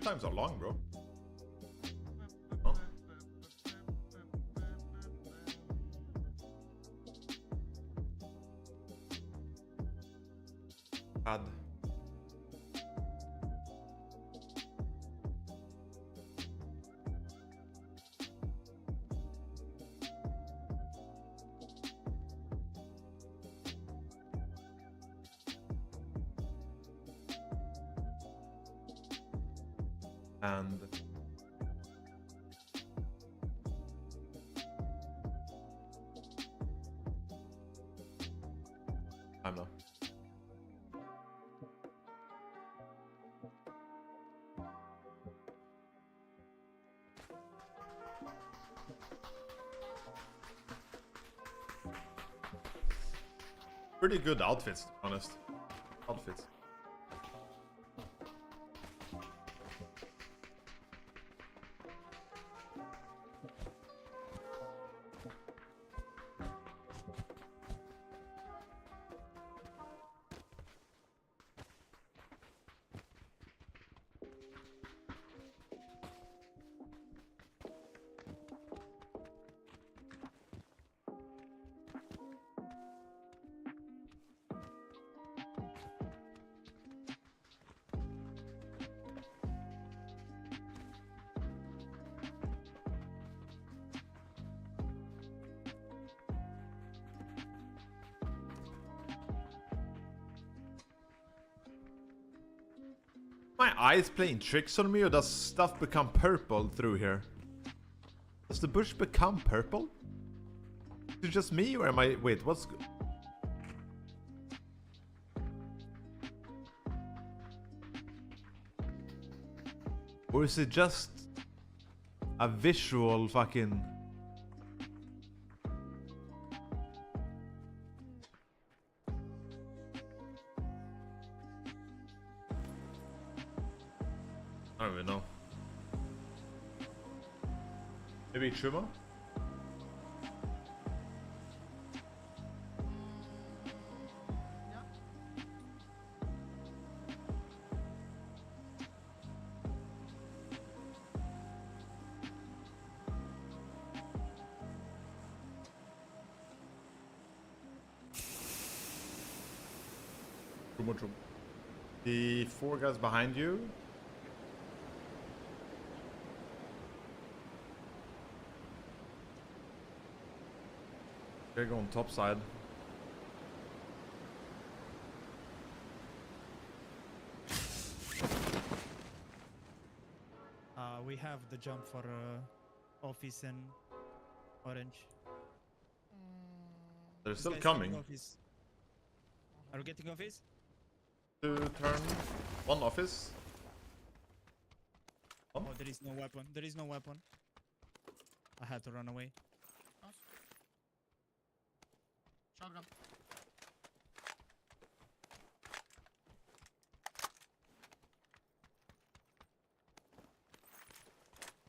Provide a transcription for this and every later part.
times are long, bro. Huh? Bad. And I'm not. Pretty good outfits, to be honest. Outfits. My eyes playing tricks on me, or does stuff become purple through here? Does the bush become purple? Is it just me, or am I... Wait, what's... Or is it just a visual fucking... I don't even know. Maybe Truma? Truma. The 4 guys behind you. They're going top side. We have the jump for office and orange. They're This still guy's coming. taking office. Are we getting office? 2 turn. 1 office. Oh, there is no weapon. There is no weapon. I had to run away. Shotgun.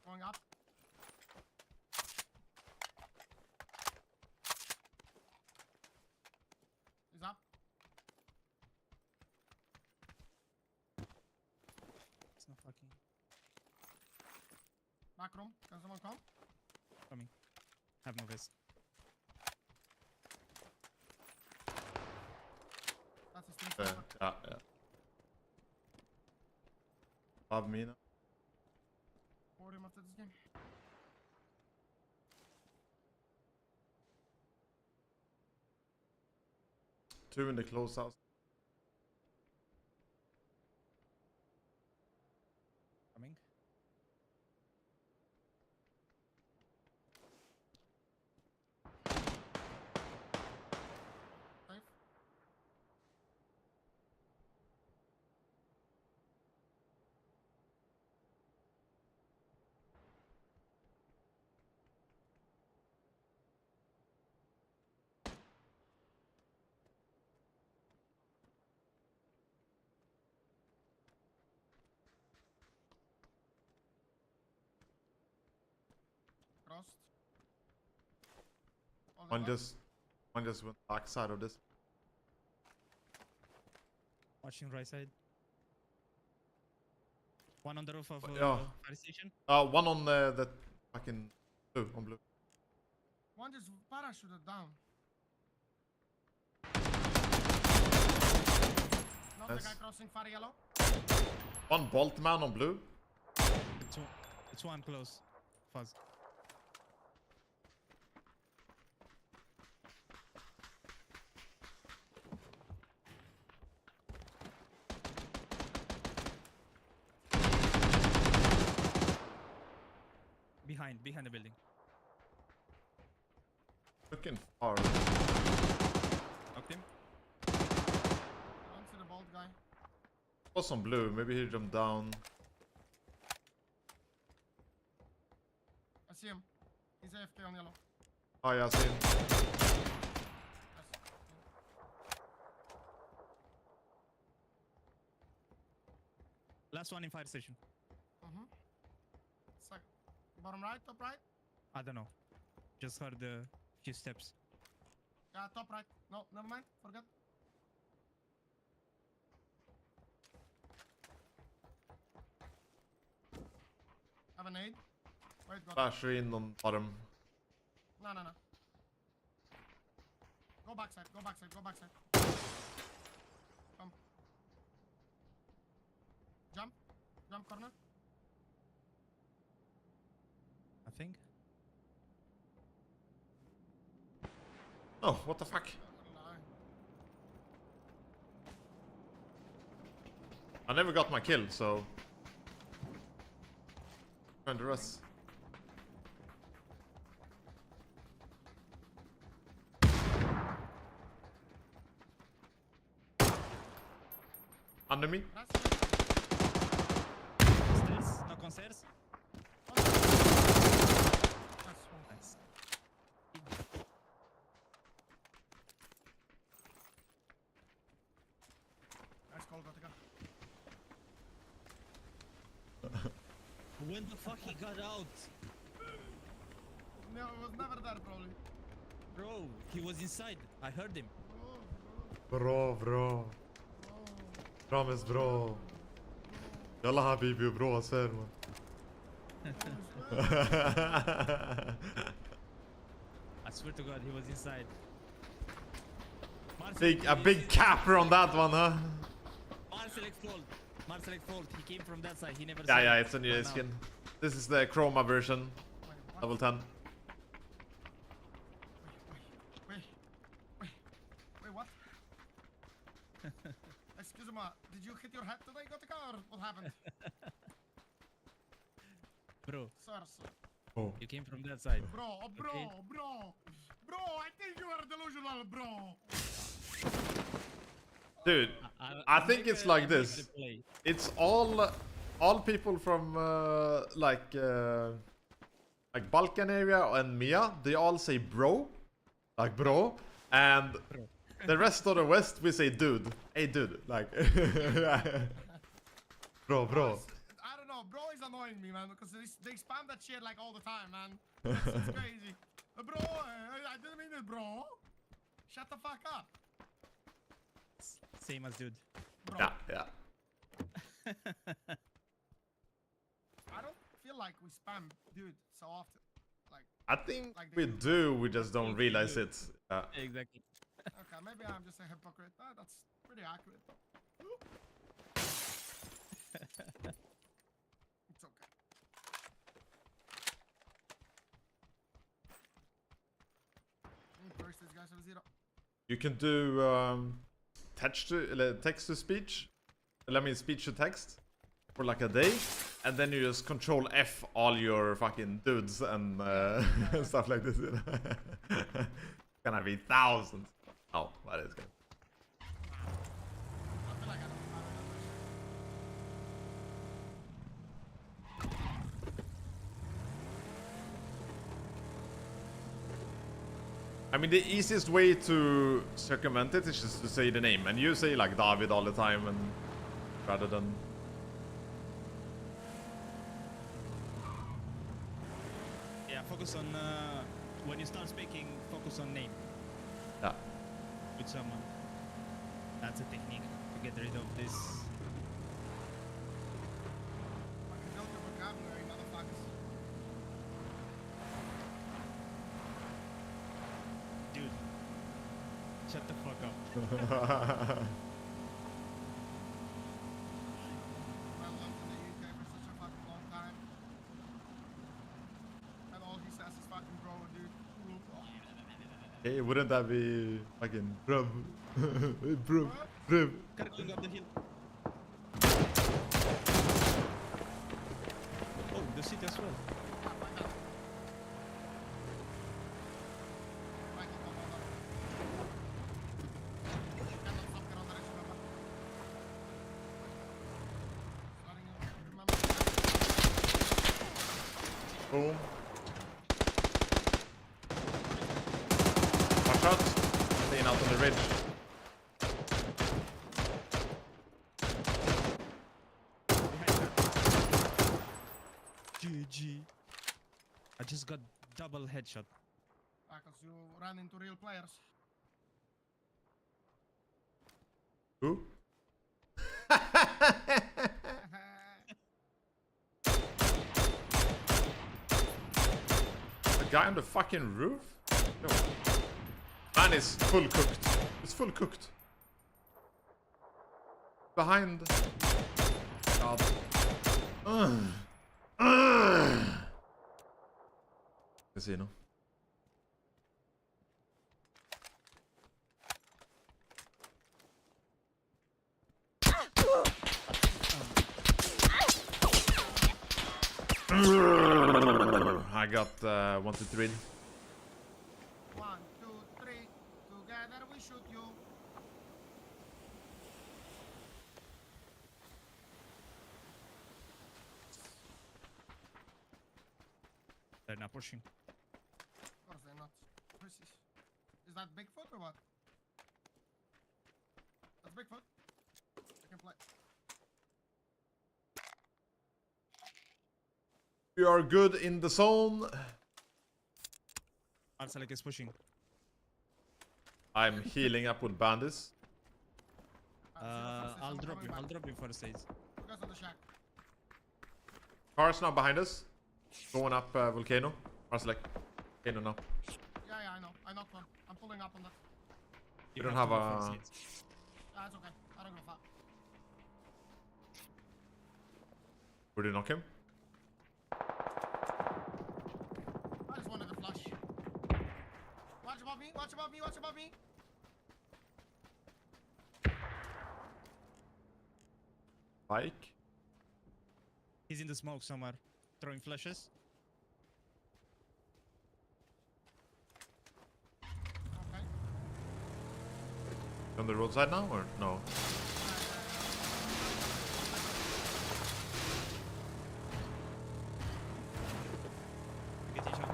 Going up. He's up. It's not fucking Back room. Can someone come? coming. Have no vest. That's a stream Yeah, sniper. yeah. Above me now. Board him after this game. Two in the close house. Coming. Safe. Crossed. All the One way. just went back side of this. Watching right side. One on the roof of Yeah. fire station. One on the fucking blue, on blue. One just parachuted down. Not the Nice. guy crossing fire yellow. One bolt man on blue. It's one close. Fuzz. Behind the building. Looking far. Knocked him. Don't see the bald guy. Was on blue. Maybe he jumped down. I see him. He's AFK on yellow. Oh yeah, I see him. Yes. Last one in fire station. Sec. Bottom right, top right? I don't know. Just heard a few steps. Yeah, top right. No, never mind. Forget. Have an aid. Wait, got it. Flasher in on bottom. No. Go backside, go backside, go backside. Come. Jump. Jump corner. I think. Oh, what the fuck? I never got my kill, so. Trying to rest. Under me? That's it. Stairs. Knock on stairs. That's one. Nice. Nice call, Gotika. When the fuck he got out? No, it was never there, probably. Bro, he was inside. I heard him. Bra. Rames bra. Yalla habibi bra sver man. I swear to God, he was inside. A big capper on that one, huh? Marcel Exfold. He came from that side. He never. Yeah, saw yeah, it. it's a new But now- skin. This is the Chroma version, Wait, what? level 10. Wait, what? Excuse me, did you hit your head today, Gotika, or what happened? Bro, Sir, Oh. you came from that side. bro, Okay. bro, I think you are delusional, bro. Dude, I think never- it's like I never this. play. It's all people from like Balkan area and Mia. They all say bro, like bro, and Bro. the rest of the West we say dude. Hey dude, like bro. I don't know, bro is annoying me, man, because they spam that shit like all the time, man. It's crazy. Bro, I didn't mean it, bro. Shut the fuck up, Same as dude. bro. Yeah. I don't feel like we spam dude so often. Like, I think Like we they do. We just don't think we realize do. it. Yeah. Exactly. okay, maybe I'm just a hypocrite. That's pretty accurate, though. It's okay. First, these guys have 0. You can do text to speech. Let me speech to text for like a day, and then you just control F all your fucking dudes and stuff like this. You know? Gonna be thousands. Oh, that is good. I feel like I don't know I mean, the easiest way to circumvent it is just to say the name, and you say like David all the time, and rather than. Yeah, focus on when you start speaking. Focus on name Yeah. with someone. That's a technique to get rid of this. shut the fuck up. Man lived in the UK for such a fucking long time. And all he says is fucking bro, dude. Hey, wouldn't that be fucking bruv? Bruv. Bruv. Car going up the hill. Oh, the city as well. Boom. Watch out. Staying out on the ridge. GG. I just got double headshot. Because you ran into real players. Who? The guy on the fucking roof? No. Man is full cooked. It's full cooked. Behind. God. Casino. I got 1, 2, 3. 1, 2, 3. Together we shoot you. They're not pushing. Of course they're not. Pussies. Is that Bigfoot or what? That's Bigfoot. I can play. We are good in the zone. Arsalek is pushing. I'm healing up with bandits. I'll drop you. I'll drop you first aid. You guys on the shack. Cars now behind us. Going up volcano. Cars like volcano now. Yeah, I know. I knocked one. I'm pulling up on that. You don't have to go a- first aid. That's okay. I don't give a fuck. Where did you knock him? I just wanted to flush. Watch above me. Watch above me. Watch above me. Bike. He's in the smoke somewhere. Throwing flashes. Okay. On the roadside now or no? Get each other.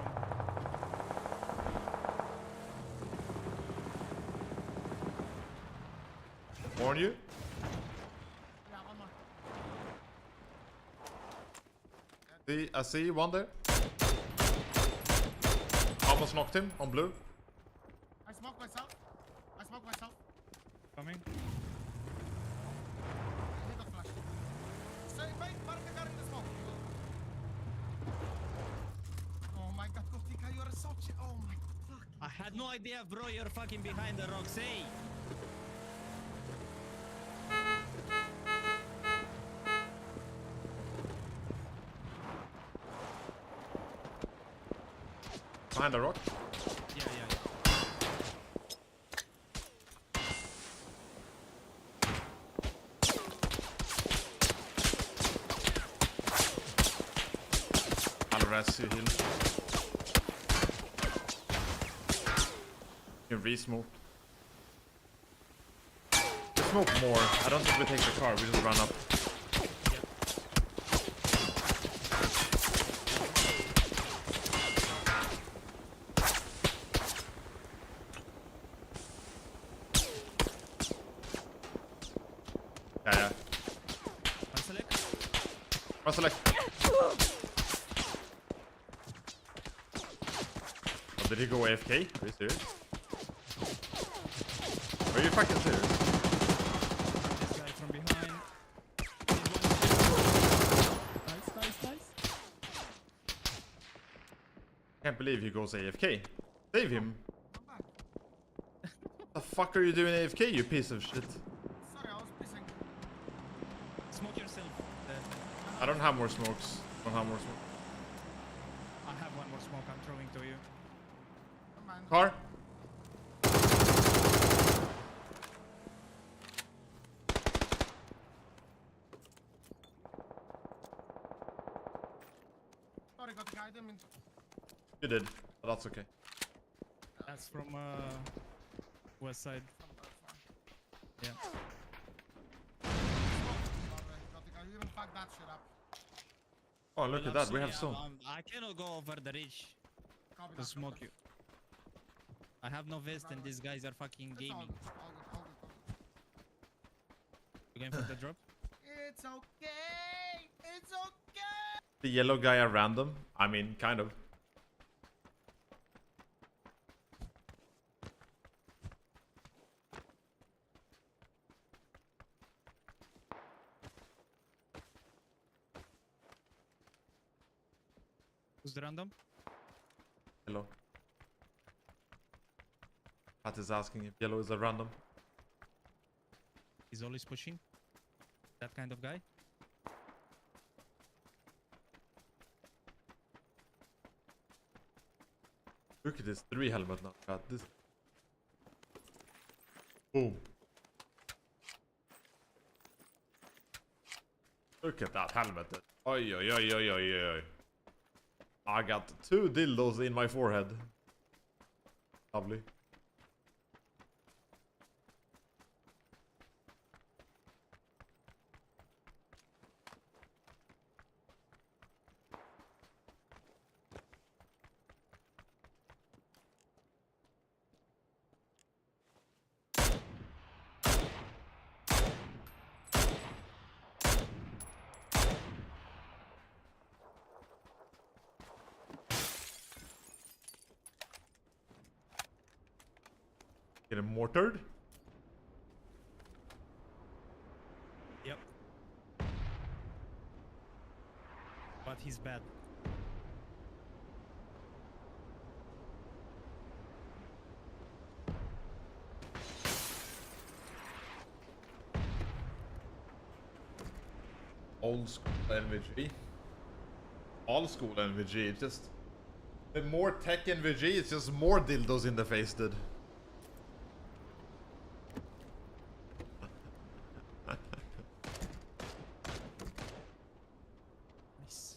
Warn you? Yeah, one more. I see one there. Almost knocked him on blue. I smoke myself. I smoke myself. Coming. He got flashed. Say, wait, park the car in the smoke. Oh my god, Kotika, you're such a... Oh my fuck. I had no idea, bro. You're fucking behind the rocks. Hey. Behind the rock. Yeah. I'll rest you heal. You can re-smoke. We smoke more. I don't think we take the car, we just run up. Yeah. Arsalek. Russell, like. Oh, did he go AFK? Are you serious? Are you fucking serious? This guy from behind. Nice. Can't believe he goes AFK. Save him. Come back. The fuck are you doing AFK, you piece of shit? Sorry, I was pissing. Smoke yourself. I don't have more smokes. I don't have more smoke. I have one more smoke I'm throwing to you. Come on. Car? Sorry, got the guy. Didn't mean to. You did, but that's okay. That's from west side. Yeah. Got the guy. You even fucked that shit up. Oh, look at that, we have some. I cannot go over the ridge Copy to that, smoke copy you. I have no vest and these guys are fucking that. It's all gaming. good, all good, all good, all good. You going for the drop? It's okay. It's okay. The yellow guy are random. I mean, kind of. Who's the random? Yellow. Pat is asking if yellow is a random. He's always pushing. That kind of guy. Look at this 3 helmet now. God, this. Boom. Look at that helmet. Oi, oi, oi, oi, oi, oi. I got 2 dildos in my forehead. Lovely. Get him mortared. Yep. But he's bad. Old school NVG. All school NVG. It's just the more tech NVG, it's just more dildos in the face, dude. Nice.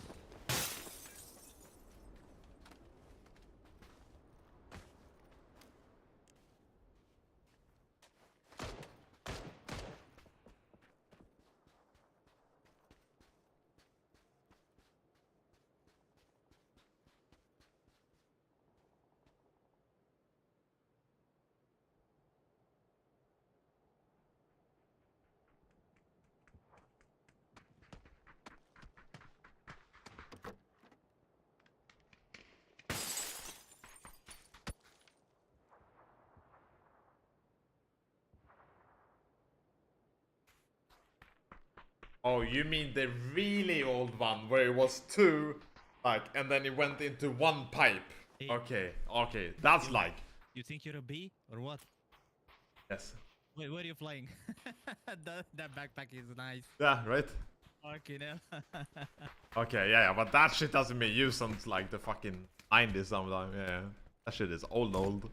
Oh, you mean the really old one where it was 2, like, and then it went into 1 pipe. Hey. Okay, okay, that's like, You think you're a bee or what? yes. Wait, where are you flying? that backpack is nice. Yeah, right? Okay, now. Okay, yeah, but that shit doesn't make use since like the fucking 90s sometime, yeah. That shit is old.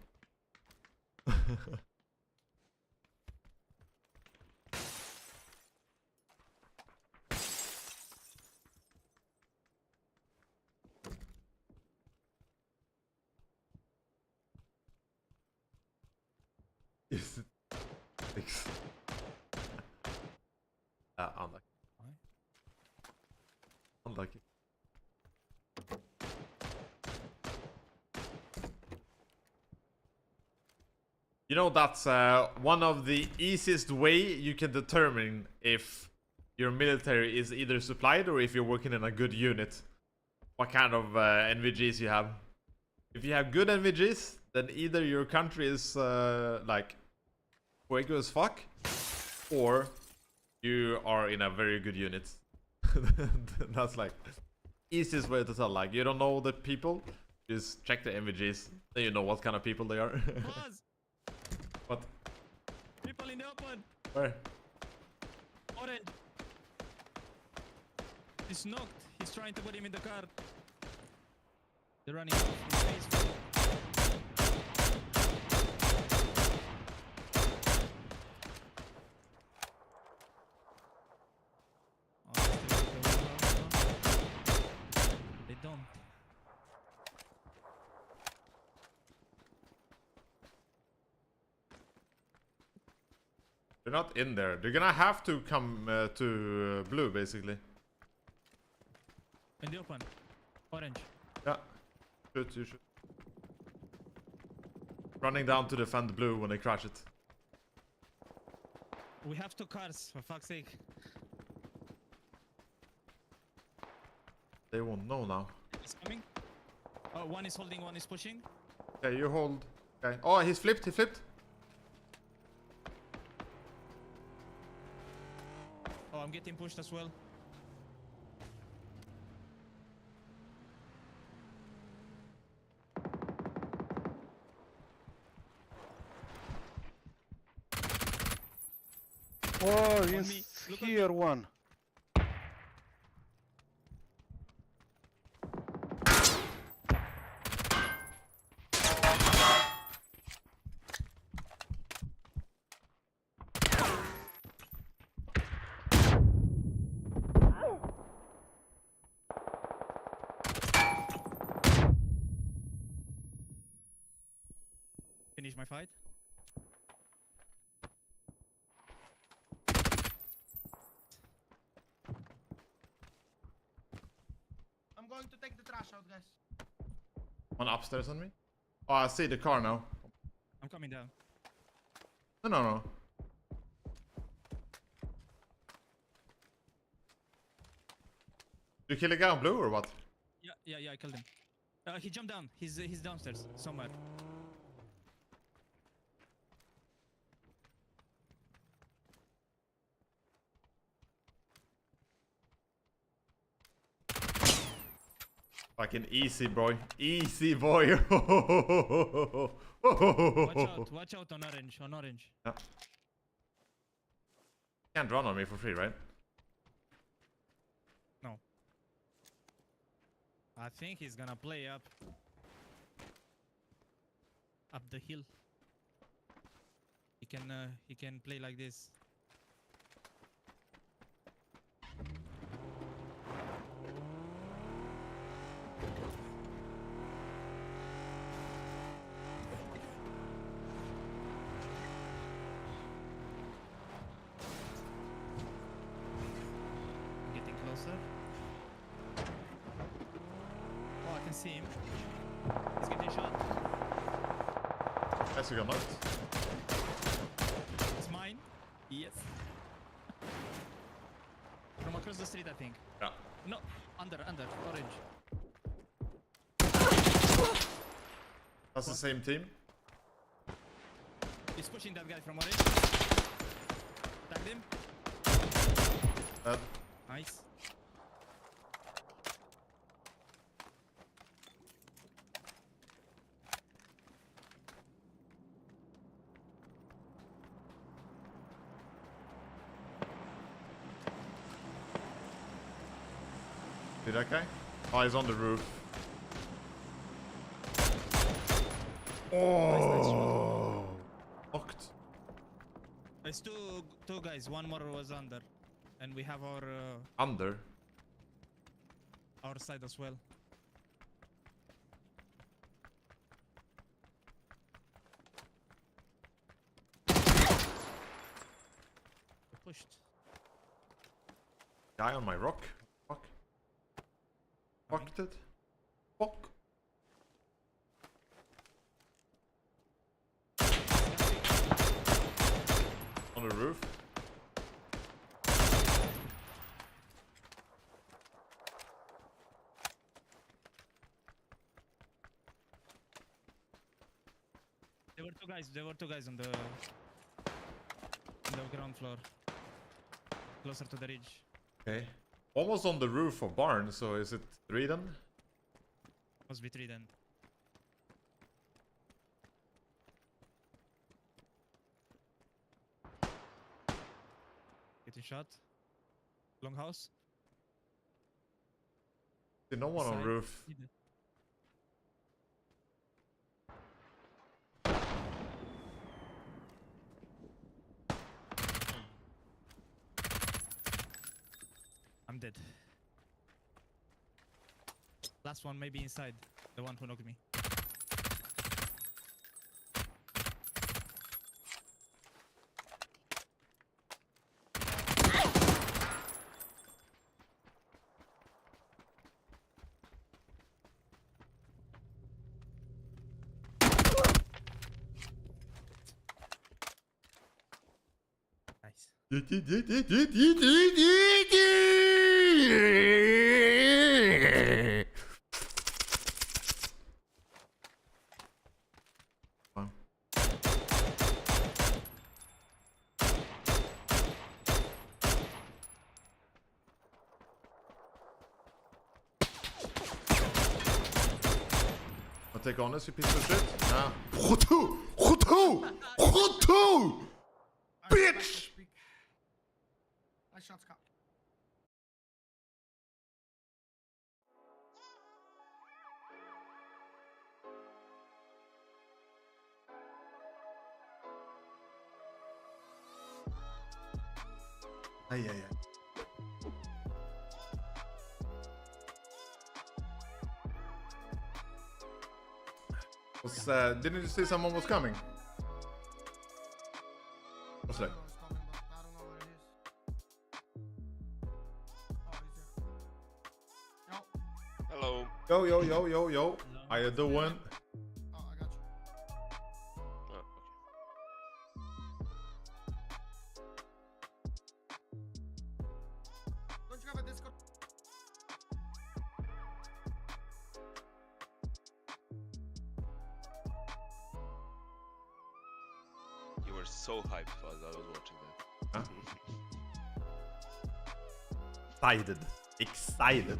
Is it 6? Unlucky. Unlucky. You know, that's one of the easiest way you can determine if your military is either supplied or if you're working in a good unit. What kind of NVGs you have. If you have good NVGs, then either your country is like fuego as fuck, or you are in a very good unit. That's like easiest way to tell. Like, you don't know the people, just check the NVGs, then you know what kind of people they are. Pause. What? People in the open. Where? Orange. He's knocked. He's trying to put him in the car. They're running off. His face full. They don't. They're not in there. They're gonna have to come to blue, basically. In the open. Orange. Yeah. Shoot, you should. Running down to defend blue when they crash it. We have 2 cars, for fuck's sake. They won't know now. He's coming. Oh, one is holding, one is pushing. Okay, you hold. Okay. Oh, he's flipped. He flipped. Oh, I'm getting pushed as well. Oh, On yes, me. Look at here one. Finish my fight. I'm going to take the trash out, guys. One upstairs on me. Oh, I see the car now. I'm coming down. No, no, no. You kill a guy on blue or what? Yeah, I killed him. He jumped down. He's downstairs somewhere. Fucking easy, boy. Easy, boy. Watch out on orange, Yeah. Can't run on me for free, right? No. I think he's gonna play up the hill. He can play like this. Getting closer. Oh, I can see him. He's getting shot. Yes, you got knocked. It's mine. Yes. From across the street, I think. Yeah. No, under, orange. That's the same team. He's pushing that guy from orange. Tagged him. Dead. Nice. See that guy? Oh, he's on the roof. Oh, knocked. There's two guys. One more was under, and we have Under. our side as well. They pushed. Guy on my rock. Fuck. Fucked it. Fuck. On the roof. There were two guys on the ground floor, closer to the ridge. Okay. Almost on the roof of barn, so is it 3 then? Must be 3 then. Getting shot. Long house. See no one on Side. roof. Either. I'm dead. Last one maybe inside. The one who knocked me. Nice. Wow. I'll take honest, you piece of shit. Nah. Khotu! Bitch! Nice shots, Cap. Ay, ay, ay. Didn't you see someone was coming? What's that? It's coming, but I don't know where it is. Oh, he's there. Yo. Hello. Yo. How you doing? Oh, I got you. Oh, okay. Don't you have a Discord? You were so hyped as I was watching that. Huh? Excited.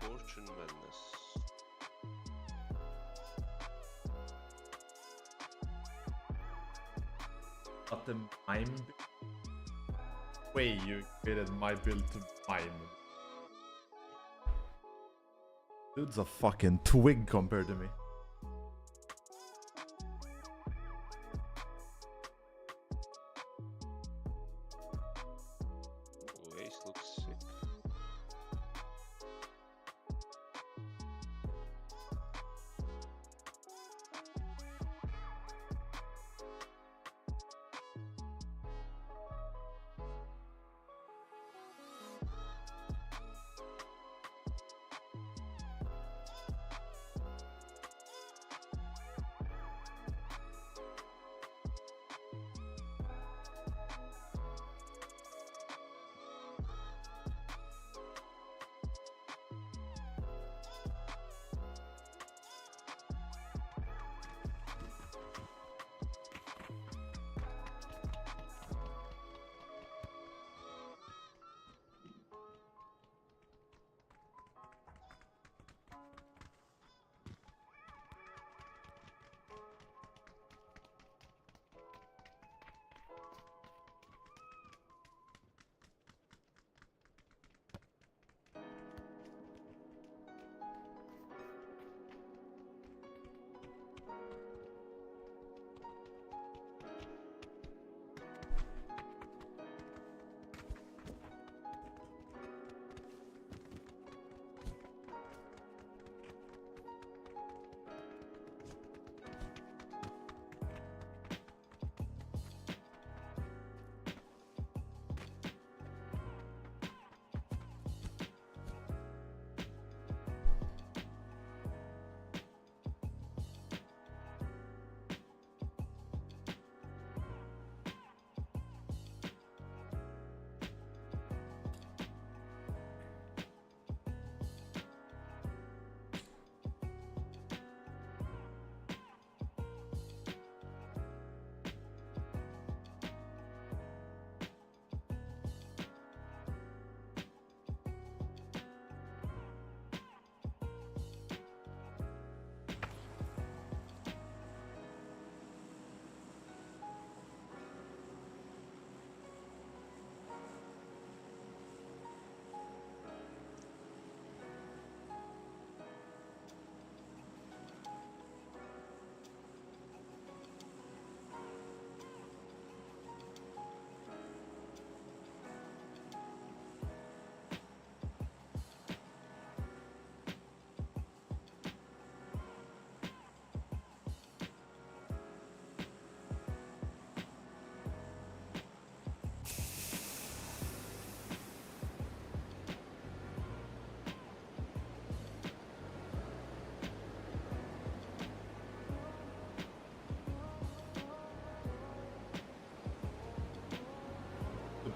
Fortune madness. But the mime way you created my build to mime. Dude's a fucking twig compared to me. Ooh, Ace looks sick.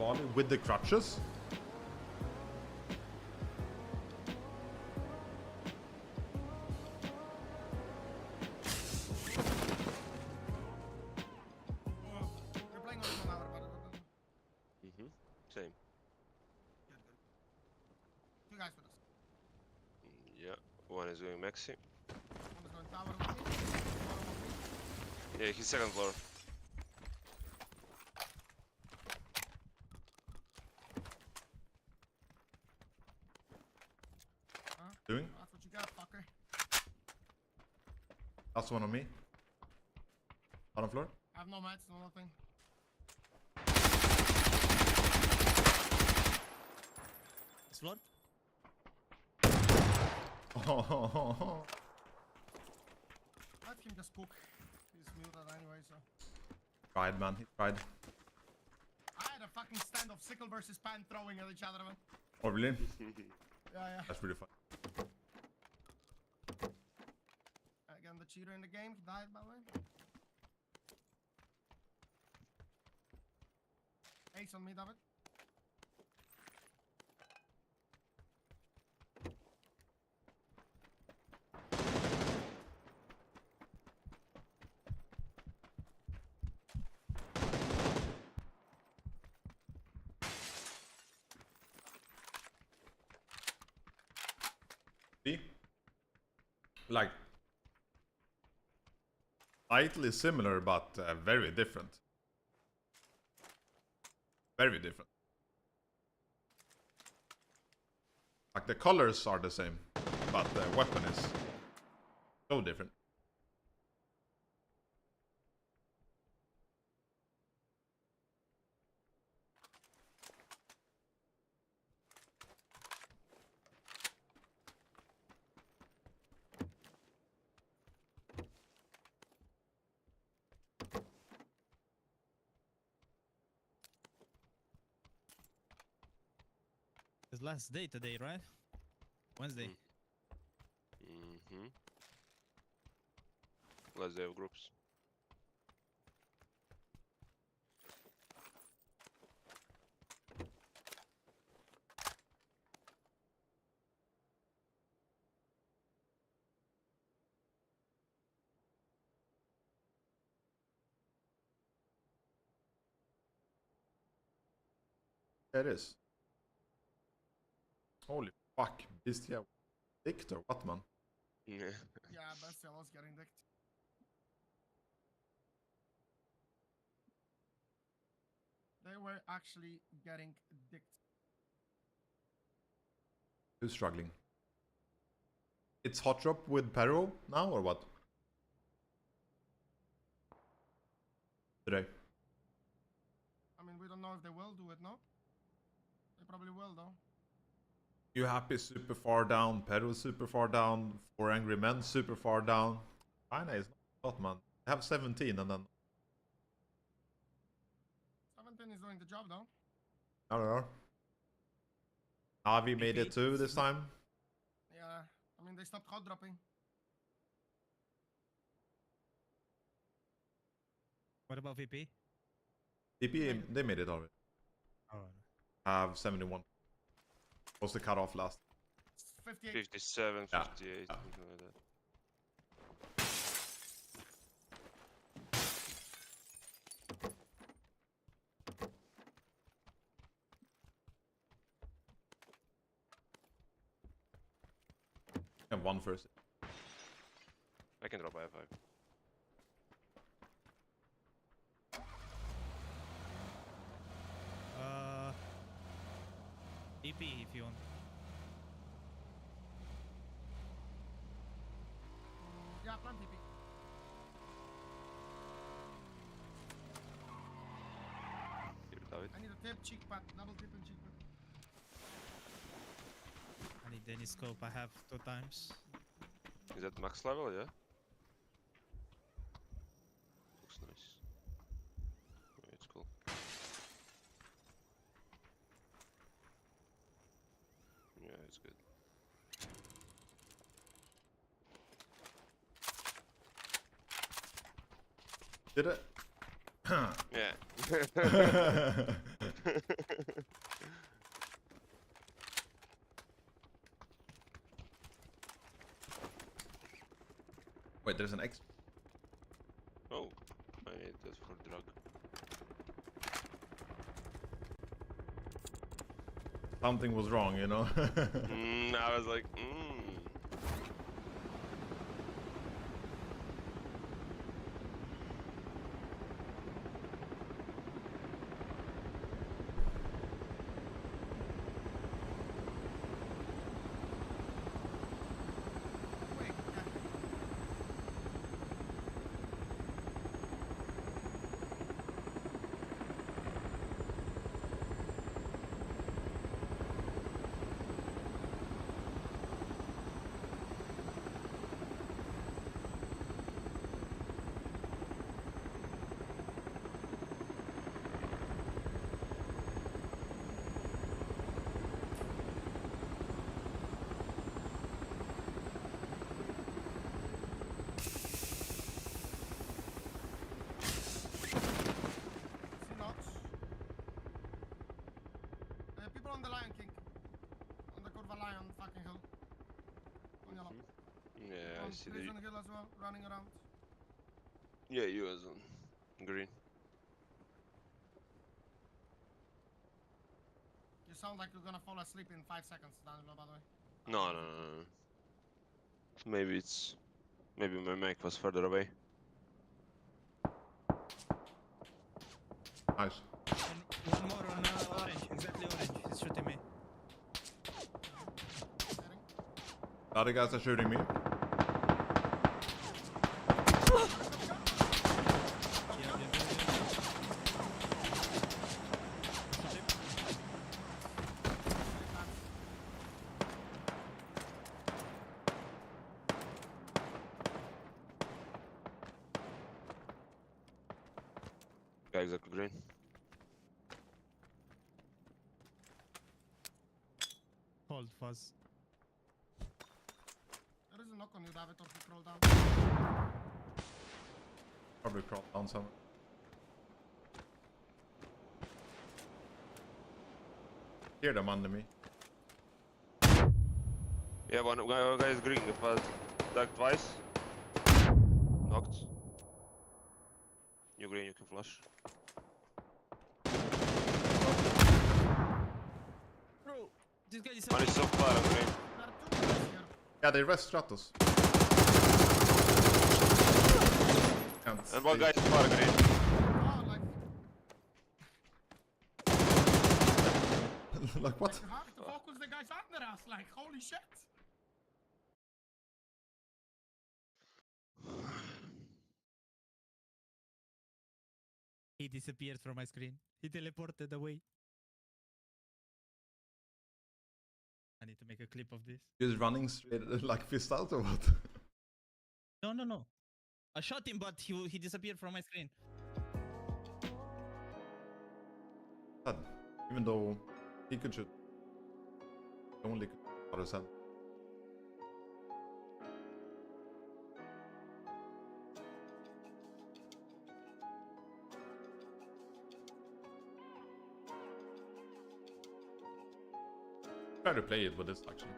volley with the crutches. We're playing on 1 hour, but Mm-hmm. Same. good, good. 2 guys with us. Yeah. One is doing Maxi. One is going tower with me. Bottom with me. Yeah, he's second floor. Huh? Doing. That's what you got, fucker. Last one on me. Bottom floor. I have no mats, no nothing. This floor? Let him just cook. He's muted anyway, so. Tried, man. He tried. I had a fucking standoff sickle versus pan throwing at each other, man. Oh, really? Yeah. That's really fun. Again, the cheater in the game died, by the way. Ace on me, David. See? Like, slightly similar, but very different. Very different. Like, the colors are the same, but the weapon is so different. It's last day today, right? Wednesday. Mm-hmm. Last day of groups. It is. Holy fuck, Bestia dicked or what, man? Yeah. Yeah, Bestia was getting dicked. They were actually getting dicked. Who's struggling? It's hot drop with Perro now or what? Today. I mean, we don't know if they will do it, no? They probably will, though. You happy super far down, Perro super far down, 4 angry men super far down. China is not a lot, man. They have 17 and then 17 is doing the job, though. I don't know. Navi made it too this time. Yeah, I mean, they stopped hot dropping. What about VP? TP, they made it already. Oh. Have 71. Was the cutoff last? 58. 57, Yeah. 58, Yeah. something like that. And one first. I can drop by 5. EP if you want. Yeah, plan TP. Here, David. I need a tip, cheek pad, double tip and cheek pad. I need any scope. I have 2 times. Is that max level? Yeah. Looks nice. Yeah, it's cool. Yeah, it's good. Did it? Yeah. Wait, there's an X. Oh, I need that for drug. Something was wrong, you know? I was like, Quick, yeah. See knots. People on the Lion King. On the Curva Lion fucking hill. On yellow. yeah, I On see Prison Hill as well, running around. Yeah, you was on green. You sound like you're gonna fall asleep in 5 seconds, Daniel, by the way. No. Maybe my mic was further away. Nice. One more on orange, exactly orange. He's shooting me. Setting. The other guys are shooting me. Yeah. Yeah, exactly green. Hold fuzz. There is a knock on you, David, or you crawl down. Probably crawl down somewhere. Hear them under me. Yeah, one guy is green. It was ducked twice. Knocked. You green, you can flash. Bro, this guy is One is so far on green. There are 2 guys here. Yeah, they rest Stratos. Can't And one see. guy is far green. Oh, like, Like what? you have to focus the guys under us, like, holy shit. He disappeared from my screen. He teleported away. I need to make a clip of this. Just running straight like fist out or what? No. I shot him, but he disappeared from my screen. Sad. Even though he could shoot. He only could shoot himself. Try to play it with this actually.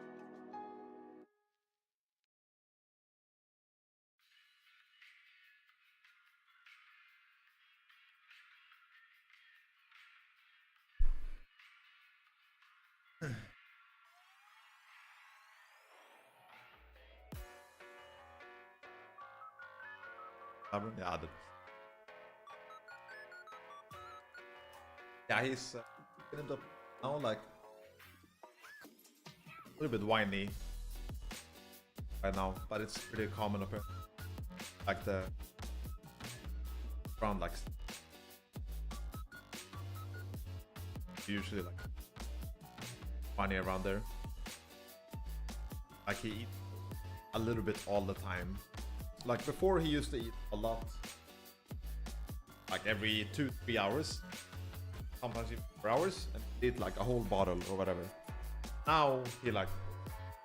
Yeah, yeah, he's ended up now like a little bit whiny right now, but it's pretty common up here. Like the ground, like usually like whiny around there. Like he eats a little bit all the time. Like before he used to eat a lot, like every 2-3 hours, sometimes even 4 hours, and eat like a whole bottle or whatever. Now he like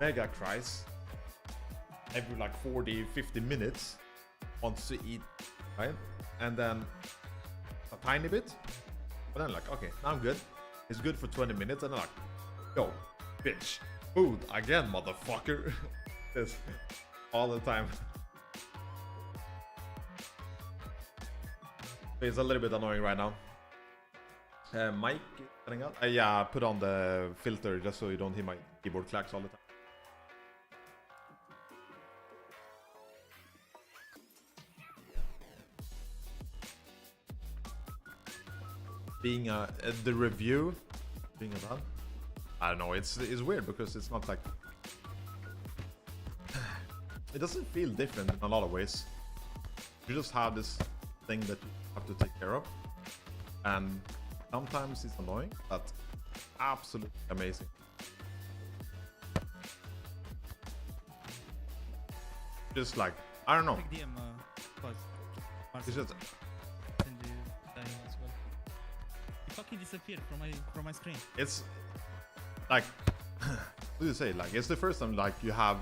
mega cries every like 40-50 minutes, wants to eat, right? And then a tiny bit, But then like, okay, now I'm good. It's good for 20 minutes, and then like, yo, bitch, food again, motherfucker. This all the time. It's a little bit annoying right now. Mic is cutting out. Yeah, put on the filter just so you don't hear my keyboard clacks all the time. Being the review, being about, I don't know. It's weird because it's not like it doesn't feel different in a lot of ways. You just have this thing that you have to take care of, and sometimes it's annoying, but absolutely amazing. Just like, I don't know. Big DM, pause. It's Marcel, just send you dying as well. You fucking disappeared from my screen. it's like what do you say? Like it's the first time like you have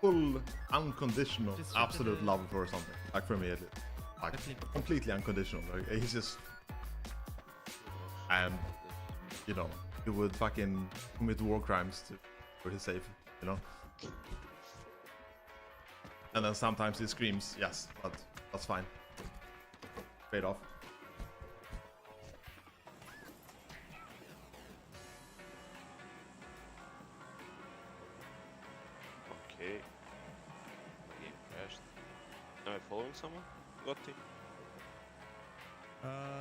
full unconditional Just absolute love for something. Like for me, at least. Like completely unconditional. Like he's just, and you know, he would fucking commit war crimes for his safety, you know. And then sometimes he screams, yes, but that's fine. Trade off. Okay. Game crashed. Am I following someone? Gotti?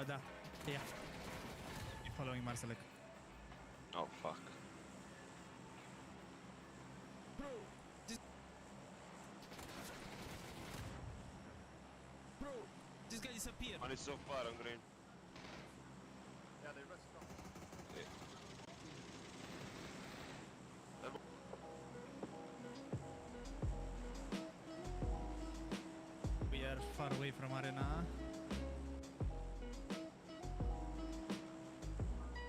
Да. Yeah. You're following Marcelic. Oh fuck. Bro, this guy disappeared. One is so far on green. Yeah, they rest strong. We are far away from arena.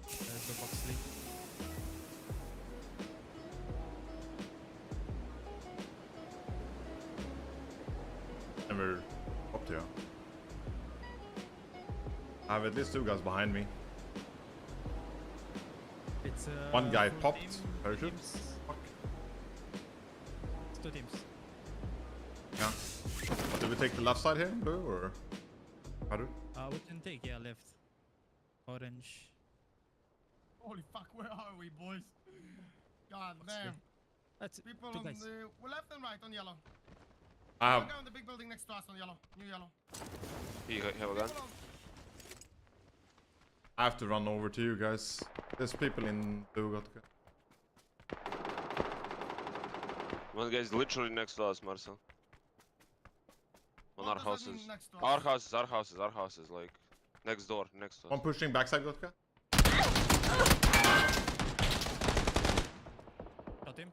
There's the box lead. Never up to you. I have at least 2 guys behind me. It's One guy full popped. team, Parachute. teams. Fuck. It's 2 teams. Yeah. Do we take the left side here, blue, or how do? We can take, yeah, left. Orange. Holy fuck, where are we, boys? God damn. That's it. People 2 on guys. the left and right on yellow. I One have. guy in the big building next to us on yellow. New yellow. You have a gun? People on- I have to run over to you guys. There's people in blue. Got. One guy is literally next to us, Marcel. On What our does that houses. mean next to us? Our houses, like next door, next to us. One pushing backside, Gotka. Shot him.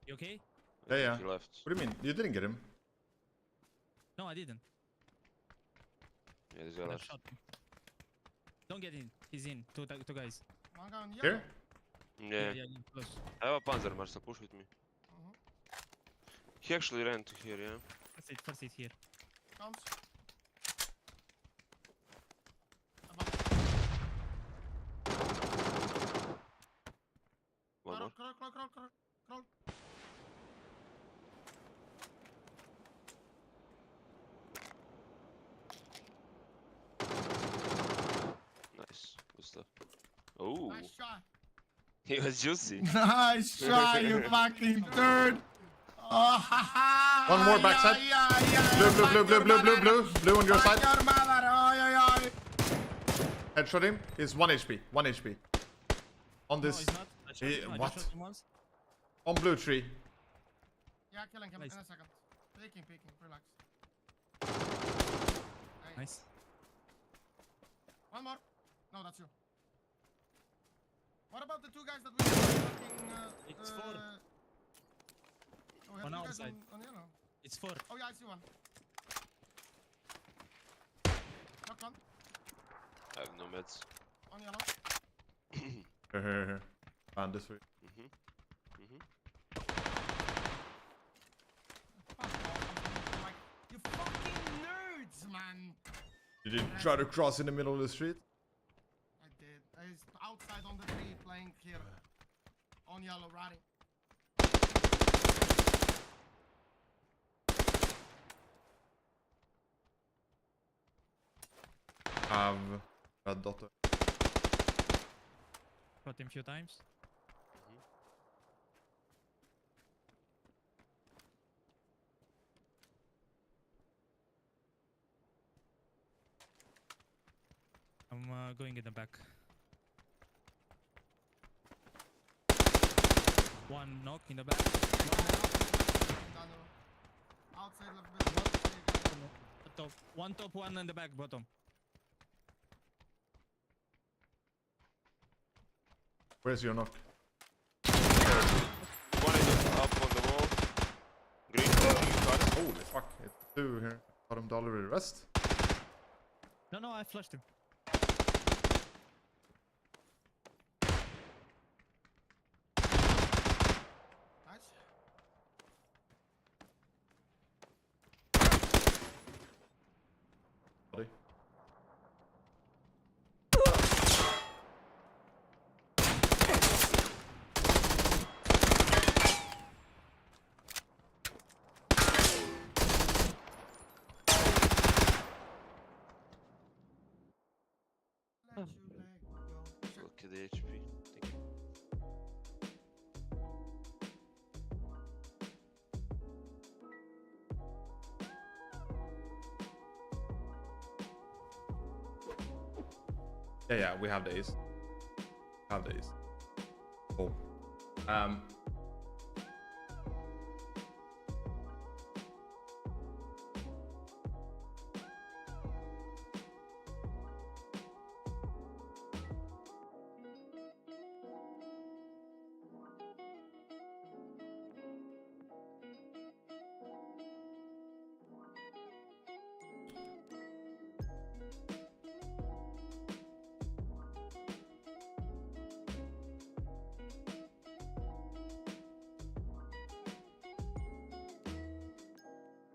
You okay? Yeah, yeah. He left. What do you mean? You didn't get him? No, I didn't. Yeah, this I guy left. shot him. Don't get in. He's in. 2 guys. One guy on yellow. Here? Yeah. Yeah, close. I have a panzer, Marcel, push with me. Mhm. He actually ran to here, yeah? First it here. Comes. Above. One more. Crawl. Nice. Good stuff. Oh, Nice shot. he was juicy. Nice shot, you fucking turd. Oh, ha, ha. One more backside. Blue. Blue on your side. Your mother. Oi. Headshot him. He's 1 HP. 1 HP. On No, this. he's not. I shot him. I what? just shot him once. On blue tree. Yeah, killing him Nice. in a second. Peeking. Relax. Nice. One more. No, that's you. What about the 2 guys that we fucking, It's 4. Oh, we have On 2 our guys side. on yellow. It's 4. Oh, yeah, I see one. Knocked one. I have no meds. On yellow. Here. Found this way. Fuck off. Like, you fucking nerds, man. Did you try to cross in the middle of the street? have red dot. Shot him a few times. I'm going in the back. One knock in the back. Down the outside left bit. Top. One top, one in the back, bottom. Where's your knock? One is up on the wall. Green, you got it. Holy fuck, it's two here. Bottom dollar with the rest. No, I flushed him. Nice. Body. Let your leg go. Shit. Look at the HP. Thank you. Yeah, we have days. Have days. Oh.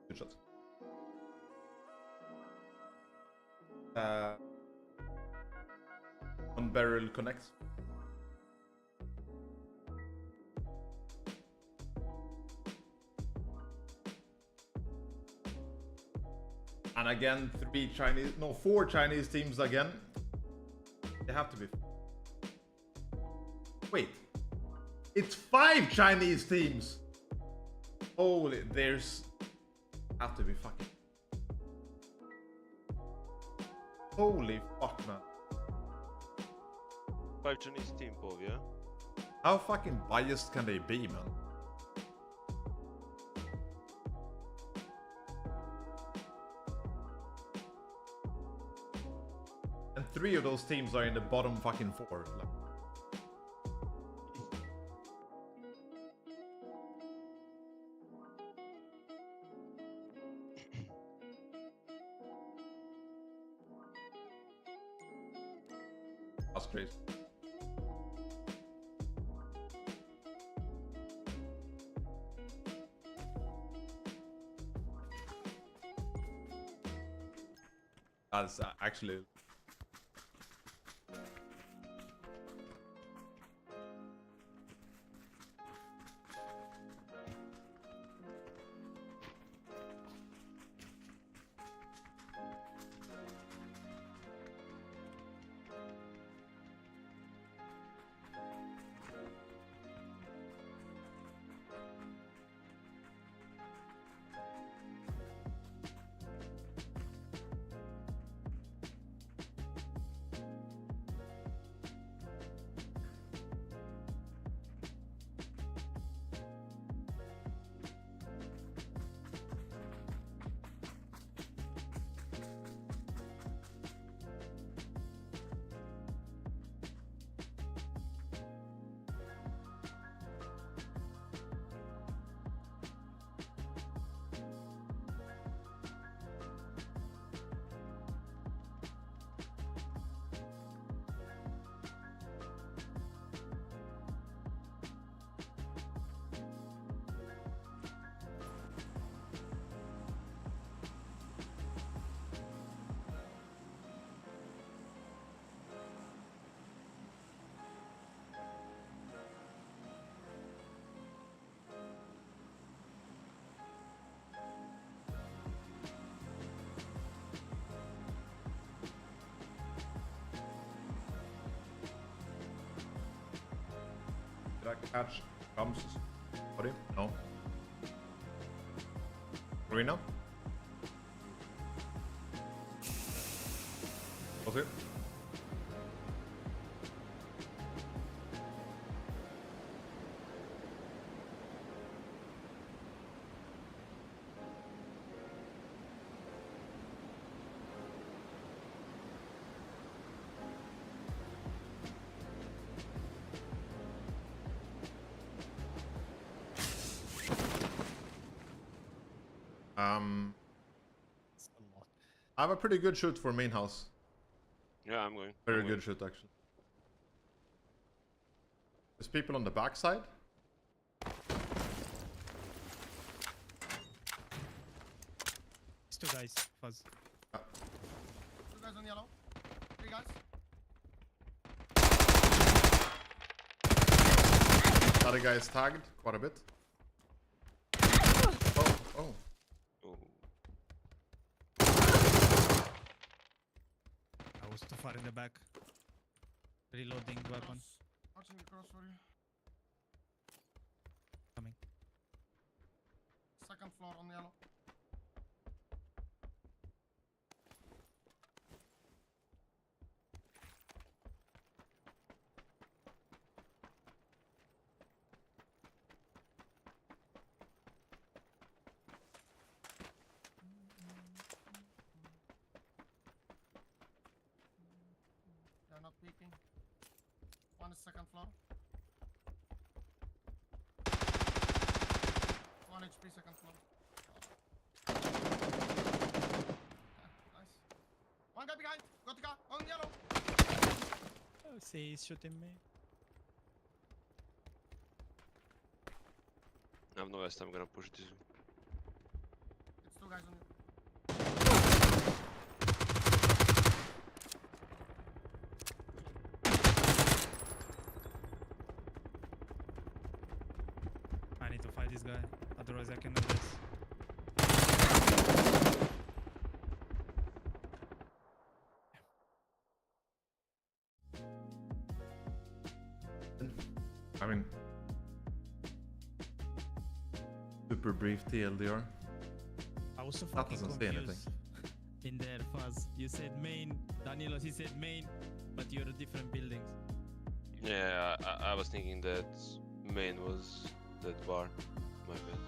Good shot. One barrel connects. And again, four Chinese teams again. They have to be. Wait. It's 5 Chinese teams! Holy, there's... Have to be fucking... Holy fuck, man. 5 Chinese team, Pov, yeah? How fucking biased can they be, man? And 3 of those teams are in the bottom fucking 4. Like, that's crazy. That's actually... Catch comes. Body? No. Arena? Was it? It's a lot. I have a pretty good shoot for main house. Yeah, I'm going. Very I'm good shoot, actually. There's people on the backside. It's two guys. Fuzz. 2 guys on yellow. 3 guys. Other guy is tagged quite a bit. Oh, oh. Oh. I was too far in the back. Reloading weapon. Cross. Watching the cross for you. Coming. 2nd floor on yellow. They're not peeking. 1 is 2nd floor. 1 HP 2nd floor. Nice. 1 guy behind. Got the car on yellow. Oh, see, he's shooting me. I have no vest, I'm gonna push this. It's 2 guys on you. I need to fight this guy. Otherwise, I cannot this. I mean, super brief TLDR. I was so That fucking doesn't say anything. confused. In there, Fuzz. You said main. Danilo, he said main, but you're different buildings. Yeah, I was thinking that main was that bar. My bad.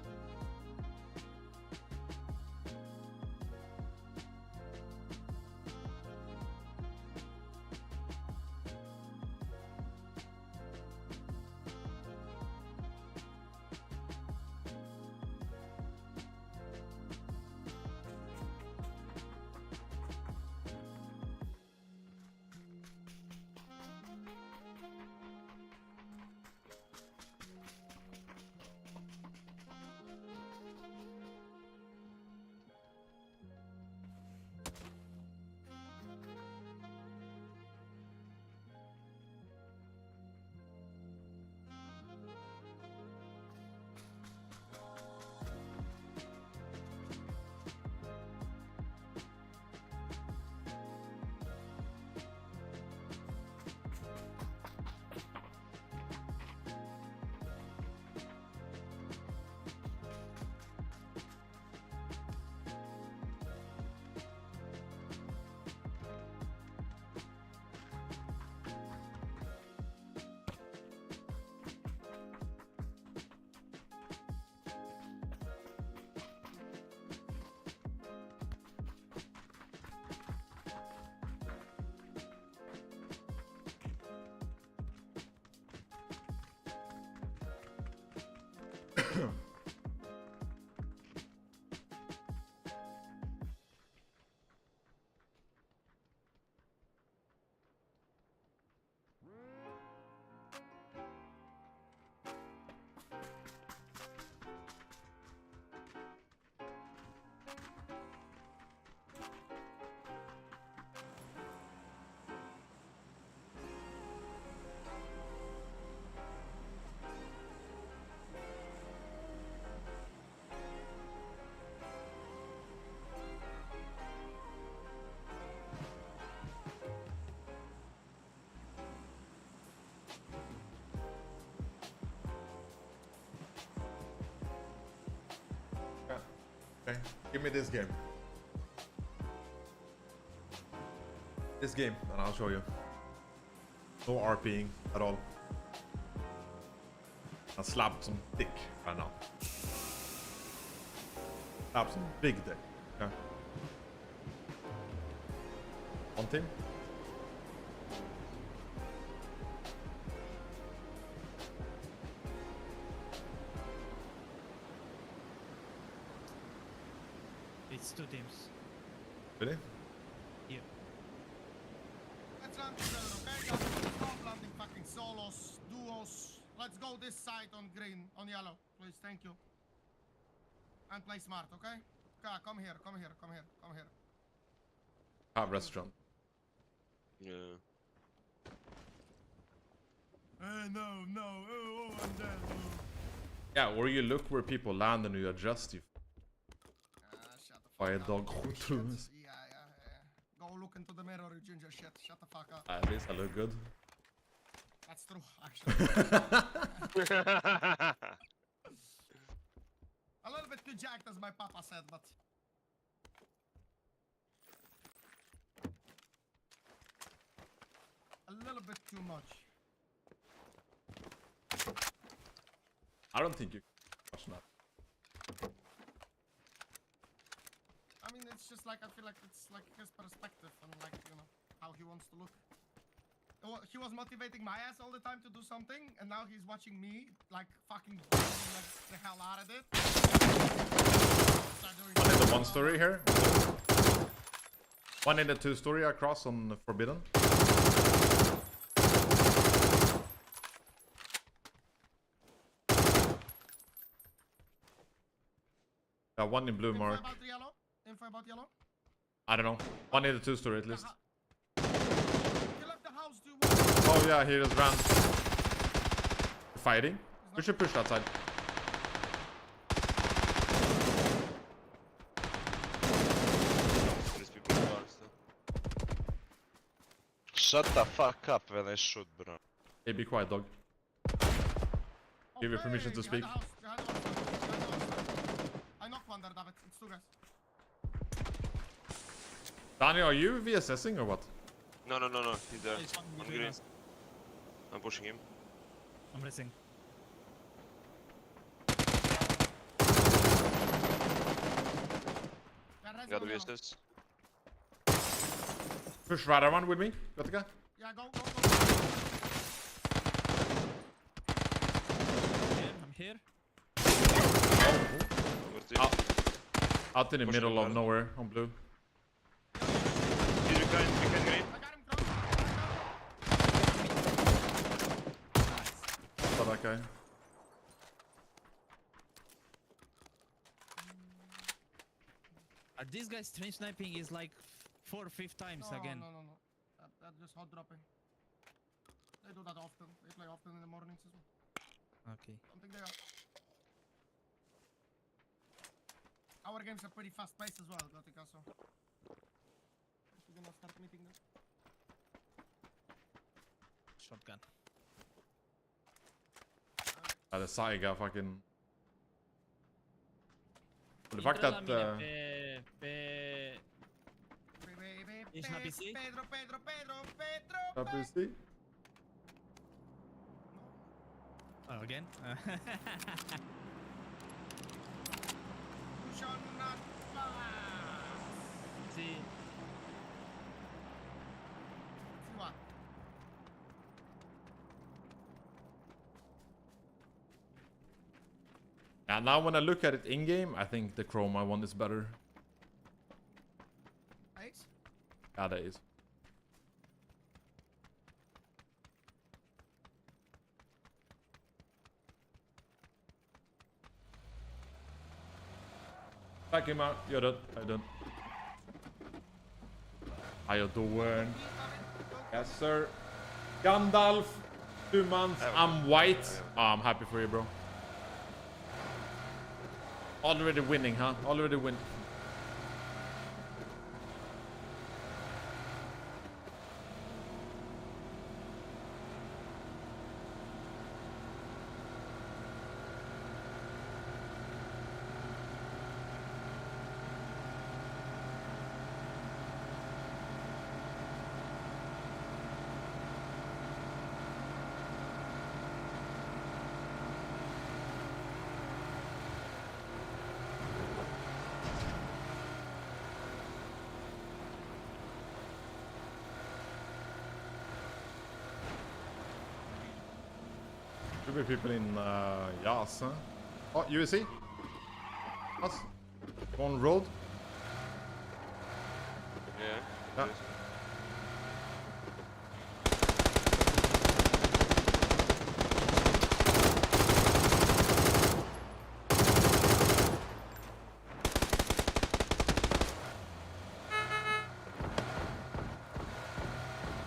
Okay, give me this game. This game, and I'll show you. No RPing at all. I slapped some dick right now. Slapped some big dick. Okay. On team. It's 2 teams. Really? Yeah. Let's land together, okay? Guys, stop landing fucking solos, duos. Let's go this side on green, on yellow. Please, thank you. And play smart, okay? Okay, come here, come here, come here, come here. Have restaurant. Yeah. No, no, oh, I'm dead. Oh. Yeah, or you look where people land and you adjust. You Shut the fuck fire up. dog. Oh, shit. Yeah. Go look into the mirror, you ginger shit. Shut the fuck up. At least I look good. That's true, actually. A little bit too jacked, as my papa said, but... a little bit too much. I don't think you can watch that. I mean, it's just like, I feel like it's like his perspective and like, you know, how he wants to look. He was motivating my ass all the time to do something, and now he's watching me, like, fucking like the hell out of it. One in the 1 story here. One in the 2 story across on Forbidden. One in blue mark. Info about the yellow? Info about yellow? I don't know. One in the 2 story at least. He left the house, do what? Oh yeah, he just ran. Fighting? We should push that side. There's people in the bar still. Shut the fuck up when I shoot, bro. Hey, be quiet, dog. Give you permission to speak. Behind the house, behind the house. I knocked one there, David. It's 2 guys. Daniel, are you VSSing or what? No. He's there. It's one On between green. us. I'm pushing him. I'm racing. Got the VSS. Push radar one with me. Got the guy? Yeah, go. I'm here. Where's the... Out in the Push middle of radar. nowhere on blue. He's behind green. I got him close. Saw that guy. This guy's stream sniping is like 4 or 5 times again. No. That's just hot dropping. They do that often. They play often in the mornings as well. Okay. Don't think they are. Our games are pretty fast paced as well, Gotika, so... we're gonna start meeting them. Shotgun. The Saiga fucking... The fact that... Ești la PC? Pedro. PC? Oh, again? Push on not See, See what? And now when I look at it in-game, I think the Chroma one is better. Ace? Yeah, that is. Back him out. You're done. I'm done. How you doing? Yes, sir. Gandalf. 2 months. I'm white. Oh, I'm happy for you, bro. Already winning, huh? Already win. Should be people in Yas, huh? Oh, USC? Us? On road? Yeah. Yeah. Yes.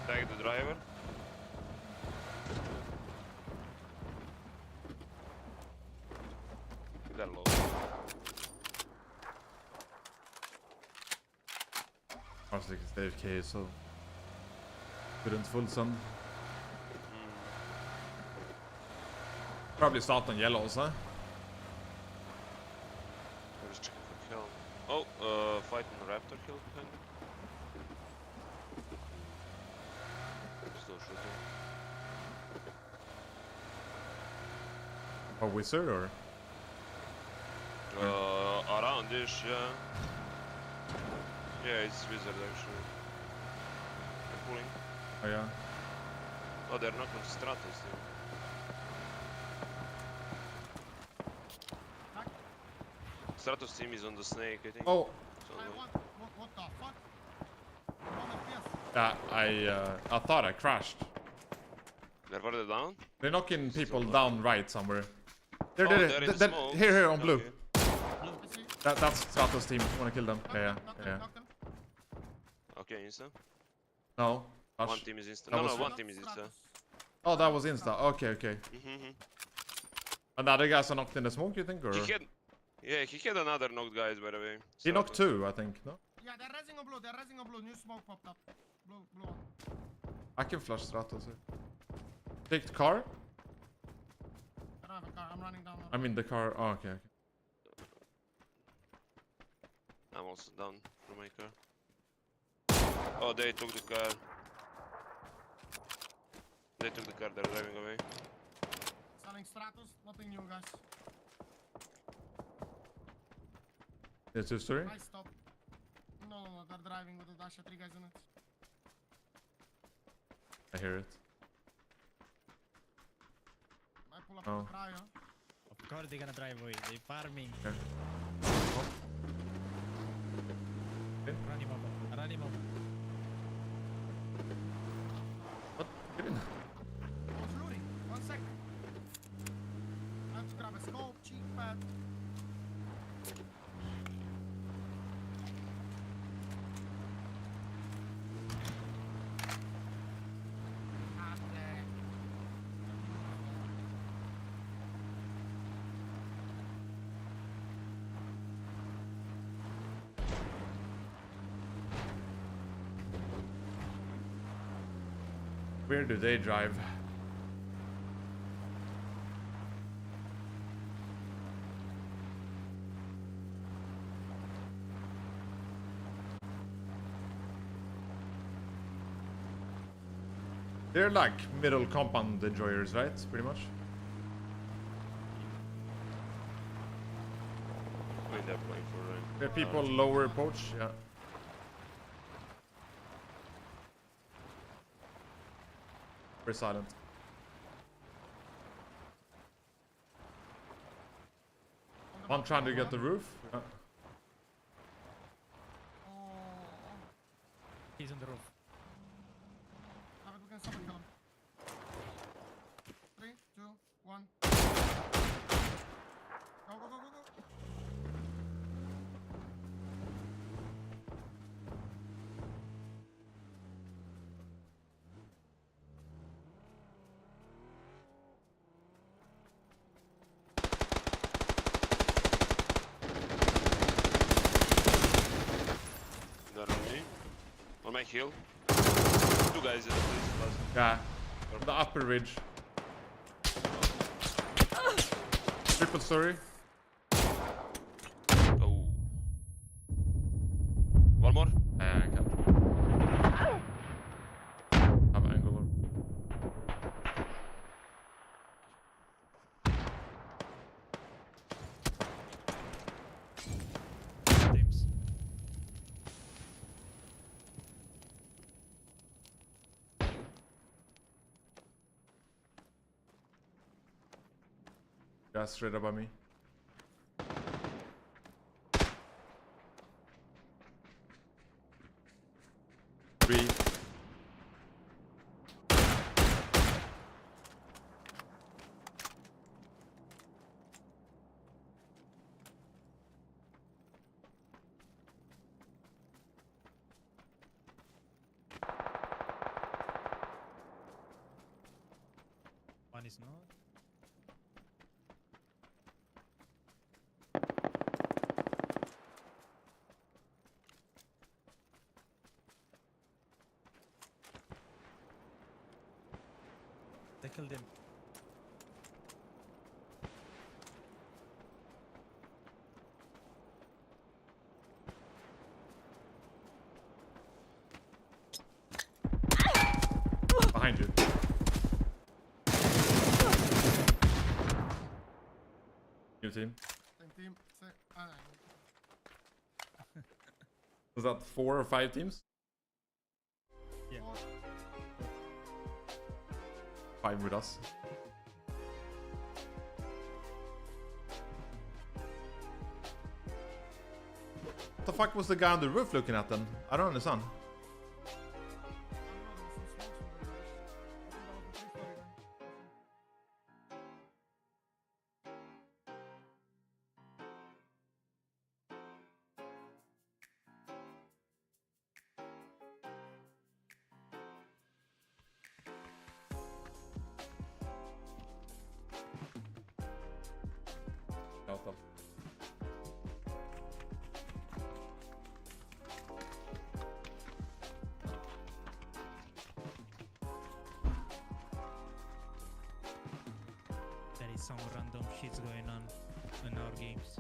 Tag the driver. They're low. I was like, it's AFK, so couldn't full sun. Probably start on yellows, huh? I was checking for kill. Oh, fighting Raptor kill behind me. Still shooting. A wizard or? Around this, yeah. Yeah, it's wizard actually. They're pulling. Oh yeah. Oh, they're not on Stratos still. Stratos team is on the snake, I think. Oh, It's on I the way. what the fuck? One FPS. yeah, I thought I crashed. They're further down? They're knocking people Still down right somewhere. There, Oh, there, they're in there, the there, smoke. here on blue. Okay. I see. That's Stratos team. Wanna kill them? Yeah, Knocked yeah. him, knocked him. Okay, insta. No. One Hush. team is insta. That No, was- no, one Knocked team is insta. Stratos. Oh, that was insta. Okay, okay. Mm-hmm. And the other guys are knocked in the smoke, you think, or? He had another knocked guys, by the way. He knocked Stratos. two, I think. No. Yeah, they're raising on blue. They're raising on blue. New smoke popped up. Blue one. I can flash Stratos. Take the car. I don't have a car. I'm running down. I'm in the car. Oh, okay, okay. I'm also down from my car. Oh, they took the car. They took the car, they're driving away. Selling Stratos. Nothing new, guys. It's two story. Nice stop. No, they're driving with the Dasha. 3 guys in it. I hear it. I pull up Oh. the cryo. Of course they're gonna drive away. They're farming. Okay. Run him over. Run him over. What? Get in. I was looting. 1 second. I have to grab a scope, cheek pad. God damn. Where do they drive? They're like middle compound enjoyers, right? Pretty much. I mean, they're playing for rain. They're people lower approach, yeah. Very silent. One trying to get the roof. Yeah. Oh. He's on the roof. Have it, we can stop and kill him. 3, 2, 1. Go, go, go, go, go. They're on me. On my hill. 2 guys in the place last. Yeah. The upper ridge. Triple story. Oh. One more. I can't. Have angle. Teams. Guys straight up by me. Three. One is not. They killed him. Behind you. New team. Same team. Was that 4 or 5 teams? Yeah. 5 with us. What the fuck was the guy on the roof looking at then? I don't understand. Out of. There is some random shits going on in our games.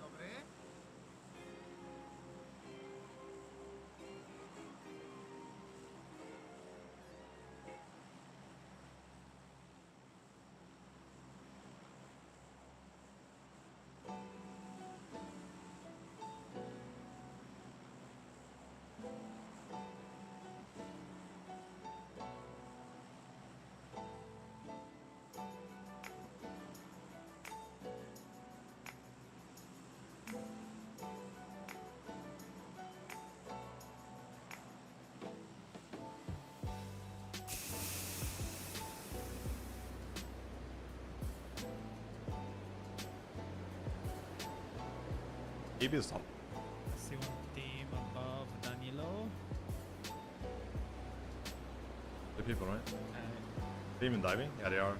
Dobry. Maybe it's top. See one team above Danilo. The people, right? They even diving? Yeah, they are.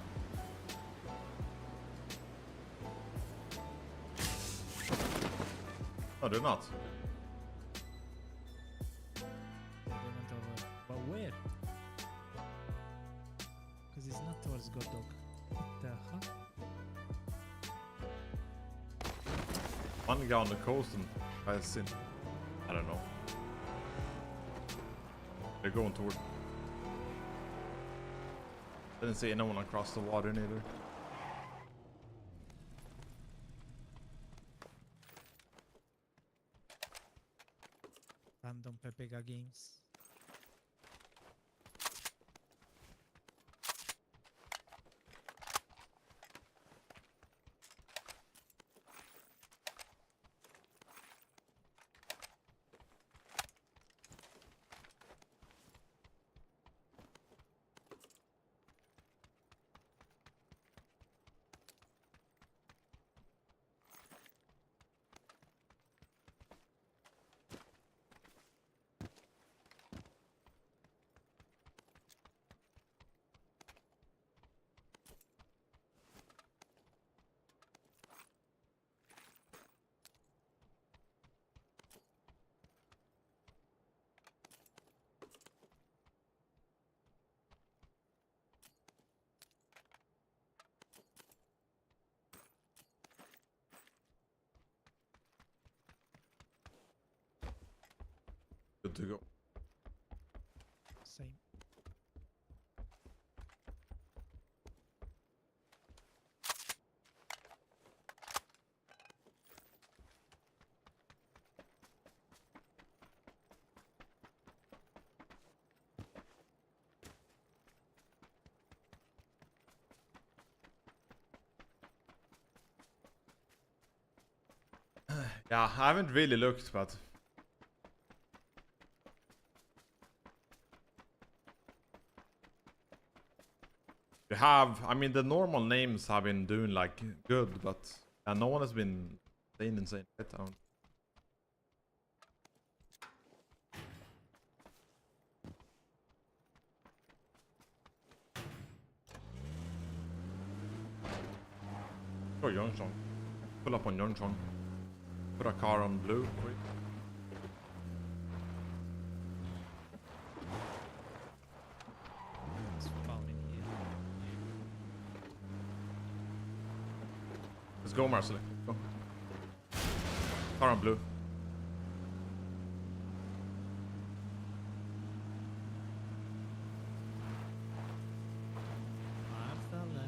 No, they're not. They went over. But where? Because it's not towards God Dog. What the hell? One guy on the coast and I seen. I don't know. They're going toward. Didn't see anyone across the water neither. Random Pepega games. Good to go. Same. Yeah, I haven't really looked, but you have. I mean, the normal names have been doing like good, but no one has been saying insane. Right? Oh, Youngchong. Pull up on Youngchong. Put a car on blue. Wait. It's found in here. Let's go, Marcel. Go. Car on blue. Marcella.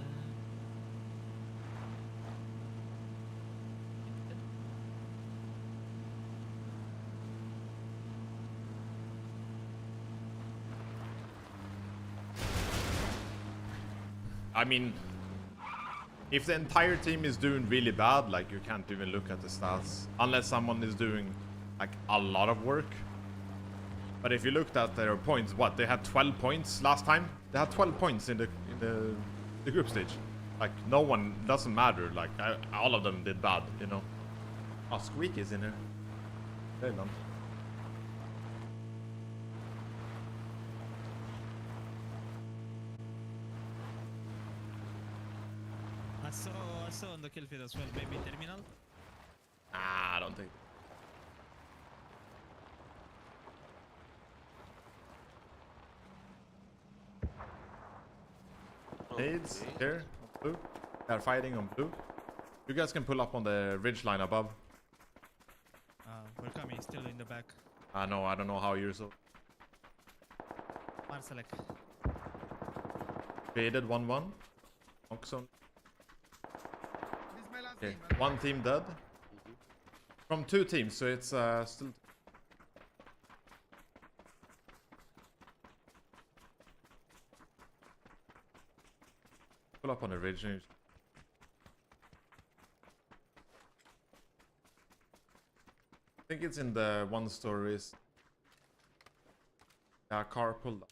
I mean, if the entire team is doing really bad, like you can't even look at the stats unless someone is doing like a lot of work. But if you looked at their points, what they had 12 points last time. They had 12 points in the group stage. Like no one doesn't matter. Like all of them did bad, you know. Oh, Squeak is in here. Very done. I saw on the kill feed as well. Maybe terminal. Ah, I don't think. Nades here on blue. They're fighting on blue. You guys can pull up on the ridge line above. We're coming. Still in the back. I know. I don't know how you're so. Marcelek. Faded 1-1. Oxon. This is my last Okay, game, man. one team dead. From 2 teams, so it's still. Pull up on the ridge. I think it's in the 1 stories. Yeah, car pulled up.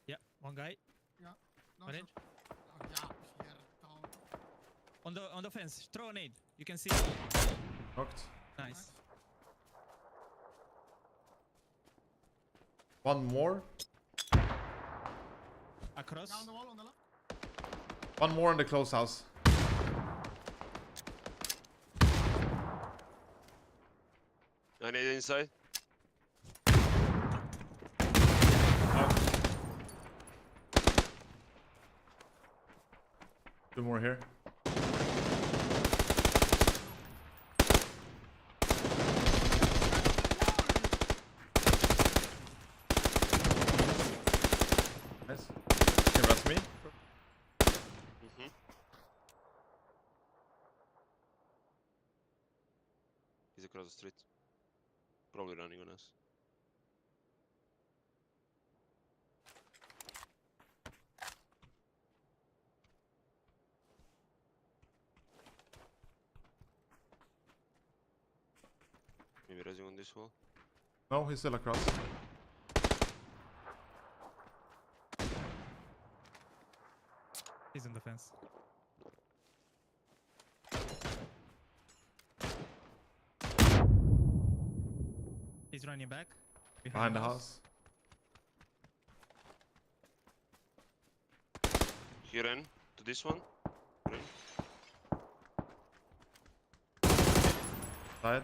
Yeah, one guy. Yeah. No Orange. shot. Oh, yeah, here, down. On the fence. Throw a nade. You can see. Knocked. Nice. One more. Across. Down the wall on the left. One more in the close house. I need inside. Knocked. 2 more here. Nice. Can you rush me? Mm-hmm. He's across the street. Probably running on us. Maybe rising on this wall. No, he's still across. He's on the fence. He's running back. Behind the house. He ran to this one. Ran. Side.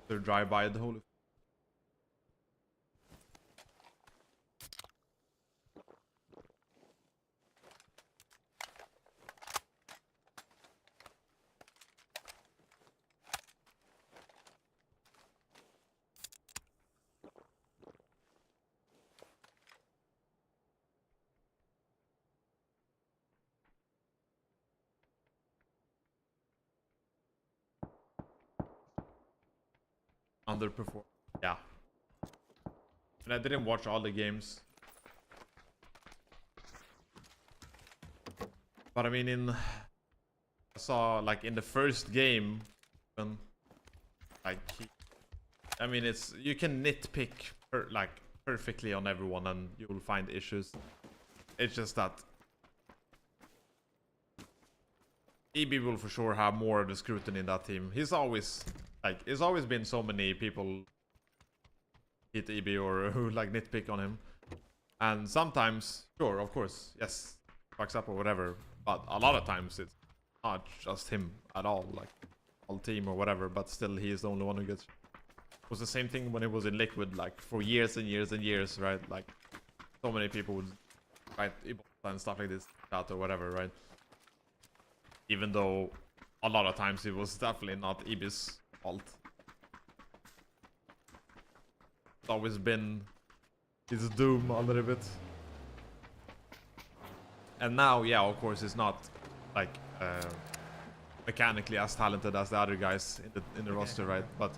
They're drive by the whole. Underperform. Yeah. And I didn't watch all the games. But I mean, I saw like in the first game, when like I mean, it's you can nitpick like perfectly on everyone, and you will find issues. It's just that EB will for sure have more of the scrutiny in that team. He's always like, it's always been so many people hit EB or who like nitpick on him, and sometimes, sure, of course, yes, fucks up or whatever. But a lot of times it's not just him at all, like all team or whatever. But still, he is the only one who gets. It was the same thing when it was in Liquid, like for years and years and years, right? Like so many people would write Ebola and stuff like this out or whatever, right? Even though a lot of times it was definitely not EB's fault. It's always been his doom a little bit. And now, yeah, of course, he's not like mechanically as talented as the other guys in the roster, right? But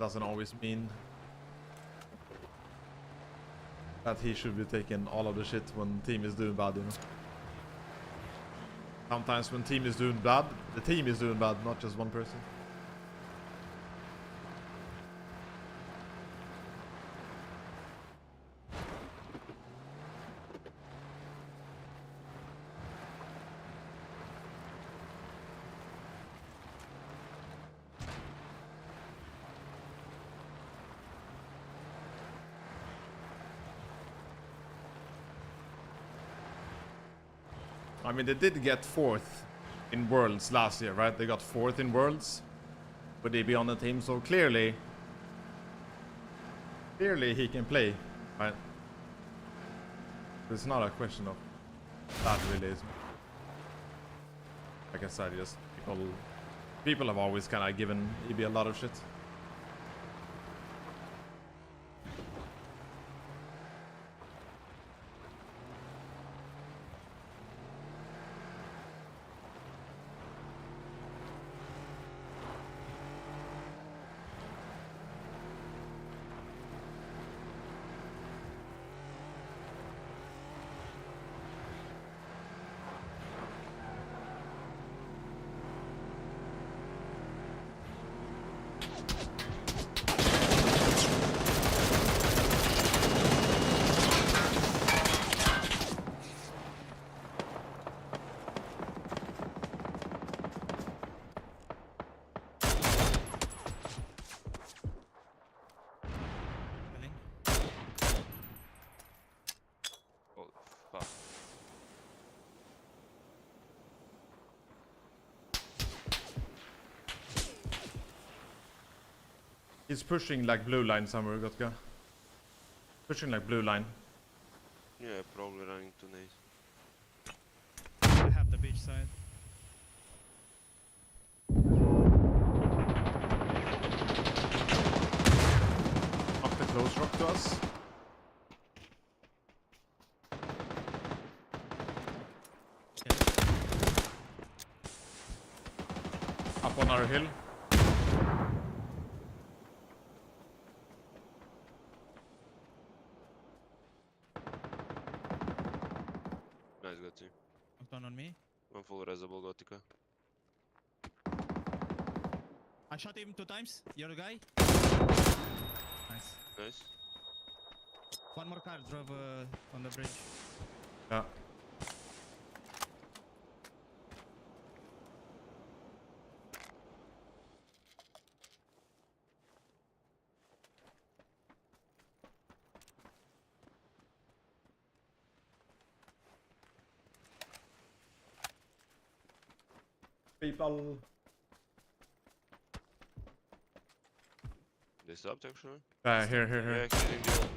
doesn't always mean that he should be taking all of the shit when team is doing bad, you know. Sometimes when team is doing bad, the team is doing bad, not just one person. I mean, they did get 4th in Worlds last year, right? They got 4th in Worlds with EB on the team, so clearly he can play, right? It's not a question of that really. Is, like I said, just people have always kind of given EB a lot of shit. Holy fuck. He's pushing like blue line somewhere, Gotka. Pushing like blue line. Yeah, probably running to nade. I have the beach side. Knock the close rock to us. Up on our hill. Nice, got you. Knocked down on me. One full resable Gotica. I shot him 2 times. Your guy. Nice. Nice. One more car drove on the bridge. Yeah. People. They stopped actually. Here. Yeah, he's in the open.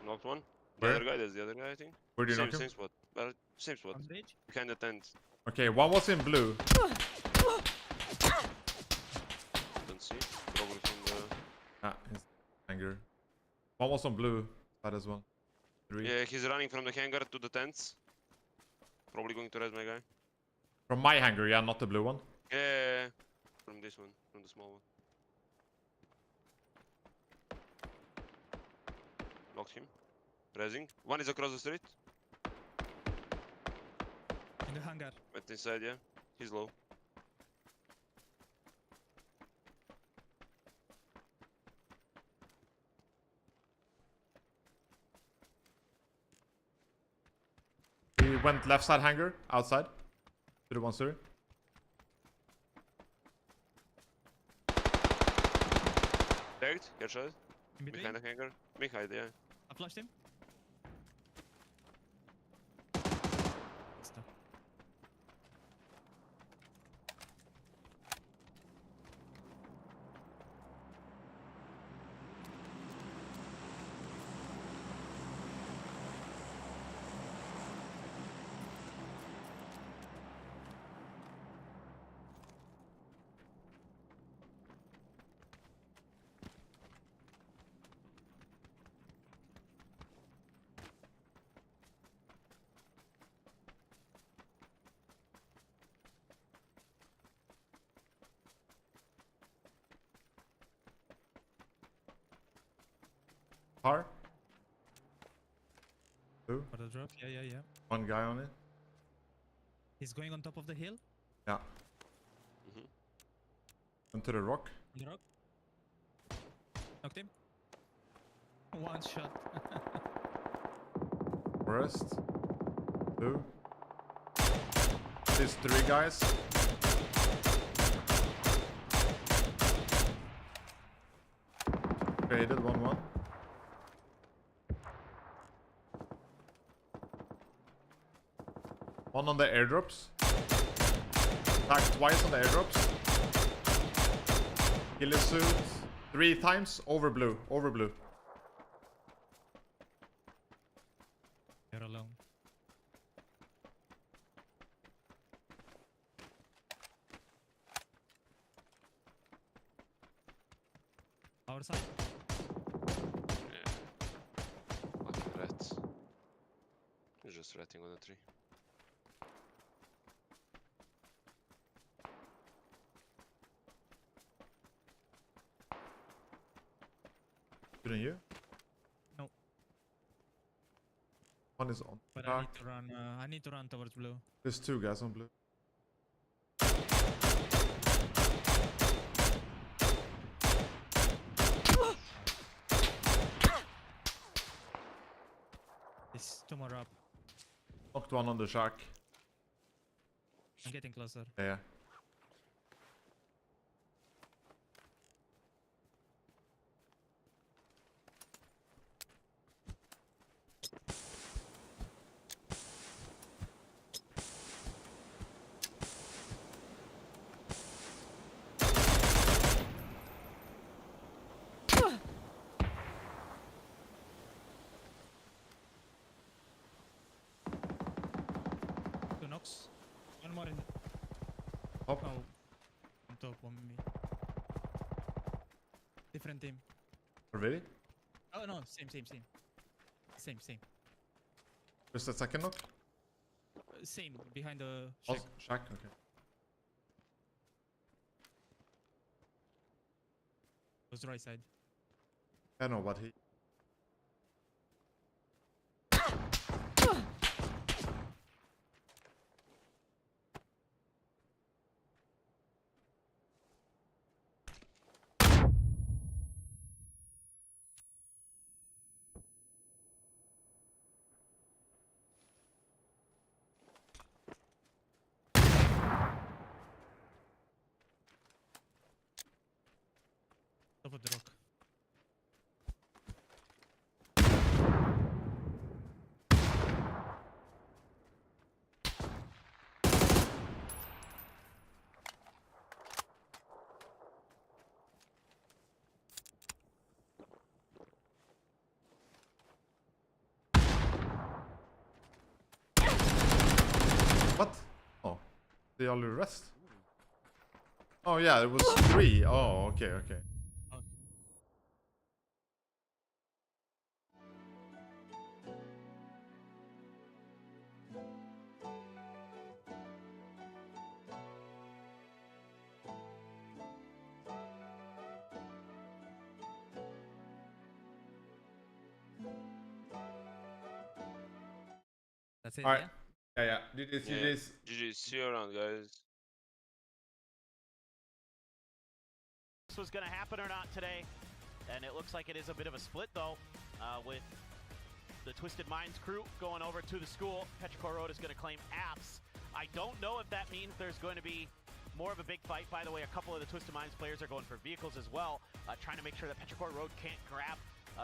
Knocked one. The Where? other guy, that's the other guy, I think. Where do you Same, knock him? same spot. Well, same spot. On bridge. Behind the tent. Okay, one was in blue. Don't see. Probably from the. Ah, his hangar. One was on blue side as well. 3. Yeah, he's running from the hangar to the tents. Probably going to res my guy. From my hangar, yeah, not the blue one. Yeah, from this one, from the small one. Knocked him. Resing. One is across the street. In the hangar. Went inside, yeah. He's low. He went left side hangar, outside. To the 1-0. Tagged. Headshot. In between. Behind the hangar. Behind, yeah. I flashed him. Stop. Car. 2. For the drop. Yeah. One guy on it. He's going on top of the hill. Yeah. Mhm. Went to the rock. On the rock. Knocked him. One shot. Forest. 2. These 3 guys. Faded 1-1. One on the airdrops. Attacked twice on the airdrops. Kill his suit 3 times. Over blue. Over blue. You're alone. Our side. Yeah. Fucking rats. He's just ratting on the tree. Shooting you? No. One is on. But track. I need to run. I need to run towards blue. There's 2 guys on blue. There's 2 more up. Knocked one on the shack. I'm getting closer. Yeah. Two knocks. One more in. Up. Oh, on top on me. Different team. Really? Oh no, same. Same. Just a second knock. Same behind the Oh, shack. shack, okay. Was the right side. I know, but he. Top of the rock. They all rest? Oh yeah, it was 3. Oh, okay, okay. That's it. Alright. Yeah. Yeah, yeah. GG's. GG. See you around, guys. This was going to happen or not today, and it looks like it is a bit of a split though, with the Twisted Minds crew going over to the school. Petrichor Road is going to claim apps. I don't know if that means there's going to be more of a big fight. By the way, a couple of the Twisted Minds players are going for vehicles as well, trying to make sure that Petrichor Road can't grab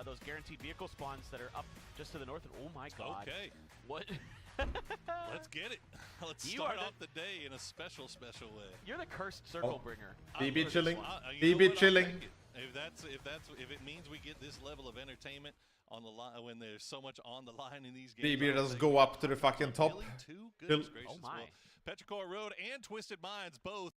those guaranteed vehicle spawns that are up just to the north. Oh my god. Okay. What? Let's get it. Let's You start are the- off the day in a special way. You're the cursed circle Oh. bringer. BB chilling. You know BB what? I'll chilling. take it. If it means we get this level of entertainment on the line when there's so much on the line in these games. BB I'll does take go it. up to the fucking top. Really? Two? Bill- Goodness gracious. Oh my. Well, Petrichor Road and Twisted Minds both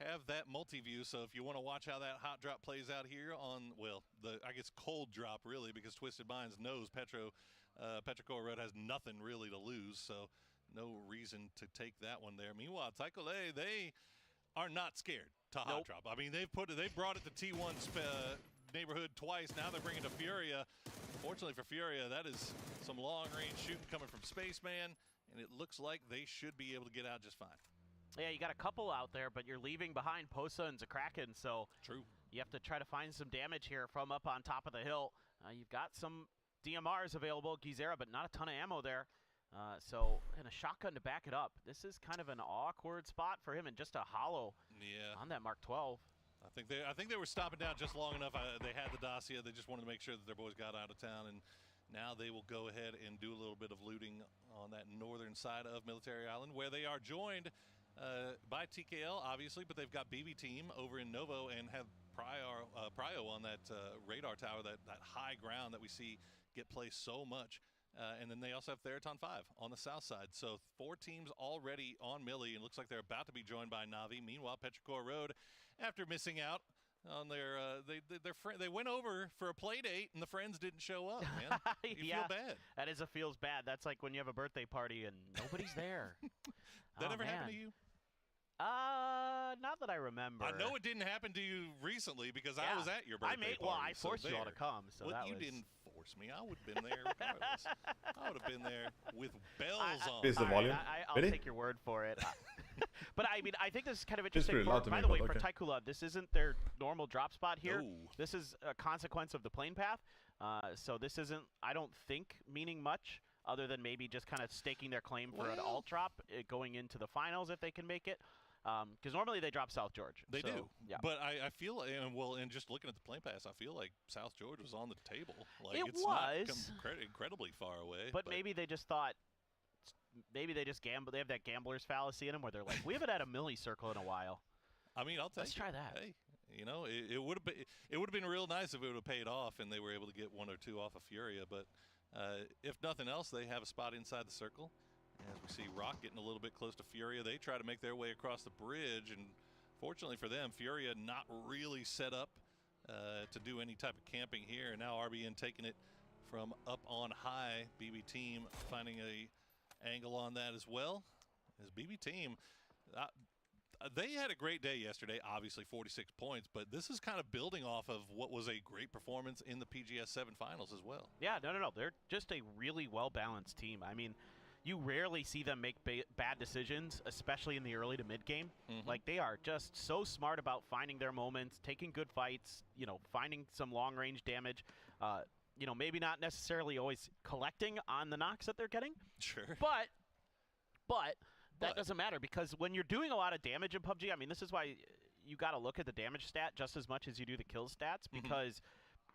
have that multi-view, so if you want to watch how that hot drop plays out here on, well, I guess cold drop really, because Twisted Minds knows Petrichor Road has nothing really to lose, so no reason to take that one there. Meanwhile, Taikole, they are not scared to hot Nope. drop. I mean, they brought it to T1 neighborhood twice. Now they're bringing it to Furia. Fortunately for Furia, that is some long-range shooting coming from Spaceman, and it looks like they should be able to get out just fine. Yeah, you got a couple out there, but you're leaving behind Posa and Zakraken, so True. you have to try to find some damage here from up on top of the hill. You've got some DMRs available, Gizera, but not a ton of ammo there. And a shotgun to back it up. This is kind of an awkward spot for him, and just a hollow Yeah. on that Mark 12. I think they were stopping down just long enough. They had the dossier. They just wanted to make sure that their boys got out of town, and now they will go ahead and do a little bit of looting on that northern side of Military Island, where they are joined by TKL, obviously, but they've got BB Team over in Novo and have Prio on that radar tower, that high ground that we see get placed so much. And then they also have Theraton 5 on the south side. So 4 teams already on Millie, and looks like they're about to be joined by Navi. Meanwhile, Petrichor Road, after missing out on their they went over for a play date, and the friends didn't show up, man. You Yeah. feel bad. That feels bad. That's like when you have a birthday party and nobody's there. That Oh, ever happened to man. you? Not that I remember. I know it didn't happen to you recently because I Yeah. was at your birthday party. I forced you all to there. come, so Well, that you was... didn't force me. I would have been there regardless. I would have been there with bells on. Is the All right, volume? I'll Ready? take your word for it. But I mean, I think this is kind of It's interesting. pretty loud to By me, the way, but for okay. Taikula, this isn't their normal drop spot here. No. This is a consequence of the plane path. So this isn't, I don't think, meaning much other than maybe just kind of staking their claim for an Well- alt drop going into the finals if they can make it. Because normally they drop South George. They so, do. Yeah. But I feel, and just looking at the plane pass, I feel like South George was on the table. Like, It it's was. not incredibly far away. But maybe they just thought, maybe they just gamble. They have that gambler's fallacy in them where they're like, we haven't had a milli circle in a while. I mean, I'll take Let's try that. Hey, you know, it would have been real nice if it would have paid off and they were able to get 1 or 2 off of Furia. But if nothing else, they have a spot inside the circle. As we see Rock getting a little bit close to Furia, they try to make their way across the bridge, and fortunately for them, Furia not really set up to do any type of camping here. And now RBN taking it from up on high. BB Team finding a angle on that as well. As BB Team, they had a great day yesterday, obviously 46 points, but this is kind of building off of what was a great performance in the PGS 7 finals as well. Yeah, no. They're just a really well-balanced team. I mean, you rarely see them make bad decisions, especially in the early to mid game. Like, they are just so smart about finding their moments, taking good fights, finding some long-range damage. Maybe not necessarily always collecting on the knocks that they're getting. Sure. But that doesn't matter, because when you're doing a lot of damage in PUBG, I mean, this is why you got to look at the damage stat just as much as you do the kill stats, because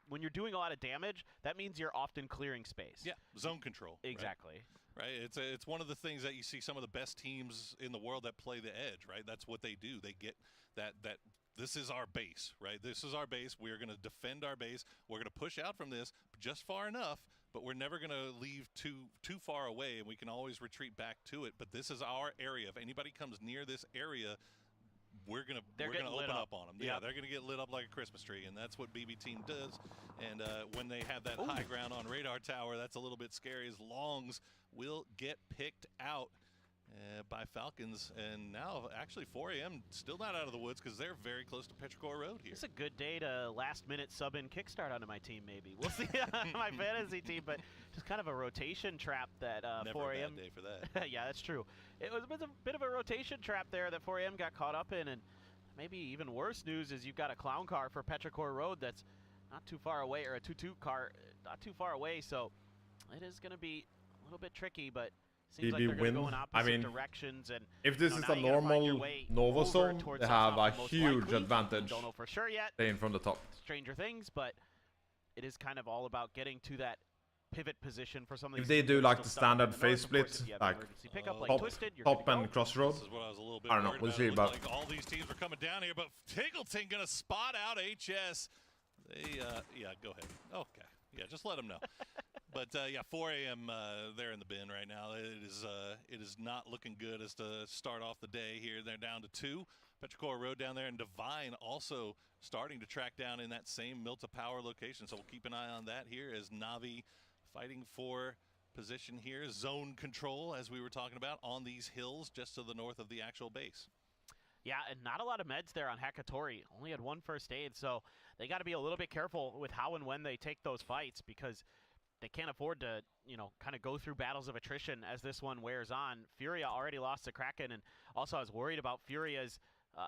when you're doing a lot of damage, that means you're often clearing space. Yeah, zone control. Exactly. Right. It's one of the things that you see some of the best teams in the world that play the edge, right? That's what they do. They get that this is our base, right? This is our base. We're going to defend our base. We're going to push out from this just far enough but we're never going to leave too far away, and we can always retreat back to it. But this is our area. If anybody comes near this area, we're gonna open up on them. Yeah, they're gonna get lit up like a Christmas tree, and that's what BB team does. And when they have that high ground on radar tower, that's a little bit scary, as Longs will get picked out by Falcons. And now actually 4 a.m. still not out of the woods because they're very close to Petrichor Road here. It's a good day to last minute sub in kickstart onto my team, maybe. We'll see on my fantasy team, but just kind of a rotation trap that 4 a.m. Never a bad day for that. Yeah, that's true. It was a bit of a rotation trap there that 4 a.m. got caught up in, and maybe even worse news is you've got a clown car for Petrichor Road that's not too far away, or a 2-2 car not too far away, so it is going to be a little bit tricky, but seems like they're going to go in opposite directions. And if this is a normal Nova zone, they have a huge advantage. Don't know for sure yet. Playing from the top. Stranger things, but it is kind of all about getting to that pivot position for some of these. If they do like the standard phase split, like Twisted, top and crossroad, This is what I was a little bit I don't know. worried We'll about. see It about. looked like all these teams are coming down here, but Tiggleton gonna spot out HS. They, yeah, go ahead. Okay, yeah, just let them know. But yeah, 4 a.m. They're in the bin right now. It is not looking good as to start off the day here. They're down to 2. Petrichor Road down there, and Divine also starting to track down in that same Milta Power location. So we'll keep an eye on that here as Navi fighting for position here. Zone control, as we were talking about, on these hills just to the north of the actual base. Yeah, and not a lot of meds there on Hakatori. Only had 1 first aid, so they got to be a little bit careful with how and when they take those fights, because they can't afford to, you know, kind of go through battles of attrition as this one wears on. Furia already lost to Kraken, and also I was worried about Furia's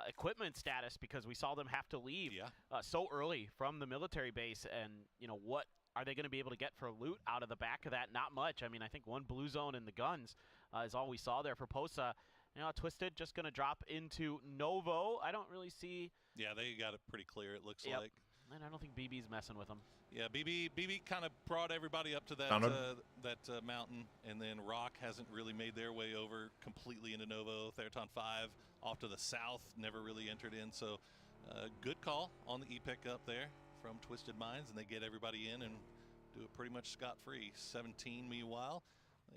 equipment status because we saw them have to leave so early from the military base, and, you know, what are they going to be able to get for loot out of the back of that? Not much. I mean, I think 1 blue zone in the guns is all we saw there for Posa. You know, Twisted just going to drop into Novo. I don't really see... Yeah, they got it pretty clear, it looks like. And I don't think BB's messing with them. Yeah, BB kind of brought everybody up to that mountain, and then Rock hasn't really made their way over completely into Novo. Theraton 5 off to the south, never really entered in. So good call on the E-pick up there from Twisted Minds, and they get everybody in and do it pretty much scot-free. 17 meanwhile.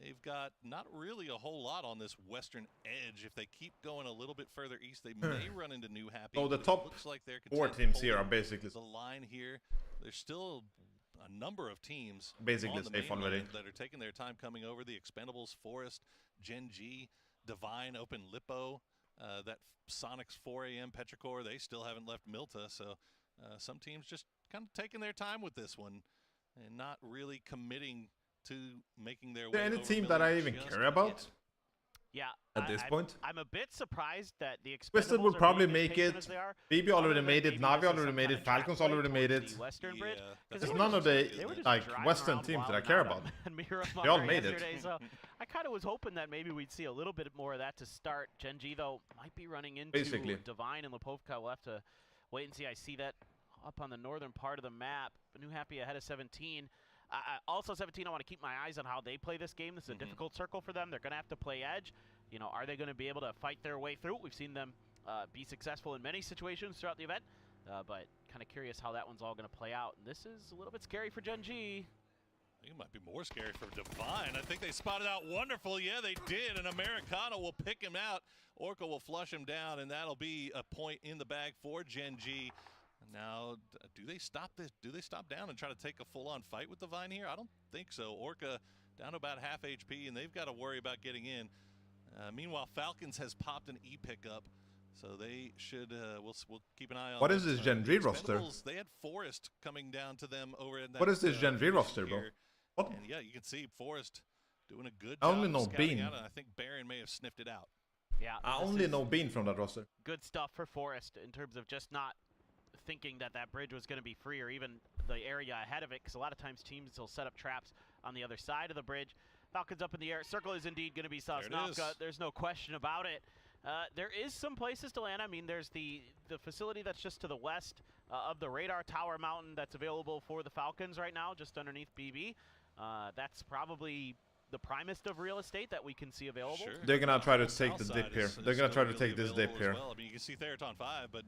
They've got not really a whole lot on this western edge. If they keep going a little bit further east, they may run into New Happy. So the top looks like they're 4 teams here are basically the line here. There's still a number of teams basically on the safe already that are taking their time coming over. The Expendables, Forest, Gen G, Divine, Open Lippo, that Sonics 4 a.m. Petrichor, they still haven't left Milta. So some teams just kind of taking their time with this one and not really committing to making their way. Any team that I even care about? Yeah. At this point, I'm a bit surprised that the Twisted will probably make it. BB already made it. Navi already made it. Falcons already made it. Western Bridge. There's none of the like Western teams that I care about. They all made it. So I kind of was hoping that maybe we'd see a little bit more of that to start. Gen G though might be running into Divine and Lipovka. We'll have to wait and see. I see that up on the northern part of the map. New Happy ahead of 17. Also 17, I want to keep my eyes on how they play this game. This is a difficult circle for them. They're going to have to play edge. You know, are they going to be able to fight their way through? We've seen them be successful in many situations throughout the event, but kind of curious how that one's all going to play out. And this is a little bit scary for Gen G. I think it might be more scary for Divine. I think they spotted out wonderful. Yeah, they did. And Americano will pick him out. Orca will flush him down, and that'll be a point in the bag for Gen G. Now, do they stop this? Do they stop down and try to take a full-on fight with Divine here? I don't think so. Orca down to about half HP, and they've got to worry about getting in. Meanwhile, Falcons has popped an E-pickup, so they should. We'll keep an eye on. What is this Gen V roster? They had Forest coming down to them over in that. What is this Gen V roster, bro? What? And yeah, you can see Forest doing a good I job only know Bean. out, and I think Baron may have sniffed it out. Yeah, I only know Bean from that roster. Good stuff for Forest in terms of just not thinking that that bridge was going to be free, or even the area ahead of it, because a lot of times teams will set up traps on the other side of the bridge. Falcons up in the air. Circle is indeed going to be Sosnovka. There's no question about it. There is some places to land. I mean, there's the facility that's just to the west of the radar tower mountain that's available for the Falcons right now, just underneath BB. That's probably the primest of real estate that we can see available. Sure. They're gonna try to South take the side dip here. is They're gonna still try to really take this available dip as here. well. I mean, you can see Theraton 5, but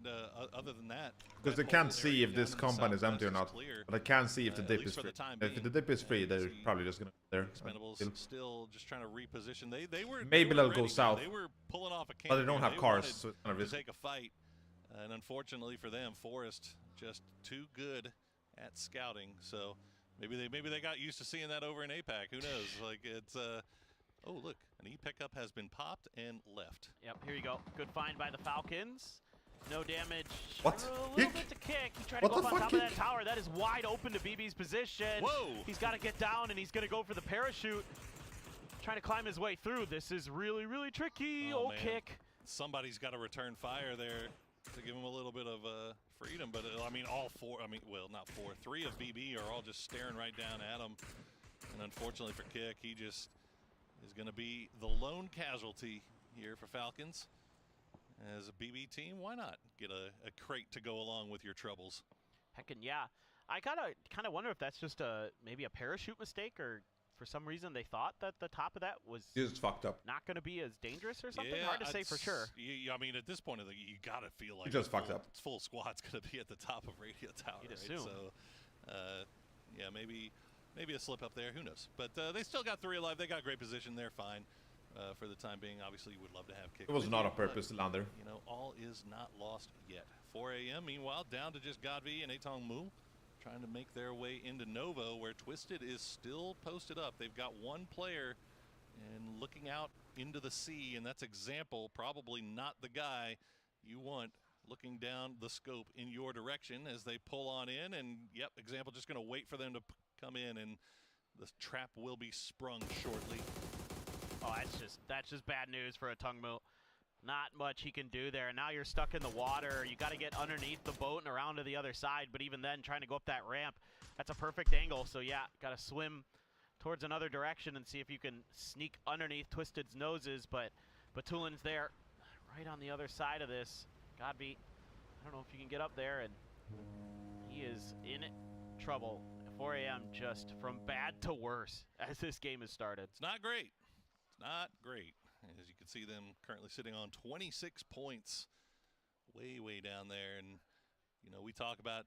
other than that, Because they that can't whole see area if this down in the compound is empty or southwest not. is clear. But I can't see if the At dip least is for free. the time If the being. dip is free, You they're see probably just gonna there. Expendables still just trying to reposition. They were Maybe they they'll were go ready, man. south. They were pulling off a camp. But they don't here. have cars, wanted so it's kind of to risky. take a fight, and unfortunately for them, Forrest just too good at scouting. So maybe they got used to seeing that over in APAC. Who knows? Like it's oh look, an E pickup has been popped and left. Yep, here you go. Good find by the Falcons. No damage. What? A little Kick? bit to kick. He tried to What go the up on fuck, top of that kick? tower. That is wide open to BB's position. Whoa! He's got to get down, and he's going to go for the parachute. Trying to climb his way through. This is really, really tricky. Oh, Oh, man. kick. Somebody's got to return fire there to give him a little bit of freedom. But I mean, all four. I mean, well, not four. Three of BB are all just staring right down at him. And unfortunately for Kick, he just is going to be the lone casualty here for Falcons. As a BB team, why not get a crate to go along with your troubles? Heckin' yeah. I kind of wonder if that's just maybe a parachute mistake, or for some reason they thought that the top of that was He's just fucked up. not going to be as dangerous or something. Yeah, Hard to say for sure. I mean, at this point, you got to feel like He just the fucked up. full squad's going to be at the top of Radio Tower. You'd right? assume. So, yeah, maybe a slip up there. Who knows? But they still got 3 alive. They got great position. They're fine for the time being. Obviously, you would love to have Kick. It was with not you, on purpose to land there. but, you know, all is not lost yet. 4 a.m. Meanwhile, down to just Godvi and Atong Mu, trying to make their way into Novo, where Twisted is still posted up. They've got one player and looking out into the sea, and that's Example, probably not the guy you want looking down the scope in your direction as they pull on in. And yep, Example just going to wait for them to come in, and the trap will be sprung shortly. Oh, that's just bad news for a Tungmu. Not much he can do there. Now you're stuck in the water. You got to get underneath the boat and around to the other side. But even then, trying to go up that ramp, that's a perfect angle. So yeah, got to swim towards another direction and see if you can sneak underneath Twisted's noses. But Batulin's there, right on the other side of this. Godby, I don't know if you can get up there, and he is in trouble. 4 a.m. just from bad to worse as this game has started. It's not great. It's not great. As you can see them currently sitting on 26 points, way down there. And, you know, we talk about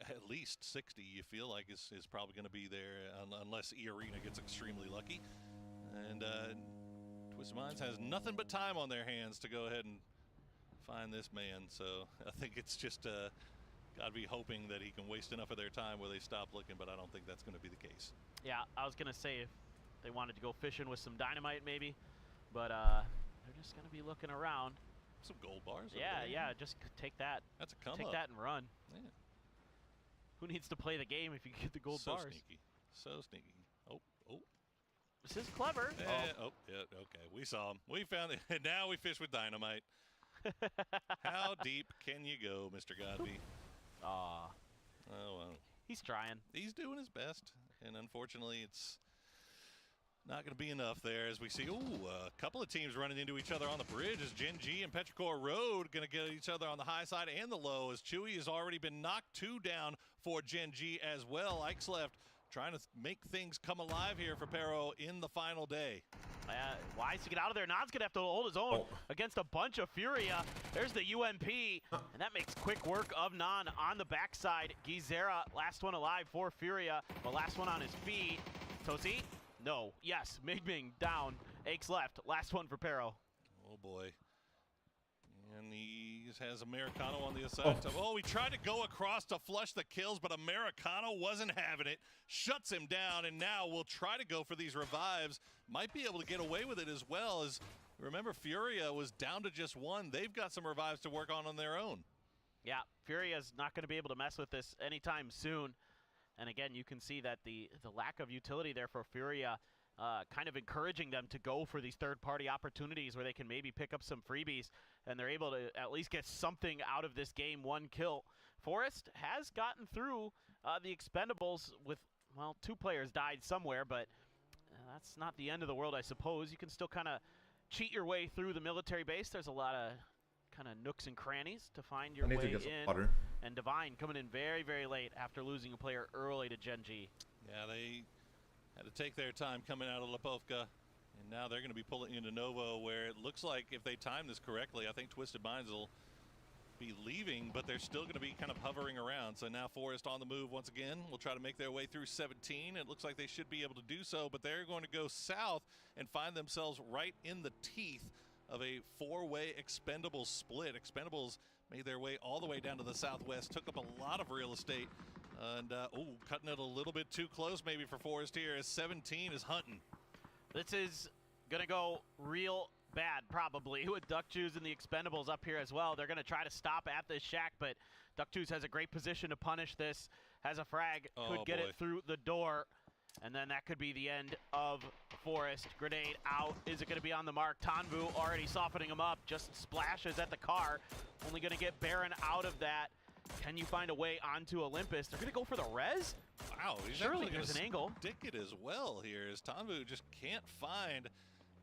at least 60 you feel like is probably going to be there unless E-Arena gets extremely lucky. And Twisted Minds has nothing but time on their hands to go ahead and find this man. So I think it's just got to be hoping that he can waste enough of their time where they stop looking, but I don't think that's going to be the case. Yeah, I was going to say if they wanted to go fishing with some dynamite maybe, but they're just going to be looking around. Some gold bars. Yeah, just take that. That's a come Take up. that and run. Yeah. Who needs to play the game if you get the gold So bars? sneaky. So sneaky. Oh. This is clever. Yeah, okay. We saw him. We found it. And now we fish with dynamite. How deep can you go, Mr. Godby? Aw, Oh, well. he's trying. He's doing his best. And unfortunately, it's not going to be enough there as we see, a couple of teams running into each other on the bridge as Gen G and Petrichor Road going to get each other on the high side and the low as Chewy has already been knocked 2 down for Gen G as well. Ike's left trying to make things come alive here for Pero in the final day. Wise to get out of there. Nod's going to have to hold his own against a bunch of Furia. There's the UMP, and that makes quick work of Non on the backside. Gizera, last one alive for Furia, but last one on his feet. Tosi? No. Yes. Ming down. Aches left. Last one for Pero. Oh, boy. And he has Americano on the side. Oh, he tried to go across to flush the kills, but Americano wasn't having it. Shuts him down, and now we'll try to go for these revives. Might be able to get away with it as well, as remember, Furia was down to just 1. They've got some revives to work on their own. Yeah, Furia's not going to be able to mess with this anytime soon. And again, you can see that the lack of utility there for Furia kind of encouraging them to go for these third-party opportunities where they can maybe pick up some freebies, and they're able to at least get something out of this game. 1 kill. Forrest has gotten through the Expendables with, well, 2 players died somewhere, but that's not the end of the world, I suppose. You can still kind of cheat your way through the military base. There's a lot of kind of nooks and crannies to find your I need way to get some in. water. And Divine coming in very late after losing a player early to Gen G. Yeah, they had to take their time coming out of Lipovka. And now they're going to be pulling into Novo, where it looks like if they time this correctly, I think Twisted Minds will be leaving, but they're still going to be kind of hovering around. So now Forest on the move once again. Will try to make their way through 17. It looks like they should be able to do so, but they're going to go south and find themselves right in the teeth of a four-way Expendables split. Expendables made their way all the way down to the southwest, took up a lot of real estate, and cutting it a little bit too close maybe for Forest here as 17 is hunting. This is going to go real bad, probably, with Duck Juice and the Expendables up here as well. They're going to try to stop at this shack, but Duck Juice has a great position to punish this. Has a frag, could get it through the door, and then that could be the end of Forest. Grenade out. Is it going to be on the mark? Tanvu already softening him up, just splashes at the car. Only going to get Baron out of that. Can you find a way onto Olympus? They're going to go for the res? Wow, he's surely there's an angle. Stick it as well here, as Tanvu just can't find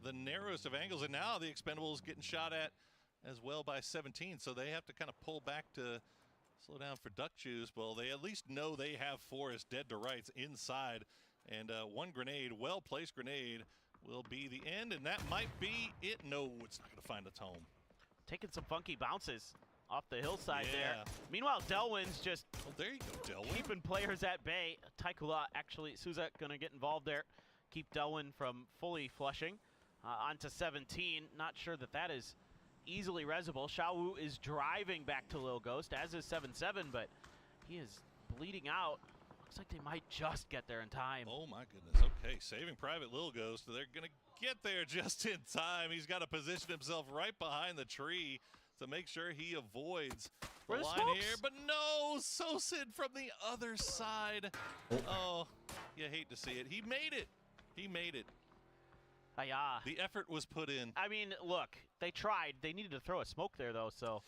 the narrowest of angles, and now the Expendables getting shot at as well by 17, so they have to kind of pull back to slow down for Duck Juice. Well, they at least know they have Forest dead to rights inside, and one grenade, well-placed grenade, will be the end, and that might be it. No, it's not going to find its home. Taking some funky bounces off the hillside Yeah. there. Meanwhile, Delwyn's just There you go, Delwyn. keeping players at bay. Taikula, actually, Suzak going to get involved there. Keep Delwyn from fully flushing. Onto 17. Not sure that is easily resable. Xiaowu is driving back to Lil Ghost, as is 7-7, but he is bleeding out. Looks like they might just get there in time. Oh my goodness. Okay, Saving Private Lil Ghost. They're going to get there just in time. He's got to position himself right behind the tree to make sure he avoids the line here. But no, Sosin from the other side. Oh, you hate to see it. He made it. He made it. The effort was put in. I mean, look, they tried. They needed to throw a smoke there, though, so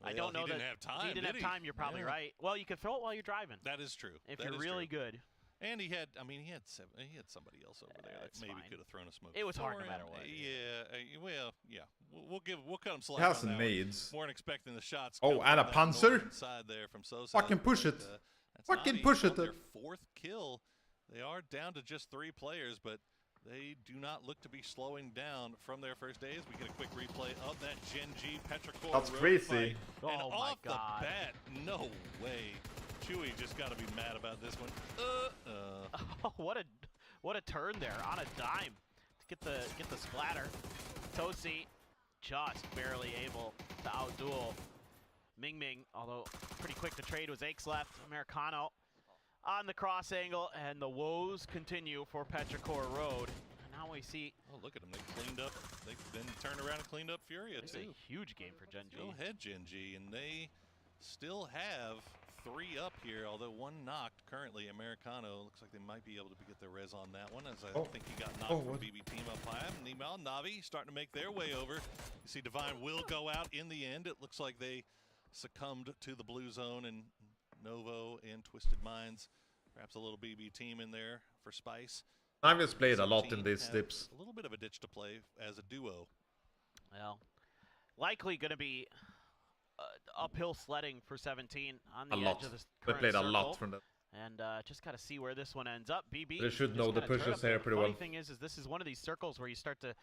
I don't know he didn't have time, he didn't have time, you're probably right. Well, you could throw it while you're driving. That is true. If you're really good. And he had somebody else over there that maybe could have thrown a smoke. It was hard no matter what. Yeah. We'll cut him slack. He has some nades. Weren't expecting the shots. Oh, and a panzer. Side there from Sosa. Fucking push it. Fucking push it. Their fourth kill. They are down to just 3 players, but they do not look to be slowing down from their first days. We get a quick replay of that Gen G Petrichor. That's crazy. Oh and my off God. the bat, no way. Chewy just got to be mad about this one. Oh, what a turn there on a dime to get the splatter. Tosi just barely able to outduel Ming Ming, although pretty quick to trade was Aches left. Americano on the cross angle, and the woes continue for Petrichor Road. And now we see. Oh, look at them. They cleaned up. They then turned around and cleaned up Furia, It's too. a huge game for Gen G. Go ahead, Gen G. And they still have 3 up here, although 1 knocked currently. Americano looks like they might be able to get their res on that one, as I think he got knocked from BB team up high. Meanwhile, Navi starting to make their way over. You see Divine will go out in the end. It looks like they succumbed to the blue zone, and Novo and Twisted Minds. Perhaps a little BB team in there for Spice. I've just played a lot in these dips. A little bit of a ditch to play as a duo. Well, likely going to be uphill sledding for 17 on the edge of this They current played a circle. lot from that. And just got to see where this one ends up. BB. They should just know the kinda turn pushes up there. here pretty The funny well. thing is this is one of these circles where you start to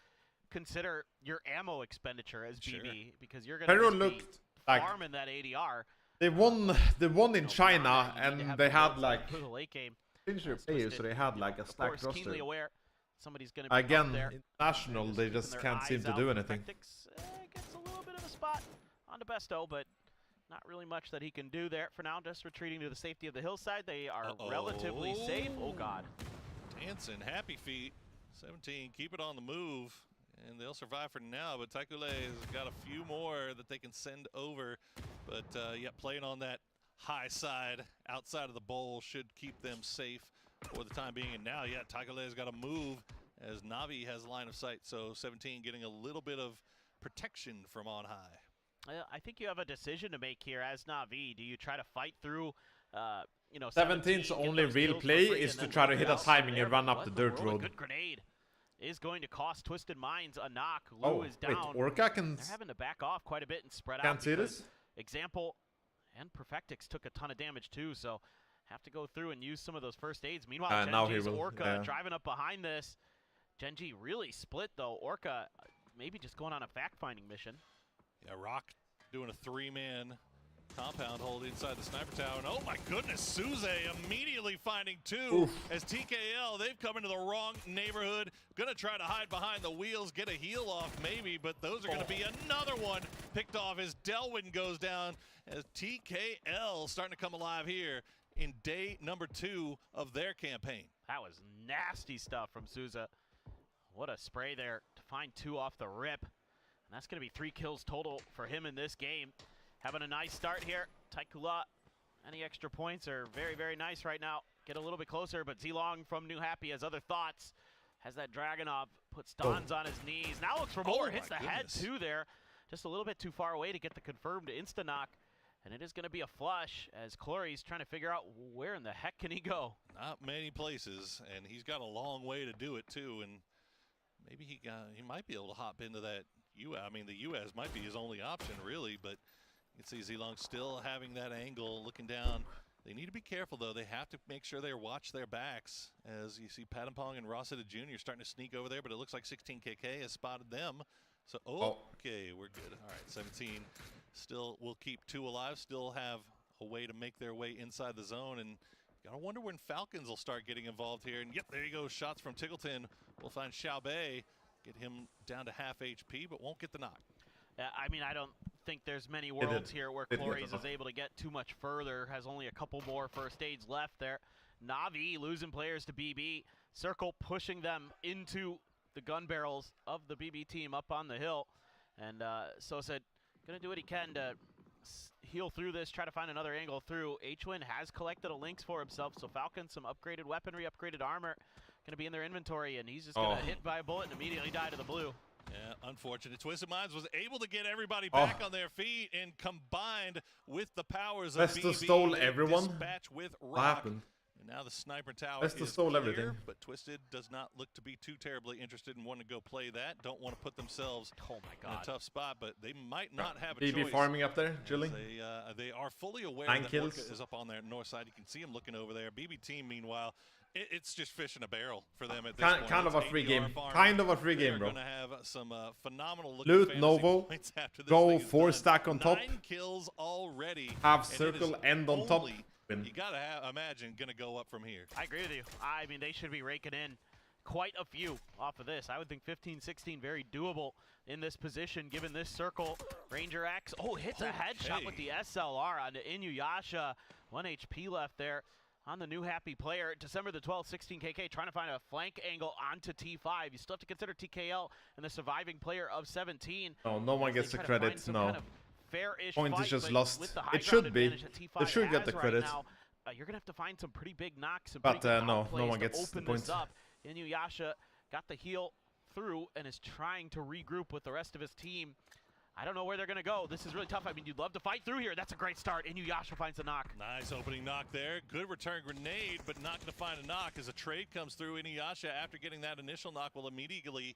consider your ammo expenditure as BB, because you're going Hero to looked be like farming that ADR. they won in China, and they had like for the late game. injured players, so they had like a Of stacked course, keenly roster. aware somebody's going to be up Again, there. international, they just Keeping their can't seem eyes to out. do anything. Tactics, gets a little bit of a spot on the Besto, but not really much that he can do there. For now, just retreating to the safety of the hillside. They are relatively safe. Oh, God. Dancing, happy feet. 17, keep it on the move. And they'll survive for now, but Taikule has got a few more that they can send over. But, yeah, playing on that high side outside of the bowl should keep them safe for the time being. And now, yeah, Taikule has got to move as Navi has line of sight. So 17 getting a little bit of protection from on high. I think you have a decision to make here as Navi. Do you try to fight through, 17's only real play is to try to hit a timing and run up the dirt road. Good grenade is going to cost Twisted Minds a knock. Lou is wait, down. Orca can... They're having to back off quite a bit and spread out. Can't see this? Example and Perfectix took a ton of damage too, so have to go through and use some of those first aids. Meanwhile, now he Genji's will, Orca yeah. driving up behind this. Genji really split though. Orca maybe just going on a fact-finding mission. Yeah, Rock doing a 3-man compound hold inside the sniper tower. And oh my goodness, Suze immediately finding 2 Oof. as TKL, they've come into the wrong neighborhood. Gonna try to hide behind the wheels, get a heal off maybe, but those are gonna be another one picked off as Delwyn goes down, as TKL starting to come alive here in day number 2 of their campaign. That was nasty stuff from Souza. What a spray there to find 2 off the rip. And that's going to be 3 kills total for him in this game. Having a nice start here. Taikula, any extra points are very, very nice right now. Get a little bit closer, but Zilong from New Happy has other thoughts. Has that Dragunov, puts Stans on his knees. Now looks for more, hits the head too there. Just a little bit too far away to get the confirmed insta-knock. And it is going to be a flush as Clory's trying to figure out where in the heck can he go. Not many places, and he's got a long way to do it too. And maybe he might be able to hop into that I mean, the US might be his only option, really, but you can see Zilong still having that angle, looking down. They need to be careful, though. They have to make sure they watch their backs, as you see Patampong and Rossita Jr. starting to sneak over there, but it looks like 16KK has spotted them. So, okay, we're good. All right, 17 still will keep 2 alive, still have a way to make their way inside the zone, and gotta wonder when Falcons will start getting involved here. And yep, there you go, shots from Tickleton. We'll find Xiaobei, get him down to half HP, but won't get the knock. I mean, I don't think there's many worlds here where Clory's is able to get too much further. Has only a couple more first aids left there. Na'Vi losing players to BB. Circle pushing them into the gun barrels of the BB team up on the hill. And Sosa going to do what he can to heal through this, try to find another angle through. Hwin has collected a Lynx for himself, so Falcon, some upgraded weaponry, upgraded armor, going to be in their inventory, and he's just going to hit by a bullet and immediately die to the blue. Yeah, unfortunate. Twisted Minds was able to get everybody back on their feet, and combined with the powers of BB, stole everyone. Dispatch with Rock. What happened? And now the sniper tower Vesta is stole clear, everything. but Twisted does not look to be too terribly interested in wanting to go play that. Don't want to put themselves in a tough spot, but they might not have a BB choice. farming up there, chilling. They are fully aware 9 that kills. Orca is up on their north side. You can see him looking over there. BB team, meanwhile, it's just fish in a barrel for them at this point. Kind of a free game. farming. Kind of a free game, bro. They're going to have some phenomenal looking Loot fantasy Novo. points after this Go thing is 4 done. stack on top. 9 kills already. Have and it circle is end on top. only, Win. you got to imagine, going to go up from here. I agree with you. I mean, they should be raking in quite a few off of this. I would think 15, 16, very doable in this position, given this circle. Ranger X, hits a headshot with the SLR onto Inuyasha. 1 HP left there on the New Happy player. December the 12th, 16KK trying to find a flank angle onto T5. You still have to consider TKL and the surviving player of 17. Oh, no one gets the credit, no. Kind of fair-ish Point is fight, just but lost. with the high It should ground be. advantage that T5 They should get has the right credit. now, you're going to have to find some pretty big knocks. Some But, pretty good no outplays one to gets the open this points. up. Inuyasha got the heal through and is trying to regroup with the rest of his team. I don't know where they're going to go. This is really tough. I mean, you'd love to fight through here. That's a great start. Inuyasha finds the knock. Nice opening knock there. Good return grenade, but not going to find a knock as a trade comes through. Inuyasha, after getting that initial knock, will immediately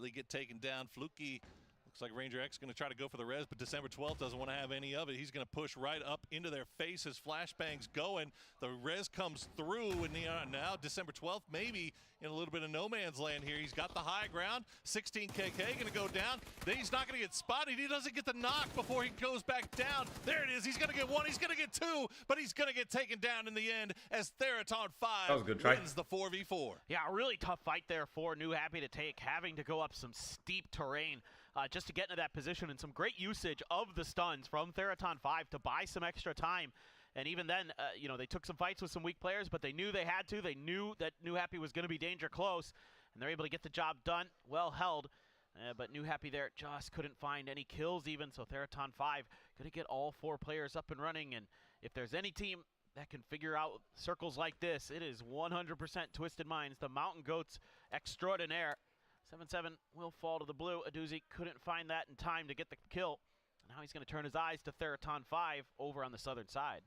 get taken down. Fluky, looks like Ranger X is going to try to go for the res, but December 12th doesn't want to have any of it. He's going to push right up into their faces. Flashbang's going. The res comes through, and now December 12th maybe in a little bit of no man's land here. He's got the high ground. 16KK going to go down. Then he's not going to get spotted. He doesn't get the knock before he goes back down. There it is. He's going to get 1. He's going to get 2, but he's going to get taken down in the end as Theraton 5 wins the 4v4. Yeah, a really tough fight there for New Happy to take, having to go up some steep terrain just to get into that position, and some great usage of the stuns from Theraton 5 to buy some extra time. And even then, they took some fights with some weak players, but they knew they had to. They knew that New Happy was going to be danger close, and they're able to get the job done. Well held, but New Happy there just couldn't find any kills even, so Theraton 5 going to get all 4 players up and running. And if there's any team that can figure out circles like this, it is 100% Twisted Minds, the Mountain Goats extraordinaire. 7-7 will fall to the blue. Aduzi couldn't find that in time to get the kill. And now he's going to turn his eyes to Theraton 5 over on the southern side.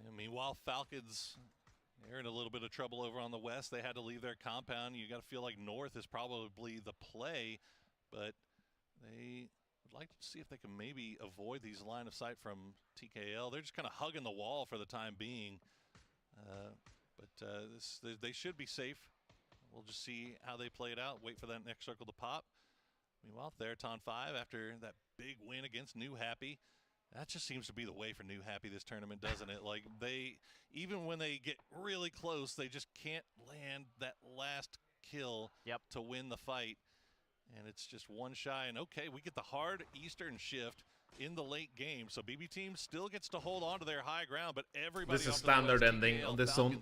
And meanwhile, Falcons, they're in a little bit of trouble over on the west. They had to leave their compound. You got to feel like north is probably the play, but they would like to see if they can maybe avoid these line of sight from TKL. They're just kind of hugging the wall for the time being. They should be safe. We'll just see how they play it out. Wait for that next circle to pop. Meanwhile, Theraton 5, after that big win against New Happy, that just seems to be the way for New Happy this tournament, doesn't it? Like, even when they get really close, they just can't land that last kill to win the fight. And it's just one shy. And okay, we get the hard Eastern shift in the late game, so BB team still gets to hold on to their high ground, but everybody. This is standard ending on this zone.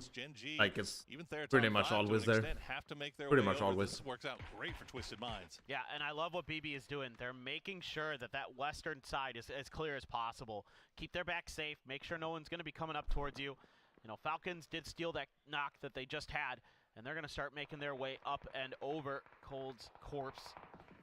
Like it's pretty much always there. Have to make their pretty way much over. always. This works out great for Twisted Minds. Yeah, and I love what BB is doing. They're making sure that that western side is as clear as possible. Keep their back safe. Make sure no one's going to be coming up towards you. You know, Falcons did steal that knock that they just had, and they're going to start making their way up and over Cold's corpse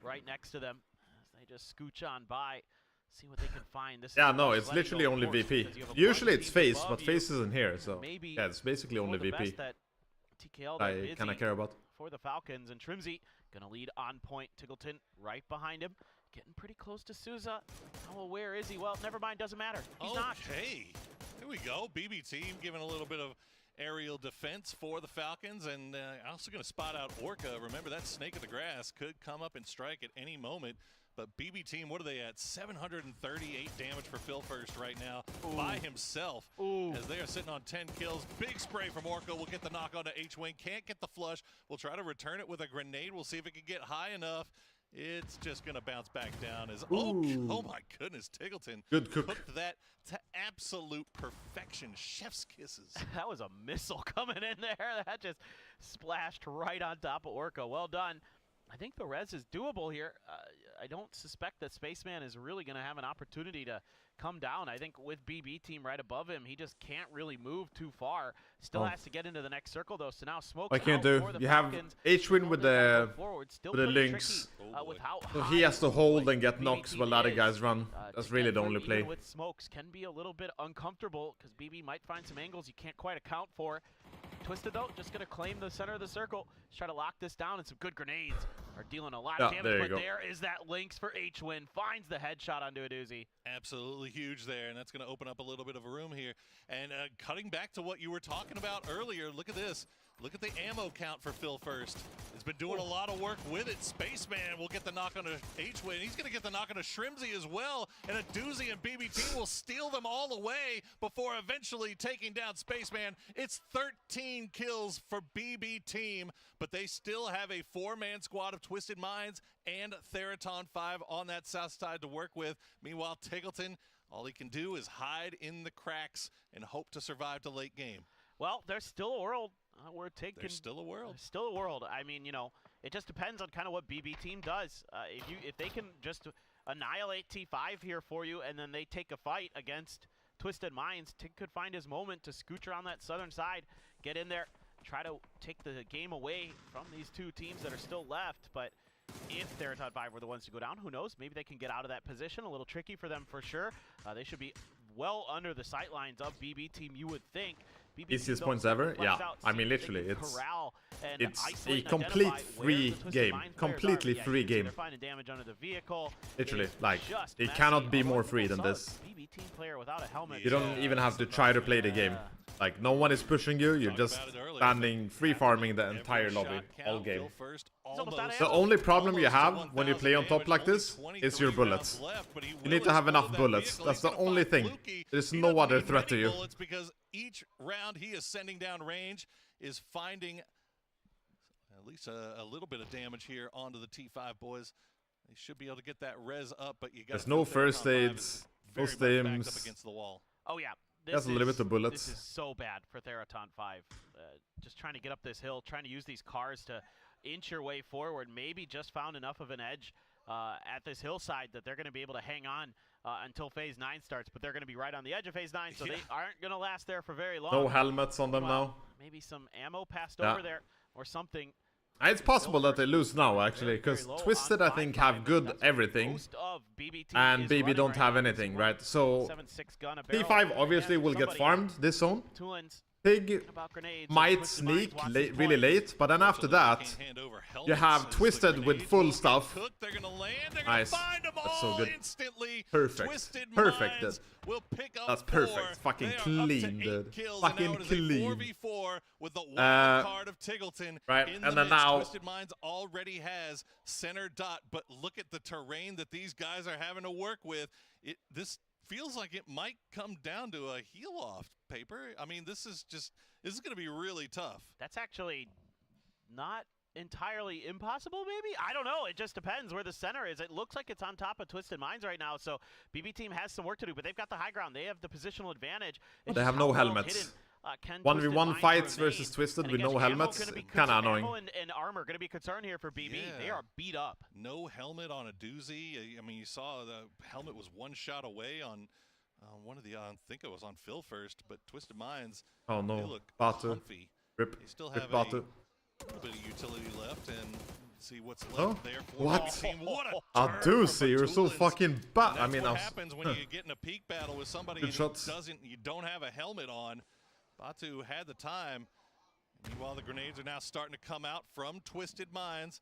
right next to them as they just scooch on by. See what they can find. This no, it's literally only VP. Usually it's FaZe, but FaZe isn't here, so yeah, it's basically only VP. I kind of care about. For the Falcons, and Trimsy gonna lead on point. Tiggleton right behind him, getting pretty close to Souza. How aware is he? Well, never mind, doesn't matter. He's not. Okay, there we go. BB team giving a little bit of aerial defense for the Falcons, and also going to spot out Orca. Remember, that snake of the grass could come up and strike at any moment. But BB team, what are they at? 738 damage for Phil First right now by himself. As they are sitting on 10 kills. Big spray from Orca. We'll get the knock on to H-Wing. Can't get the flush. We'll try to return it with a grenade. We'll see if it can get high enough. It's just going to bounce back down as, oh my goodness, Tiggleton Good cook. cooked that to absolute perfection. Chef's kisses. That was a missile coming in there. That just splashed right on top of Orca. Well done. I think the res is doable here. I don't suspect that Spaceman is really going to have an opportunity to come down. I think with BB team right above him, he just can't really move too far. Still has to get into the next circle though. So now Smoke's I can't do. You have H-Win with the links. So he has to hold and get knocks while the other guys run. That's really the only play. With Smokes can be a little bit uncomfortable because BB might find some angles you can't quite account for. Twisted though, just gonna claim the center of the circle. Let's try to lock this down, and some good grenades are dealing a lot of damage. But there is that Lynx for H-Win. Finds the headshot onto a doozy. Absolutely huge there, and that's gonna open up a little bit of a room here. And cutting back to what you were talking about earlier, look at this. Look at the ammo count for Phil First. He's been doing a lot of work with it. Spaceman will get the knock on a H-Win. He's going to get the knock on a Shrimsy as well. And a Doozy and BB team will steal them all away before eventually taking down Spaceman. It's 13 kills for BB team, but they still have a 4-man squad of Twisted Minds and Theraton 5 on that south side to work with. Meanwhile, Tiggleton, all he can do is hide in the cracks and hope to survive to late game. Well, there's still a world. There's still a world. Still a world. I mean, you know, it just depends on kind of what BB team does. If they can just annihilate T5 here for you, and then they take a fight against Twisted Minds, Tig could find his moment to scooch around that southern side, get in there, try to take the game away from these two teams that are still left. But if Theraton 5 were the ones to go down, who knows? Maybe they can get out of that position. A little tricky for them for sure. They should be well under the sightlines of BB team, you would think. Easiest points ever? Yeah, I mean literally, it's a complete free game. Completely free game. Literally, like, it cannot be more free than this. You don't even have to try to play the game. Like, no one is pushing you, you're just standing free farming the entire lobby, all game. The only problem you have when you play on top like this is your bullets. You need to have enough bullets, that's the only thing. There's no other threat to you. Because each round he is sending down range is finding at least a little bit of damage here onto the T5 boys. They should be able to get that res up, but you got there's no first aids, no stims. Against the wall. Oh yeah. That's a little bit of bullets. This is so bad for Theraton 5. Just trying to get up this hill, trying to use these cars to inch your way forward. Maybe just found enough of an edge at this hillside that they're going to be able to hang on until Phase 9 starts. But they're going to be right on the edge of Phase 9, so they aren't going to last there for very long. No helmets on them now. Maybe some ammo passed over there or something. It's possible that they lose now, actually, because Twisted, I think, have good everything, and BB don't have anything, right? So T5 obviously will get farmed this zone, Pig About grenades. might Twisted Minds sneak watch late, these really points. late, but then after that, Can't hand over you helmets have as the Twisted with grenades full will get stuff. cooked. They're gonna land. They're gonna Nice. find them That's so all good. instantly. Perfect. Twisted Perfect, Minds dude. will pick up That's 4. perfect. Fucking They are clean, up to 8 dude. kills, Fucking and now it is a clean. 4v4 with the wild card of Tiggleton Right, in and the then midst. now- Twisted Minds already has center dot, but look at the terrain that these guys are having to work with. This feels like it might come down to a heel-off, Paper. I mean, this is going to be really tough. That's actually not entirely impossible, maybe? I don't know. It just depends where the center is. It looks like it's on top of Twisted Minds right now, so BB Team has some work to do, but they've got the high ground. They have the positional advantage. It's They just have how no well helmets. hidden, can 1v1 Twisted fights Minds versus remain. Twisted And with again, no ammo helmets, gonna be kinda annoying. ammo and armor going to be a concern here for BB. They Yeah. are beat up. No helmet on a doozy. I mean, you saw the helmet was one shot away on one of the, I think it was on Phil first, but Twisted Minds, Oh they no, look Batu. comfy. Rip. They still Rip have Batu. a little bit of utility left, and see what's left Oh, there for what? the team. What a A turn doozy, from you're so Batulins. fucking bad. And I mean, that's I what was, happens when you get in a peak battle with somebody Good and shots. you don't have a helmet on. Batu had the time. Meanwhile, the grenades are now starting to come out from Twisted Minds.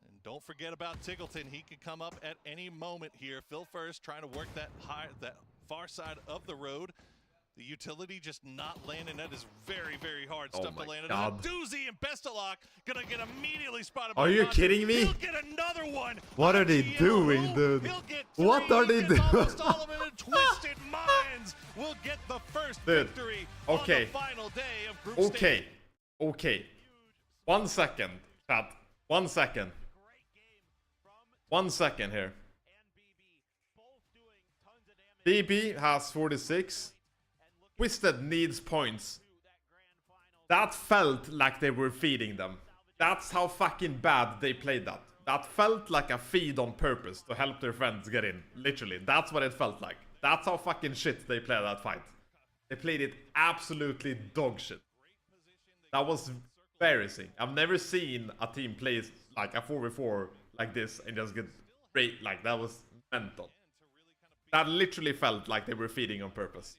And don't forget about Tiggleton. He could come up at any moment here. Phil first trying to work that far side of the road. The utility just not landing. That is very, very hard stuff my to land. God. And a doozy and Bestalock gonna get immediately spotted. Are by you Batu. kidding me? He'll get another one. What are they Yellow. doing, dude? He'll get What 3. are they He gets doing? almost all of it, and Twisted Minds will get the first Dude, victory okay. on the final day of Group okay, Stage. okay. 1 second, chat. 1 second. 1 second here. BB has 46. Twisted needs points. That felt like they were feeding them. That's how fucking bad they played that. That felt like a feed on purpose to help their friends get in. Literally, that's what it felt like. That's how fucking shit they played that fight. They played it absolutely dog shit. That was embarrassing. I've never seen a team play like a 4v4 like this and just get great. Like, that was mental. That literally felt like they were feeding on purpose.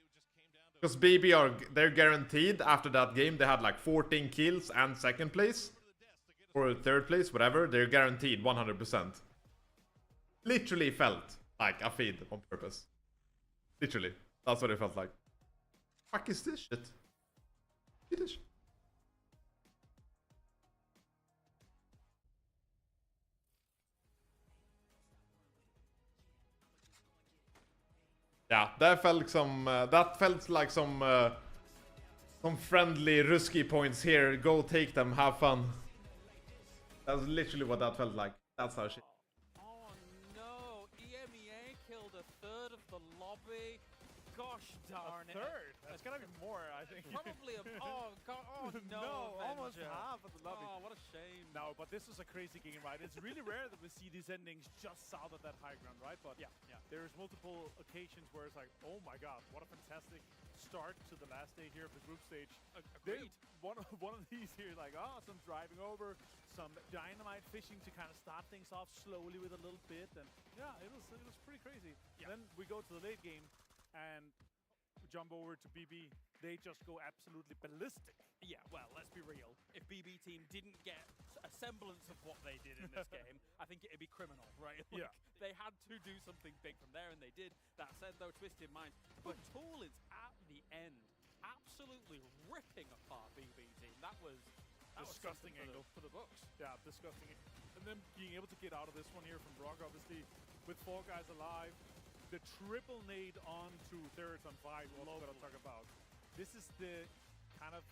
Because BB they're guaranteed after that game. They had like 14 kills and second place. Or third place, whatever. They're guaranteed 100%. Literally felt like a feed on purpose. Literally. That's what it felt like. Fuck is this shit? It is. Yeah, that felt like some friendly Ruski points here. Go take them, have fun. That's literally what that felt like. That's how shit. Oh no, EMEA killed a third of the lobby. Gosh darn it. Third? That's gotta be more, I think. Probably a, oh god, oh no. almost Avenger. half of the lobby. Oh, what a shame. No, but this is a crazy game, right? It's really rare that we see these endings just south of that high ground, right? But yeah, there's multiple occasions where it's like, oh my god, what a fantastic start to the last day here of the group stage. Agreed. One of these here, like, some driving over, some dynamite fishing to kind of start things off slowly with a little bit, and yeah, it was pretty crazy. Yeah. Then we go to the late game, and we jump over to BB. They just go absolutely ballistic. Yeah, well, let's be real. If BB Team didn't get a semblance of what they did in this game, I think it'd be criminal, right? Like, Yeah. They had to do something big from there, and they did. That said, though, Twisted Minds, but Tool is at the end, absolutely ripping apart BB Team. That was Disgusting something angle. for the books. Yeah, disgusting. And then being able to get out of this one here from Brock, obviously, with 4 guys alive. The triple nade onto thirds on 5, what we're going to talk about. This is the kind of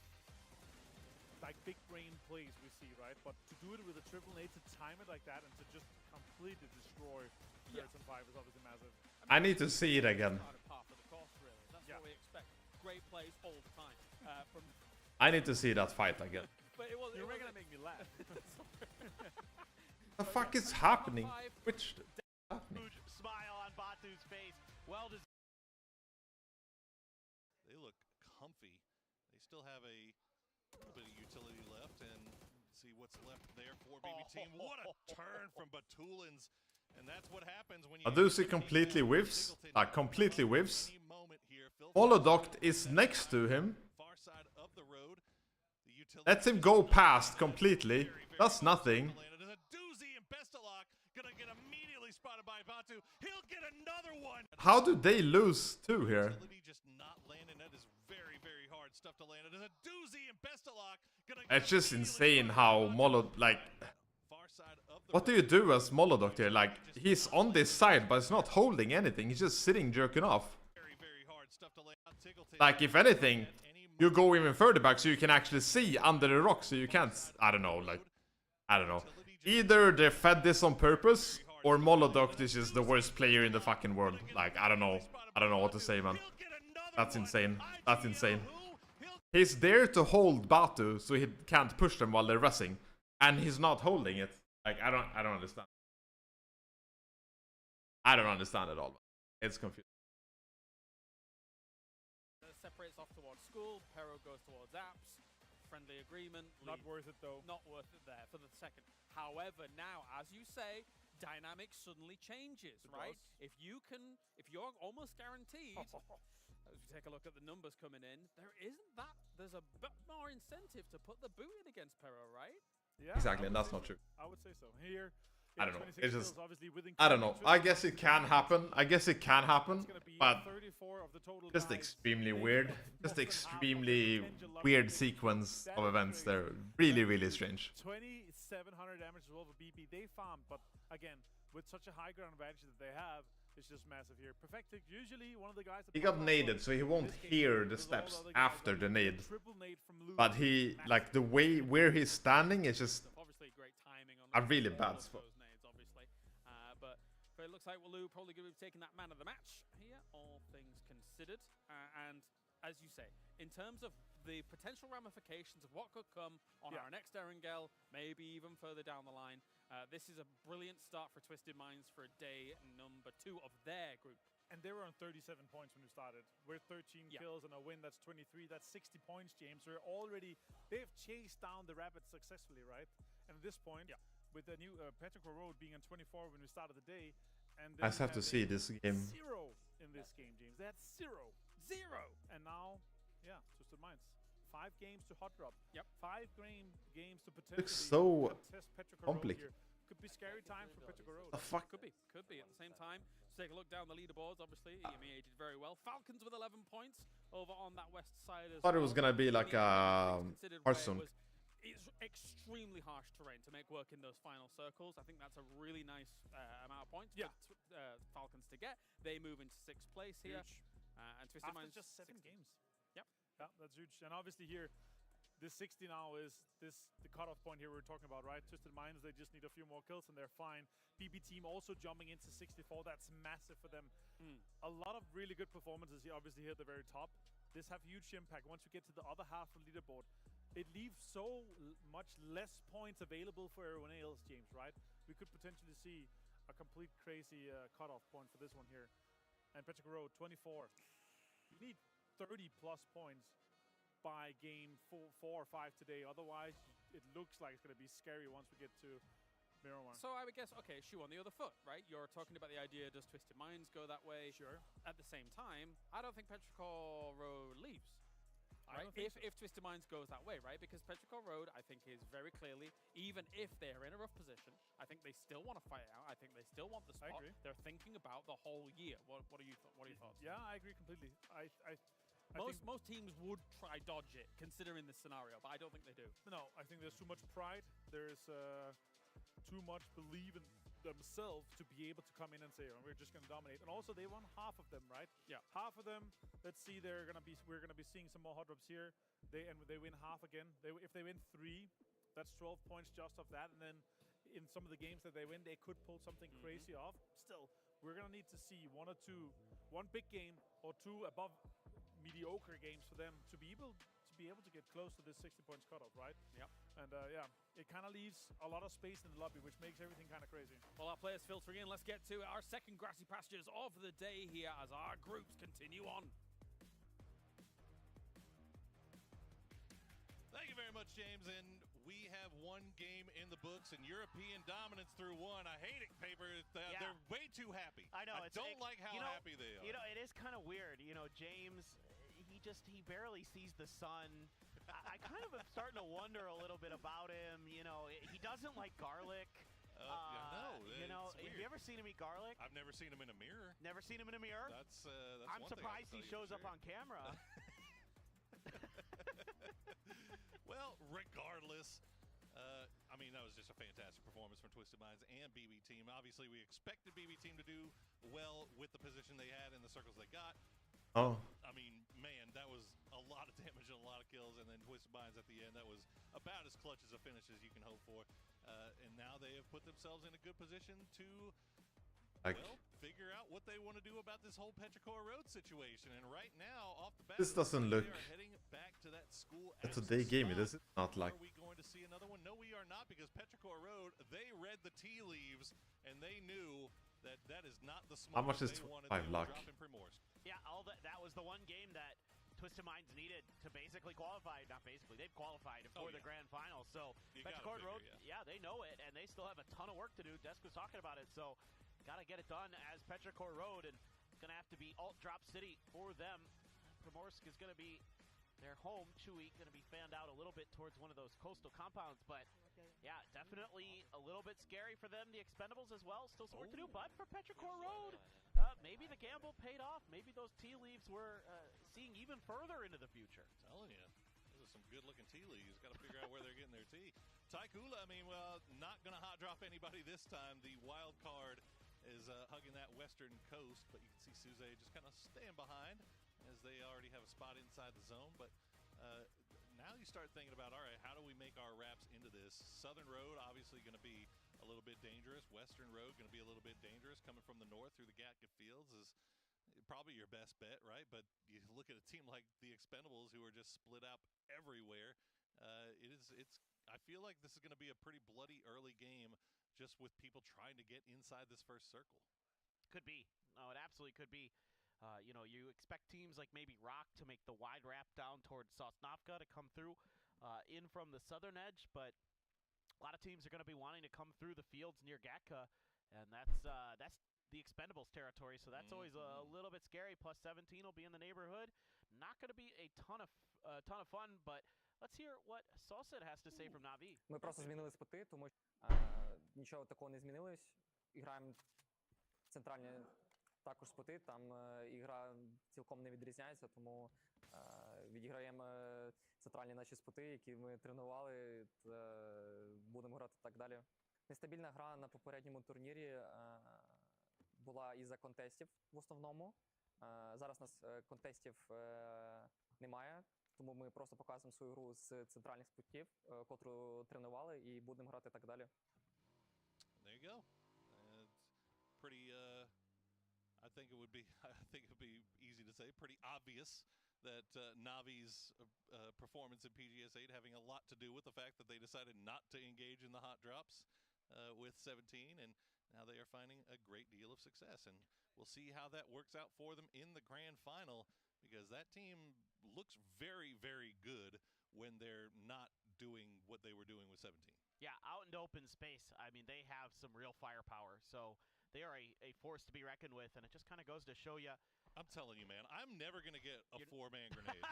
like big brain plays we see, right? But to do it with a triple nade, to time it like that, and to just completely destroy thirds on 5 is obviously massive. I need to see it again. Kind of par for the course, really. That's Yeah. what we expect. Great plays all the time. From I need to see that fight again. but it was. You're really going to make me laugh. The fuck is happening? Which... Huge smile on Batu's face. Well deserved. They look comfy. They still have a little bit of utility left, and see what's left there for BB Team. What a turn from Batulins. And that's what happens when you Adusi completely whiffs. Completely whiffs. Holodoct is next to him. Far side of the Lets him go past completely. Does nothing. There's a doozy and Bestalok gonna get immediately spotted by Batu. He'll get another one. How do they lose too here? Utility just not landing. That is very, very hard stuff to land. There's a doozy and Bestalok gonna It's just insane how Molo, like, far side of the what do you do as Molodok here? Like, he's on this side, but he's not holding anything. He's just sitting jerking off. very, very hard stuff to land. Like, if anything, you go even further back so you can actually see under the rock, so you can't, I don't know, like, I don't know. Either they fed this on purpose, or Molodok is just the worst player in the fucking world. Like, I don't know. I don't know what to say, man. That's insane. That's insane. He's there to hold Batu, so he can't push them while they're resting. And he's not holding it. Like, I don't understand. I don't understand at all. It's confusing. Separates off towards school. Pero goes towards apps. Friendly agreement. Not worth it though. Not worth it there for the second. However, now, as you say, dynamic suddenly changes, right? If you're almost guaranteed, as we take a look at the numbers coming in, there's a bit more incentive to put the boot in against Pero, right? Yeah, Exactly, and that's not true. I would say so. Here, I don't know. 26 It's just, kills, obviously within I don't know. control. I guess it can happen. I guess it can happen. It's gonna be But 34 of the total just guys. extremely They weird. got Just most of extremely half of the Angel weird Lucky. sequence That of is events crazy. there. Really, really strange. 2,700 damage as well for BP. They farmed, but again, with such a high ground advantage that they have, it's just massive here. Perfectic, usually one of the guys that He got popped off naded, on so he won't this game hear the with all steps other guys, after but the nade. triple nade from Lou. But he, like, the way where he's standing is just Obviously, great timing on a really all bad of spot. those nades, obviously. But it looks like Lou probably going to be taking that man of the match here, all things considered. And as you say, in terms of the potential ramifications of what could come on our next Erangel, maybe even further down the line, this is a brilliant start for Twisted Minds for day number 2 of their group. And they were on 37 points when we started. We're 13 kills and a win, that's 23. That's 60 points, James. They've chased down the Rapids successfully, right? And at this point, with the new Petrichor Road being on 24 when we started the day, and I just have to see this game. 0 in this game, James. They had 0. And now, Twisted Minds. 5 games to hot drop. 5 games to potentially so test Petrichor complicated. Road here. Could be scary times for Petrichor Road. The fuck? Could be at the same time. Let's take a look down the leaderboards. Obviously, EMEA did very well. Falcons with 11 points over on that west side as Thought it was gonna be like a considered where it Hearthstone. was- It's extremely harsh terrain to make work in those final circles. I think that's a really nice amount of points for Falcons to get. They move into 6th place here. And Twisted After Minds just 7 16th. games. Yeah, that's huge. And obviously here, this 60 now is the cutoff point here we're talking about, right? Twisted Minds, they just need a few more kills and they're fine. BB team also jumping into 64. That's massive for them. A lot of really good performances here, obviously here at the very top. This have huge impact. Once we get to the other half of the leaderboard, it leaves so much less points available for everyone else, James, right? We could potentially see a complete crazy cutoff point for this one here. And Petrichor Road, 24. You need 30 plus points by game 4 or 5 today. Otherwise, it looks like it's going to be scary once we get to Miramar. So I would guess, okay, shoe on the other foot, right? You're talking about the idea, does Twisted Minds go that way? Sure. At the same time, I don't think Petrichor Road leaves. I Right? don't think so. If Twisted Minds goes that way, right? Because Petrichor Road, I think, is very clearly, even if they're in a rough position, I think they still want to fight out. I think they still want the spot. agree. They're thinking about the whole year. What are your thoughts? Yeah, I agree completely. I Most teams would try dodge it, considering this scenario, but I don't think they do. No, I think there's too much pride. There's too much belief in themselves to be able to come in and say, oh, we're just going to dominate. And also, they won half of them, right? Yeah. Half of them. Let's see. We're going to be seeing some more hot drops here. They win half again. If they win 3, that's 12 points just off that. And then in some of the games that they win, they could pull something crazy off. Still, we're going to need to see 1 or 2, 1 big game or 2 above mediocre games for them to be able to get close to this 60 points cutoff, right? Yep. And it kind of leaves a lot of space in the lobby, which makes everything kind of crazy. Well, our players filtering in. Let's get to our second grassy pastures of the day here as our groups continue on. Thank you very much, James. And we have 1 game in the books and European dominance through 1. I hate it, Paper. They're way too happy. I know. I don't like how happy they are. You know, it is kind of weird. You know, James, he he barely sees the sun. I kind of am starting to wonder a little bit about him. You know, he doesn't like garlic. No, you know, it's have weird. you ever seen him eat garlic? I've never seen him in a mirror. Never seen him in a mirror? That's I'm one thing I can surprised tell he you for shows up sure. on camera. Well, regardless, I mean, that was just a fantastic performance from Twisted Minds and BB Team. Obviously, we expected BB Team to do well with the position they had and the circles they got. Oh. I mean, man, that was a lot of damage and a lot of kills, and then Twisted Minds at the end, that was about as clutch as a finish as you can hope for. And now they have put themselves in a good position to, well, figure out what they want to do about this whole Petrichor Road situation. And right now, off the bat, This doesn't look... they are heading back to that school. It's a day game, it is not like... Are we going to see another one? No, we are not, because Petrichor Road, they read the tea leaves, and they knew that that is not the smoke How much is they wanted 5 to luck? drop in Primorsk. Yeah, that was the one game that Twisted Minds needed to basically qualify. Not basically, they've qualified for the grand final. So Petrichor Road, yeah, they know it, and they still have a ton of work to do. Desk was talking about it, so got to get it done as Petrichor Road, and it's going to have to be alt drop city for them. Primorsk is going to be their home. Chewy going to be fanned out a little bit towards one of those coastal compounds, but yeah, definitely a little bit scary for them. The Expendables as well, still some work to do, but for Petrichor Road, maybe the gamble paid off. Maybe those tea leaves were seeing even further into the future. I'm telling you, those are some good-looking tea leaves. Got to figure out where they're getting their tea. Taikula, I mean, well, not going to hot drop anybody this time. The wild card is hugging that western coast, but you can see Suze just kind of staying behind as they already have a spot inside the zone. But now you start thinking about, all right, how do we make our wraps into this? Southern Road obviously going to be a little bit dangerous. Western Road going to be a little bit dangerous. Coming from the north through the Gatka Fields is probably your best bet, right? But you look at a team like the Expendables who are just split out everywhere. I feel like this is going to be a pretty bloody early game just with people trying to get inside this first circle. Could be. No, it absolutely could be. You know, you expect teams like maybe Rock to make the wide wrap down towards Sosnovka to come through in from the southern edge, but a lot of teams are going to be wanting to come through the fields near Gatka, and that's the Expendables territory, so that's always a little bit scary. Plus 17 will be in the neighborhood. Not going to be a ton of fun, but let's hear what Saucet has to say from Na'Vi. Ми просто змінили споти, тому нічого такого не змінилось. Граємо центральні також споти, там ігра цілком не відрізняється, тому відіграємо центральні наші споти, які ми тренували, будемо грати так далі. Нестабільна гра на попередньому турнірі була із-за контестів в основному. Зараз у нас контестів немає, тому ми просто показуємо свою гру з центральних спотів, котру тренували, і будемо грати так далі. There you go. It's pretty I think it would be easy to say, pretty obvious that Navi's performance in PGS8 having a lot to do with the fact that they decided not to engage in the hot drops with 17, and now they are finding a great deal of success, and we'll see how that works out for them in the grand final, because that team looks very, very good when they're not doing what they were doing with 17. Yeah, out in open space, I mean, they have some real firepower, so they are a force to be reckoned with, and it just kind of goes to show you. I'm telling you, man, I'm never going to get a four-man grenade.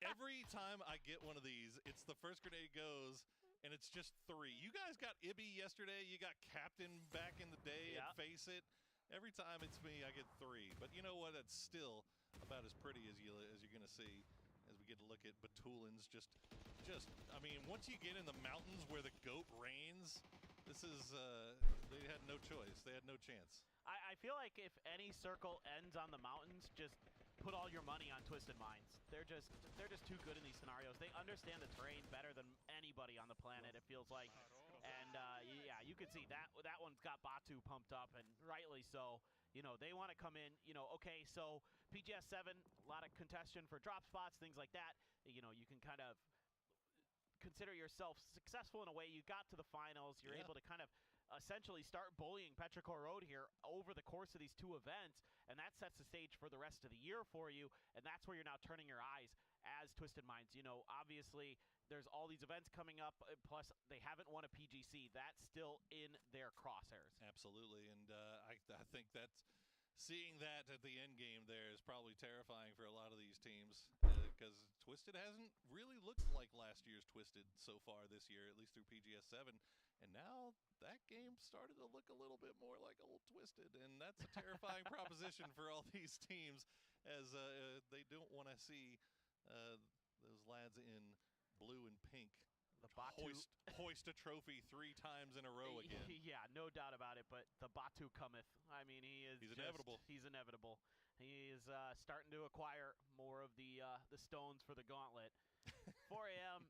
Every time I get one of these, it's the first grenade goes, and it's just 3. You guys got Ibby yesterday. You got Captain back in the day at Face It. Every time it's me, I get 3. But you know what? It's still about as pretty as you're going to see as we get to look at Batulin's just, I mean, once you get in the mountains where the goat reigns, this is, they had no choice. They had no chance. I feel like if any circle ends on the mountains, just put all your money on Twisted Minds. They're just too good in these scenarios. They understand the terrain better than anybody on the planet, it feels like. And yeah, you can see that one's got Batu pumped up, and rightly so. You know, they want to come in, you know, okay, so PGS 7, a lot of contention for drop spots, things like that. You know, you can kind of consider yourself successful in a way. You got to the finals. You're able to kind of essentially start bullying Petrichor Road here over the course of these 2 events, and that sets the stage for the rest of the year for you, and that's where you're now turning your eyes as Twisted Minds. You know, obviously, there's all these events coming up, plus they haven't won a PGC. That's still in their crosshairs. Absolutely, and I think seeing that at the end game there is probably terrifying for a lot of these teams because Twisted hasn't really looked like last year's Twisted so far this year, at least through PGS 7. And now that game started to look a little bit more like old Twisted, and that's a terrifying proposition for all these teams, as they don't want to see those lads in blue and pink The Batu hoist a trophy 3 times in a row again. Yeah, no doubt about it. But the Batu cometh. I mean, he's inevitable. He's inevitable. He is starting to acquire more of the stones for the gauntlet. 4 a.m.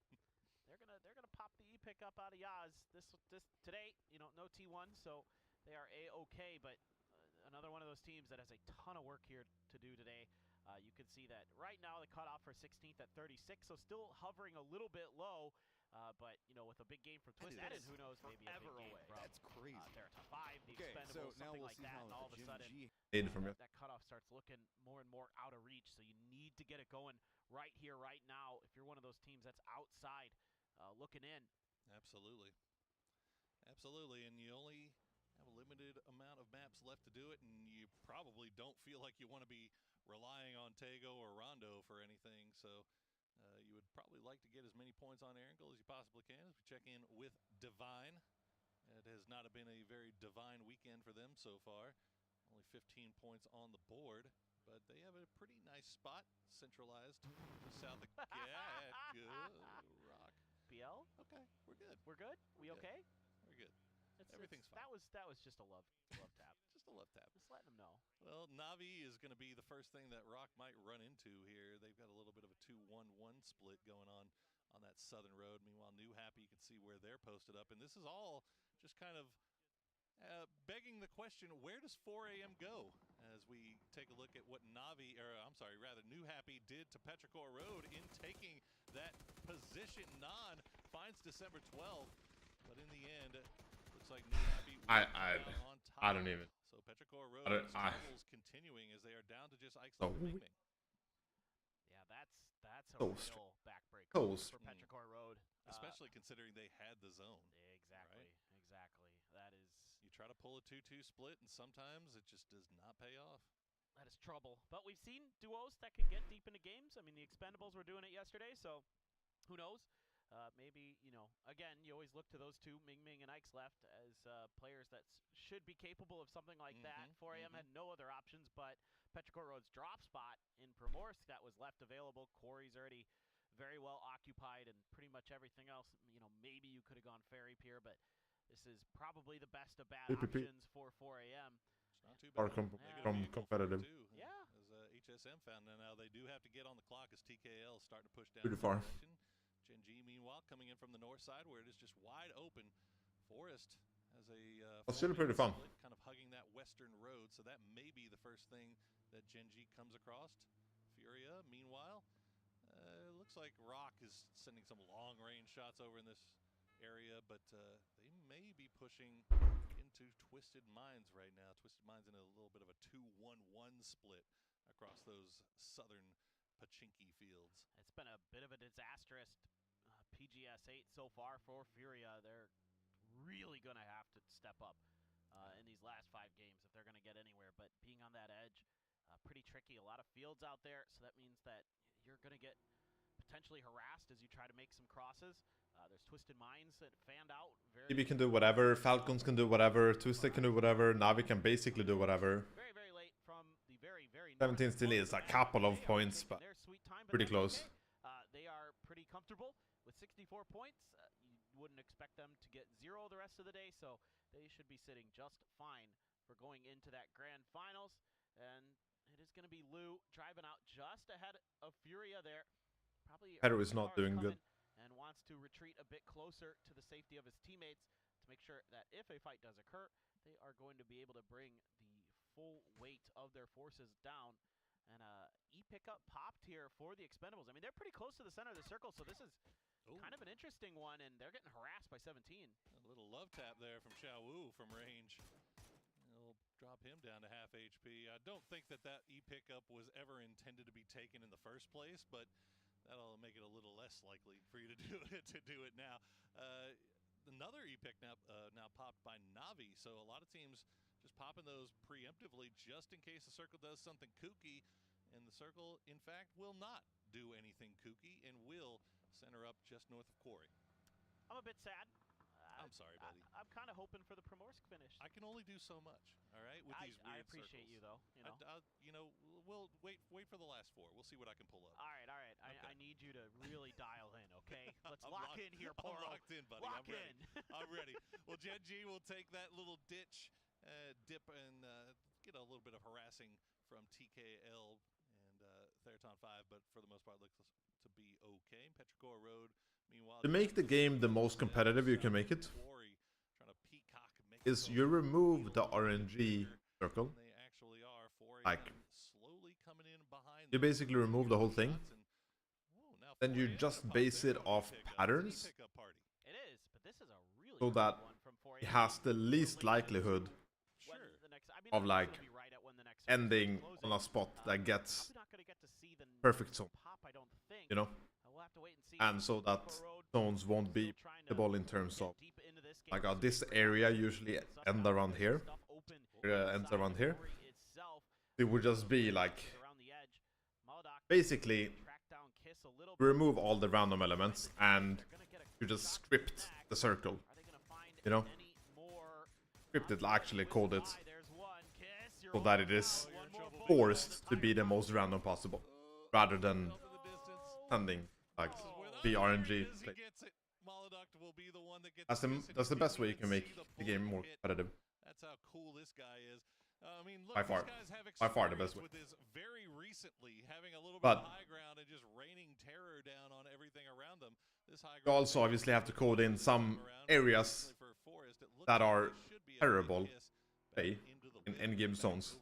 They're gonna pop the E pick up out of Yaz this today. You know, no T1, so they are a-okay. But another one of those teams that has a ton of work here to do today. You can see that right now the cutoff for 16th at 36, so still hovering a little bit low. But, you know, with a big game from Twisted, and who knows, maybe a big game from crazy. they're top 5, the Okay, Expendables, so now something we'll like see that, how and all of a Gen sudden G that cutoff starts looking more and more out of reach. So you need to get it going right here, right now, if you're one of those teams that's outside looking in. Absolutely. Absolutely, and you only have a limited amount of maps left to do it, and you probably don't feel like you want to be relying on Tego or Rondo for anything, so you would probably like to get as many points on Erangel as you possibly can. As we check in with Divine, it has not been a very divine weekend for them so far. Only 15 points on the board, but they have a pretty nice spot, centralized south of good rock. BL? Okay, we're good. We're good? We okay? We're good. Everything's fine. That was just a love tap. Just a love tap. Just letting them know. Well, Navi is going to be the first thing that Rock might run into here. They've got a little bit of a 2-1-1 split going on that southern road. Meanwhile, New Happy, you can see where they're posted up. And this is all just kind of begging the question, where does 4 a.m. go? As we take a look at what New Happy did to Petrichor Road in taking that position. Non finds December 12th, but in the end, looks like New Happy on top. I don't even. So Petrichor Road struggles continuing as they are down to just Ike's and Ming Ming. Yeah, that's a So real backbreaker for Petrichor Road. Especially considering they had the zone. Exactly, right? exactly. That is... You try to pull a 2-2 split, and sometimes it just does not pay off. That is trouble. But we've seen duos that can get deep into games. I mean, the Expendables were doing it yesterday, so who knows? Maybe, you know, again, you always look to those two, Ming Ming and Ike's left, as players that should be capable of something like that. 4 a.m. had no other options, but Petrichor Road's drop spot in Primorsk that was left available. Quarry's already very well occupied, and pretty much everything else, you know, maybe you could have gone Ferry Pier, but this is probably the best of bad options for 4 a.m. It's not too bad. From competitive. Yeah. As HSM found now they do have to get on the clock as TKL starting to push down. Pretty far. Gen G, meanwhile, coming in from the north side where it is just wide open. Forest has a still pretty fun. Kind of hugging that western road, so that may be the first thing that Gen G comes across. Furia, meanwhile, looks like Rock is sending some long-range shots over in this area, but they may be pushing into Twisted Minds right now. Twisted Minds in a little bit of a 2-1-1 split across those southern Pachinki fields. It's been a bit of a disastrous PGS 8 so far for Furia. They're really going to have to step up in these last 5 games if they're going to get anywhere. But being on that edge, pretty tricky. A lot of fields out there, so that means that you're going to get potentially harassed as you try to make some crosses. There's Twisted Minds that fanned out. TB can do whatever, Falcons can do whatever, Twisted can do whatever, Navi can basically do whatever. Very, very late from the very 17 still is a couple of points, but pretty close. They are pretty comfortable with 64 points. You wouldn't expect them to get 0 the rest of the day, so they should be sitting just fine for going into that grand finals. And it is going to be Lou driving out just ahead of Furia there. Probably Pedro is not doing good. And wants to retreat a bit closer to the safety of his teammates to make sure that if a fight does occur, they are going to be able to bring the full weight of their forces down. And E-pickup popped here for the Expendables. I mean, they're pretty close to the center of the circle, so this is kind of an interesting one, and they're getting harassed by 17. A little love tap there from Xiao Wu from range. It'll drop him down to half HP. I don't think that E-pickup was ever intended to be taken in the first place, but that'll make it a little less likely for you to do it now. Another E-pick now popped by Navi, so a lot of teams just popping those preemptively just in case the circle does something kooky. And the circle, in fact, will not do anything kooky and will center up just north of Quarry. I'm a bit sad. I'm sorry, buddy. I'm kind of hoping for the Primorsk finish. I can only do so much, all right, with these weird I appreciate circles. you, though. You know, we'll wait for the last 4. We'll see what I can pull up. All right. Okay. I need you to really dial in, okay? Let's I'm lock in here, I'm Poro. locked in, buddy. Lock I'm ready. in. I'm ready. Well, Gen G will take that little dip and get a little bit of harassing from TKL and Theraton 5, but for the most part, looks to be okay. Petrichor Road, meanwhile, To make the game the most competitive you can make it, is you remove the RNG circle. They actually are. Like, slowly coming in behind you basically remove the whole thing. Then you just base it off patterns. It is, but this is a really So good that one from 4 it has the least likelihood of like ending on a spot that gets perfect zone, you know, and so that zones won't be beatable in terms of like this area usually ends around here, it would just be like basically remove all the random elements and you just script the circle, you know, script it, actually code it so that it is forced to be the most random possible rather than sending like the RNG. That's the best way you can make the game more competitive. That's how cool this guy is. I mean, look, By far the best way. with this very recently having a little bit But of high ground and just raining terror down on everything around them. This high you ground also obviously have to code in some areas that are terrible in endgame zones.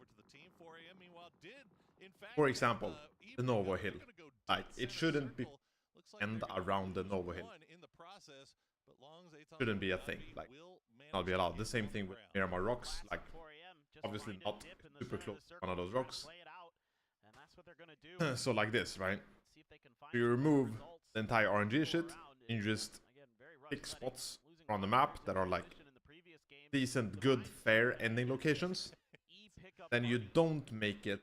For example, the Novo Hill. Like, it shouldn't be end around the Novo Hill. Shouldn't be a thing. Like, not be allowed. The same thing with Miramar Rocks. Like, obviously not super close to one of those rocks. So like this, right? You remove the entire RNG shit, and you just pick spots on the map that are like decent, good, fair ending locations. Then you don't make it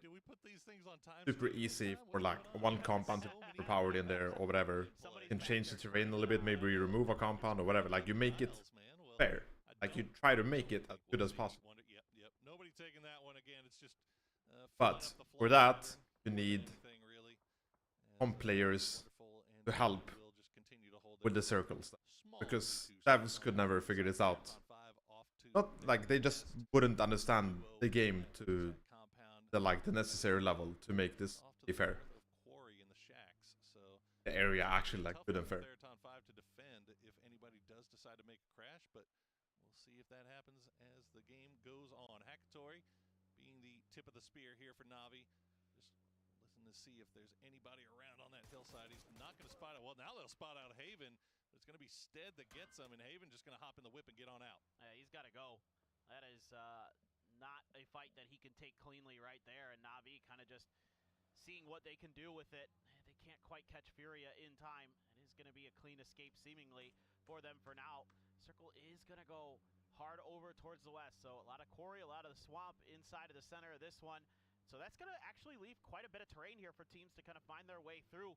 super easy for like one compound to be overpowered in there or whatever. You can change the terrain a little bit, maybe you remove a compound or whatever. Like, you make it fair. Like, you try to make it as good as possible. Nobody taking that one again. It's just But for that, you need some players to help with the circles, because devs could never figure this out. Not like they just wouldn't understand the game to the necessary level to make this be fair. The area actually like good and fair. to defend if anybody does decide to make a crash, but we'll see if that happens as the game goes on. Hackatory being the tip of the spear here for Navi. Just listen to see if there's anybody around on that hillside. He's not going to spot it. Well, now they'll spot out Haven. But it's going to be Stead that gets him, and Haven just going to hop in the whip and get on out. Yeah, he's got to go. That is not a fight that he can take cleanly right there, and Navi kind of just seeing what they can do with it. They can't quite catch Furia in time. It is going to be a clean escape seemingly for them for now. Circle is going to go hard over towards the west, so a lot of quarry, a lot of the swamp inside of the center of this one. So that's going to actually leave quite a bit of terrain here for teams to kind of find their way through.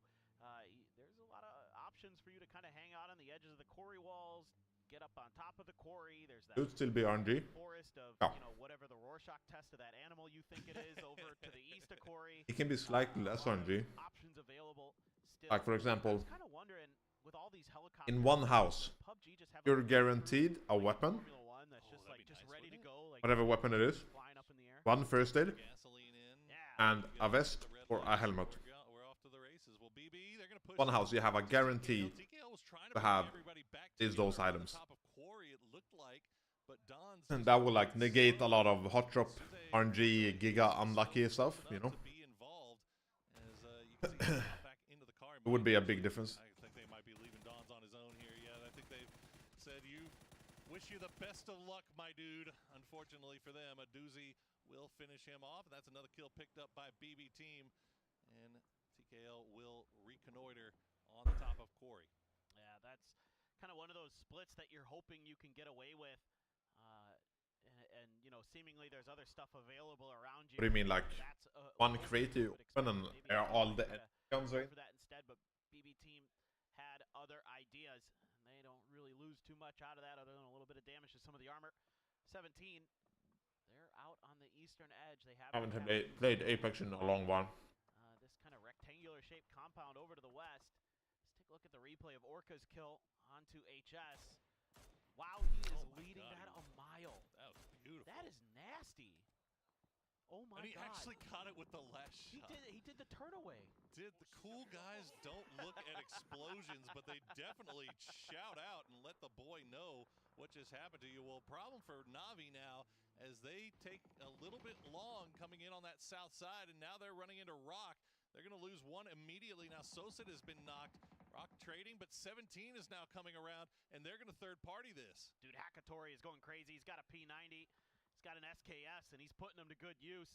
There's a lot of options for you to kind of hang out on the edges of the quarry walls, get up on top of the quarry. There's that Could still be RNG. forest of whatever the Rorschach test of that animal you think it is over to the east of quarry. It can be slightly less RNG. Options available still. Like, for example, kind of wondering with all these helicopters in one house, PUBG just have you're guaranteed a weapon, Formula 1 that's just like ready to go, like whatever weapon it is, flying up in the air. one first aid, and a vest or a helmet. One house, you have a guarantee to have is those items. And that will like negate a lot of hot drop, RNG, Giga, unlucky stuff, you know? It would be a big difference. I think they might be leaving Don's on his own here. Yeah, I think they've said, wish you the best of luck, my dude. Unfortunately for them, a doozy will finish him off. And that's another kill picked up by BB Team. And TKL will reconnoiter on the top of Quarry. Yeah, that's kind of one of those splits that you're hoping you can get away with and you know, seemingly there's other stuff available around you. What do you mean, like That's one what crate you you would open and expect. Maybe all the try to guns go are in? for that instead, but BB team had other ideas, and they don't really lose too much out of that other than a little bit of damage to some of the armor. 17, they're out on the eastern edge. They Haven't haven't played Apex in a long while. this kind of rectangular shaped compound over to the west. Let's take a look at the replay of Orca's kill onto HS. Wow, he is leading that a mile. That was beautiful. That is nasty. Oh my god. And he actually caught it with the last shot. He did the turn away. The cool guys don't look at explosions, but they definitely shout out and let the boy know what just happened to you. Well, problem for Na'Vi now, as they take a little bit long coming in on that south side, and now they're running into Rock. They're going to lose one immediately. Now Sosid has been knocked. Rock trading, but 17 is now coming around, and they're going to third party this. Dude, Hakatori is going crazy. He's got a P90. He's got an SKS, and he's putting them to good use.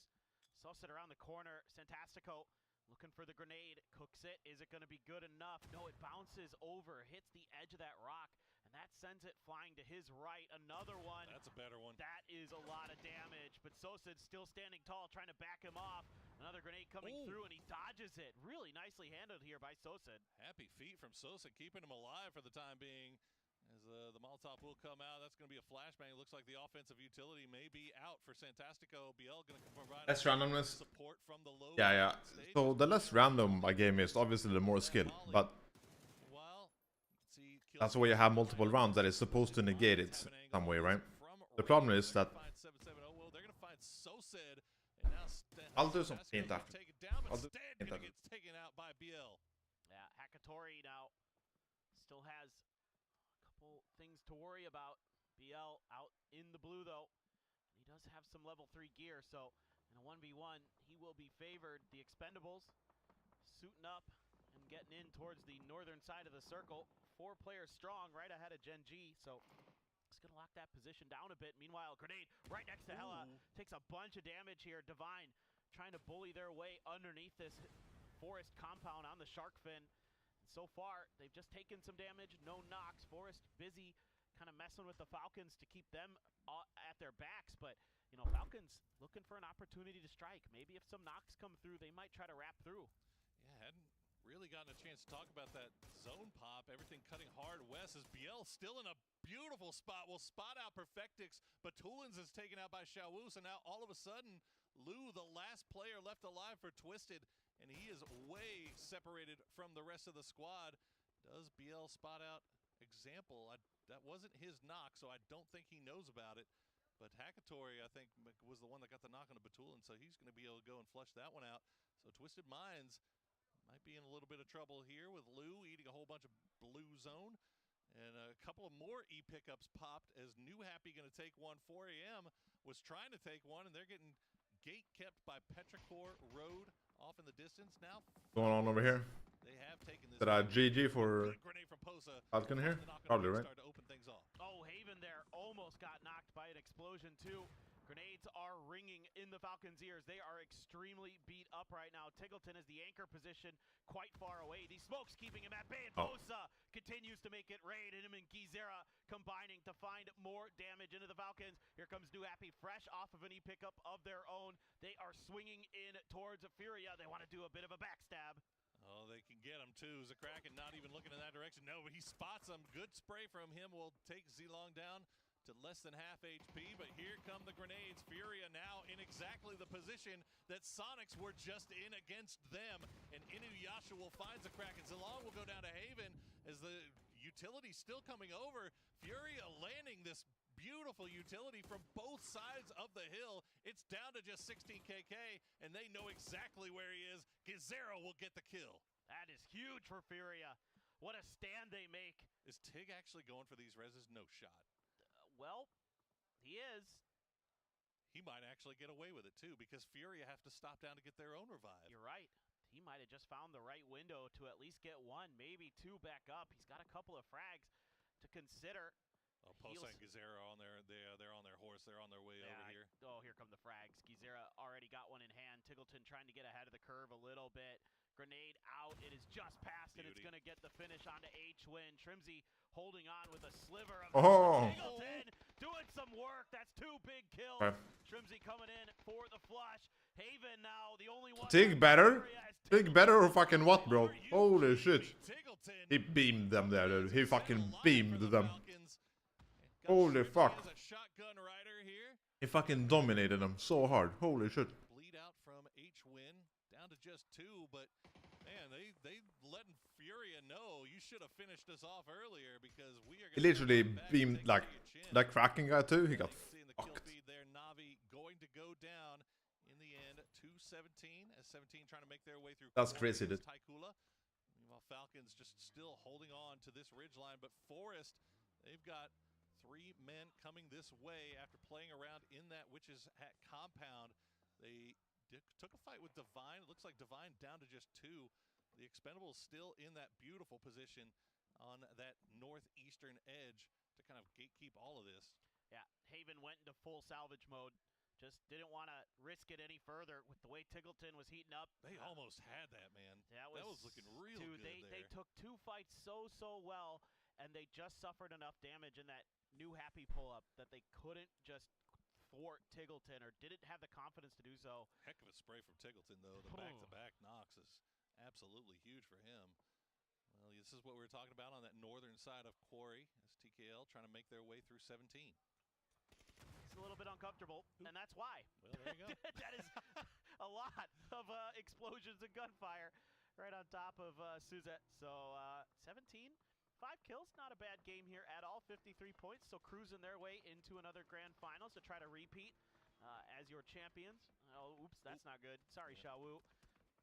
Sosid around the corner. Santastico looking for the grenade. Cooks it. Is it going to be good enough? No, it bounces over, hits the edge of that rock, and that sends it flying to his right. Another one. That's a better one. That is a lot of damage, but Sosid still standing tall, trying to back him off. Another grenade coming through, and he dodges it. Really nicely handled here by Sosid. Happy feet from Sosid, keeping him alive for the time being. As the Molotov will come out, that's going to be a flashbang. It looks like the offensive utility may be out for Santastico. BL going to provide Less randomness. support from the low. Yeah. So the less random a game is, obviously the more skill. But Well, that's why you have multiple rounds that is supposed to negate it some way, right? The problem is that they're going to find Sosid, and now I'll do some paint after. Take it down, but I'll do Stead paint going to after. get taken out by BL. Yeah, Hakatori now still has a couple things to worry about. BL out in the blue, though. He does have some level 3 gear, so in a 1v1, he will be favored. The Expendables suiting up and getting in towards the northern side of the circle. 4 players strong right ahead of Gen G, so it's going to lock that position down a bit. Meanwhile, grenade right next to Hella. Takes a bunch of damage here. Divine trying to bully their way underneath this forest compound on the shark fin. And so far, they've just taken some damage. No knocks. Forest busy kind of messing with the Falcons to keep them at their backs. But, you know, Falcons looking for an opportunity to strike. Maybe if some knocks come through, they might try to wrap through. Yeah, hadn't really gotten a chance to talk about that zone pop. Everything cutting hard west as BL still in a beautiful spot. Will spot out Perfectix, but Tulins is taken out by Xiaowu. So now all of a sudden, Lou, the last player left alive for Twisted, and he is way separated from the rest of the squad. Does BL spot out Example? That wasn't his knock, so I don't think he knows about it. But Hakatori, I think, was the one that got the knock on the Batulin, so he's going to be able to go and flush that one out. So Twisted Minds might be in a little bit of trouble here with Lou eating a whole bunch of blue zone. And a couple of more E-pickups popped as New Happy going to take one. 4 AM was trying to take one, and they're getting gate kept by Petrichor Road off in the distance now. Going on over here. They have taken this. Did I GG for grenade from Posa. Falcon here? Probably, right? To open things off. Oh, Haven there almost got knocked by an explosion too. Grenades are ringing in the Falcons' ears. They are extremely beat up right now. Tiggleton is the anchor position quite far away. These smokes keeping him at bay. And Posa continues to make it rain. And him and Gizera combining to find more damage into the Falcons. Here comes New Happy fresh off of an E-pickup of their own. They are swinging in towards Furia. They want to do a bit of a backstab. Oh, they can get him too. Zakraken not even looking in that direction. No, but he spots him. Good spray from him will take Zilong down to less than half HP, but here come the grenades. Furia now in exactly the position that Sonics were just in against them, and Inuyasha will find Zakraken. Zilong will go down to Haven as the utility still coming over. Furia landing this beautiful utility from both sides of the hill. It's down to just 16 KK, and they know exactly where he is. Gizero will get the kill. That is huge for Furia. What a stand they make. Is Tig actually going for these reses? No shot. Well, he is. He might actually get away with it too, because Furia have to stop down to get their own revive. You're right. He might have just found the right window to at least get one, maybe two back up. He's got a couple of frags to consider. Oh, Posa and Gizera on their they're on their horse. They're on their way over here. Oh, here come the frags. Gizera already got one in hand. Tiggleton trying to get ahead of the curve a little bit. Grenade out. It is just past, and it's going to get the finish onto H-Win. Trimsy holding on with a sliver of Tiggleton doing some work. That's 2 big kills. Okay. Shrimsy coming in for the flush. Haven now, the only one. Tig better? Tig better or fucking what, bro? Holy shit. He beamed them there, dude. He fucking beamed them. Holy fuck. He fucking dominated them so hard. Holy shit. Bleed out from H-Win down to just 2, but man, they letting Furia know you should have finished this off earlier because we are. He literally beamed like that Kraken guy too. He got fucked. There, Navi going to go down in the end. 2-17 as 17 trying to make their way through. That's crazy, dude. Taikula. Meanwhile, Falcons just still holding on to this ridge line, but Forest, they've got 3 men coming this way after playing around in that Witch's Hat compound. They took a fight with Divine. It looks like Divine down to just 2. The Expendables still in that beautiful position on that northeastern edge to kind of gatekeep all of this. Yeah, Haven went into full salvage mode. Just didn't want to risk it any further with the way Tiggleton was heating up. They almost had that, man. That was looking real good there. They took 2 fights so well, and they just suffered enough damage in that new happy pull-up that they couldn't just thwart Tiggleton or didn't have the confidence to do so. Heck of a spray from Tiggleton, though. The back-to-back knocks is absolutely huge for him. Well, this is what we were talking about on that northern side of Quarry as TKL trying to make their way through 17. It's a little bit uncomfortable, and that's why. Well, there you go. That is a lot of explosions and gunfire right on top of Suzette. So 17, 5 kills, not a bad game here at all. 53 points, so cruising their way into another grand finals to try to repeat as your champions. Oh, oops, that's not good. Sorry, Shawu.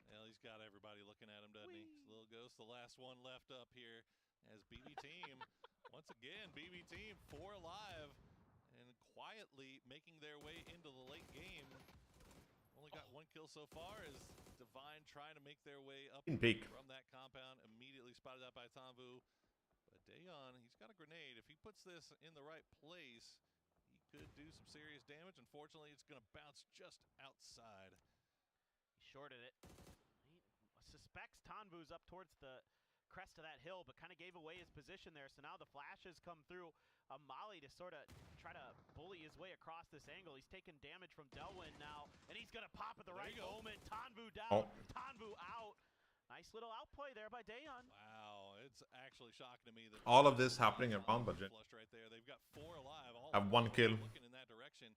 Well, he's got everybody looking at him, doesn't he? Little Ghost, the last one left up here as BB Team, once again, BB Team 4 alive. And quietly making their way into the late game. Only got 1 kill so far as Divine trying to make their way up from that compound. Immediately spotted out by Tanvu. But Dayon, he's got a grenade. If he puts this in the right place, he could do some serious damage. Unfortunately, it's going to bounce just outside. He shorted it. He suspects Tanvu's up towards the crest of that hill, but kind of gave away his position there. So now the flashes come through. Molly to sort of try to bully his way across this angle. He's taking damage from Delwyn now, and he's going to pop at the right moment. Tanvu down, Tanvu out. Nice little outplay there by Dayon. Wow, it's actually shocking to me that all of this happening around budget. Right there. They've got 4 alive. All have 1 kill. Looking in that direction.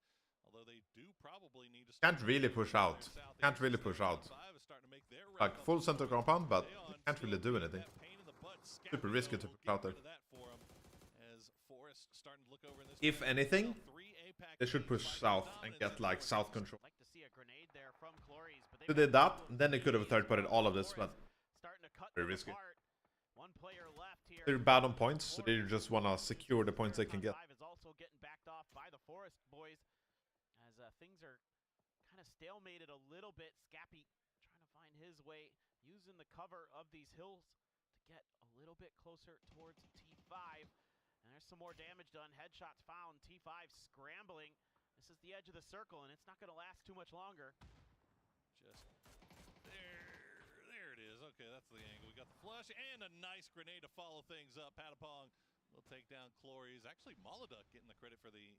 Although they do probably need to can't really push out. Can't really push out. Like full center compound, but can't really do anything. Super risky to push out there. If anything, they should push south and get like south control. Like to see a grenade there from Clories, but If they did that, then they could have third-parted all of this, but very risky. One player left here. They're bad on points, so they just want to secure the points they can get. Is also getting backed off by the Forest boys as things are kind of stalemated a little bit. Scappy trying to find his way, using the cover of these hills to get a little bit closer towards T5. And there's some more damage done. Headshots found. T5 scrambling. This is the edge of the circle, and it's not going to last too much longer. Just there it is. Okay, that's the angle. We got the flush and a nice grenade to follow things up. Patapong will take down Clories. Actually, Moloduk getting the credit for the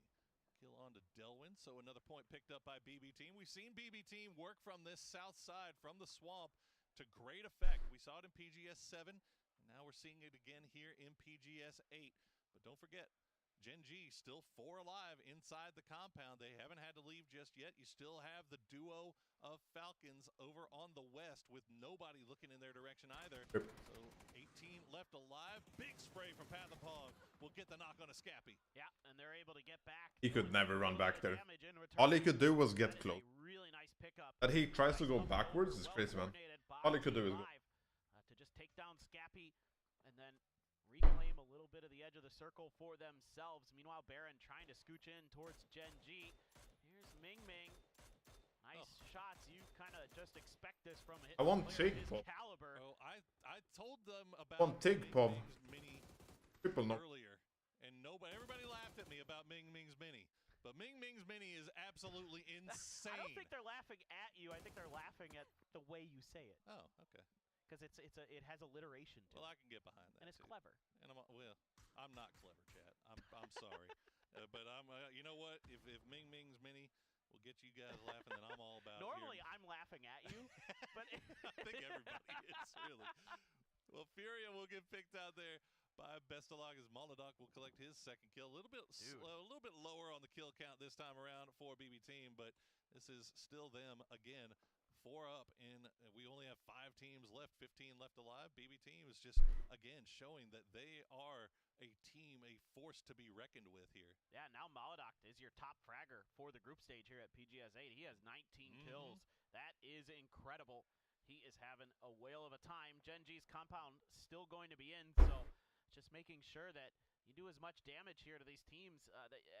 kill on to Delwyn. So another point picked up by BB Team. We've seen BB Team work from this south side, from the swamp, to great effect. We saw it in PGS 7, and now we're seeing it again here in PGS 8. But don't forget, Gen G still 4 alive inside the compound. They haven't had to leave just yet. You still have the duo of Falcons over on the west with nobody looking in their direction either. So 18 left alive. Big spray from Patapong will get the knock on a Scappy. Yeah, and they're able to get back. He could never run back there. All he could do was get close. Really nice pickup. But he tries to go backwards. It's crazy, man. All he could do is go. To just take down Scappy and then reclaim a little bit of the edge of the circle for themselves. Meanwhile, Baron trying to scooch in towards Gen G. Here's Ming Ming. Nice shots. You kind of just expect this from him. I want Tig Pop. Oh, I told them about I want Tig Pop. People know. Earlier, and everybody laughed at me about Ming Ming's mini. But Ming Ming's mini is absolutely insane. I don't think they're laughing at you. I think they're laughing at the way you say it. Oh, okay. Because it has alliteration to it. Well, I can get behind that. And it's too. clever. clever. And I'm not clever, chat. I'm sorry, but you know what? If Ming Ming's mini will get you guys laughing, then I'm all about Normally, it. I'm laughing at you, but I think everybody is really. Well, Furia will get picked out there by Bestalog as Molodok will collect his second kill. A little bit slow, a little bit lower on the kill count this time around for BB Team, but this is still them again. 4 up, and we only have 5 teams left, 15 left alive. BB Team is just, again, showing that they are a team, a force to be reckoned with here. Yeah, now Molodok is your top fragger for the group stage here at PGS 8. He has 19 kills. That is incredible. He is having a whale of a time. Gen G's compound still going to be in, so just making sure that you do as much damage here to these teams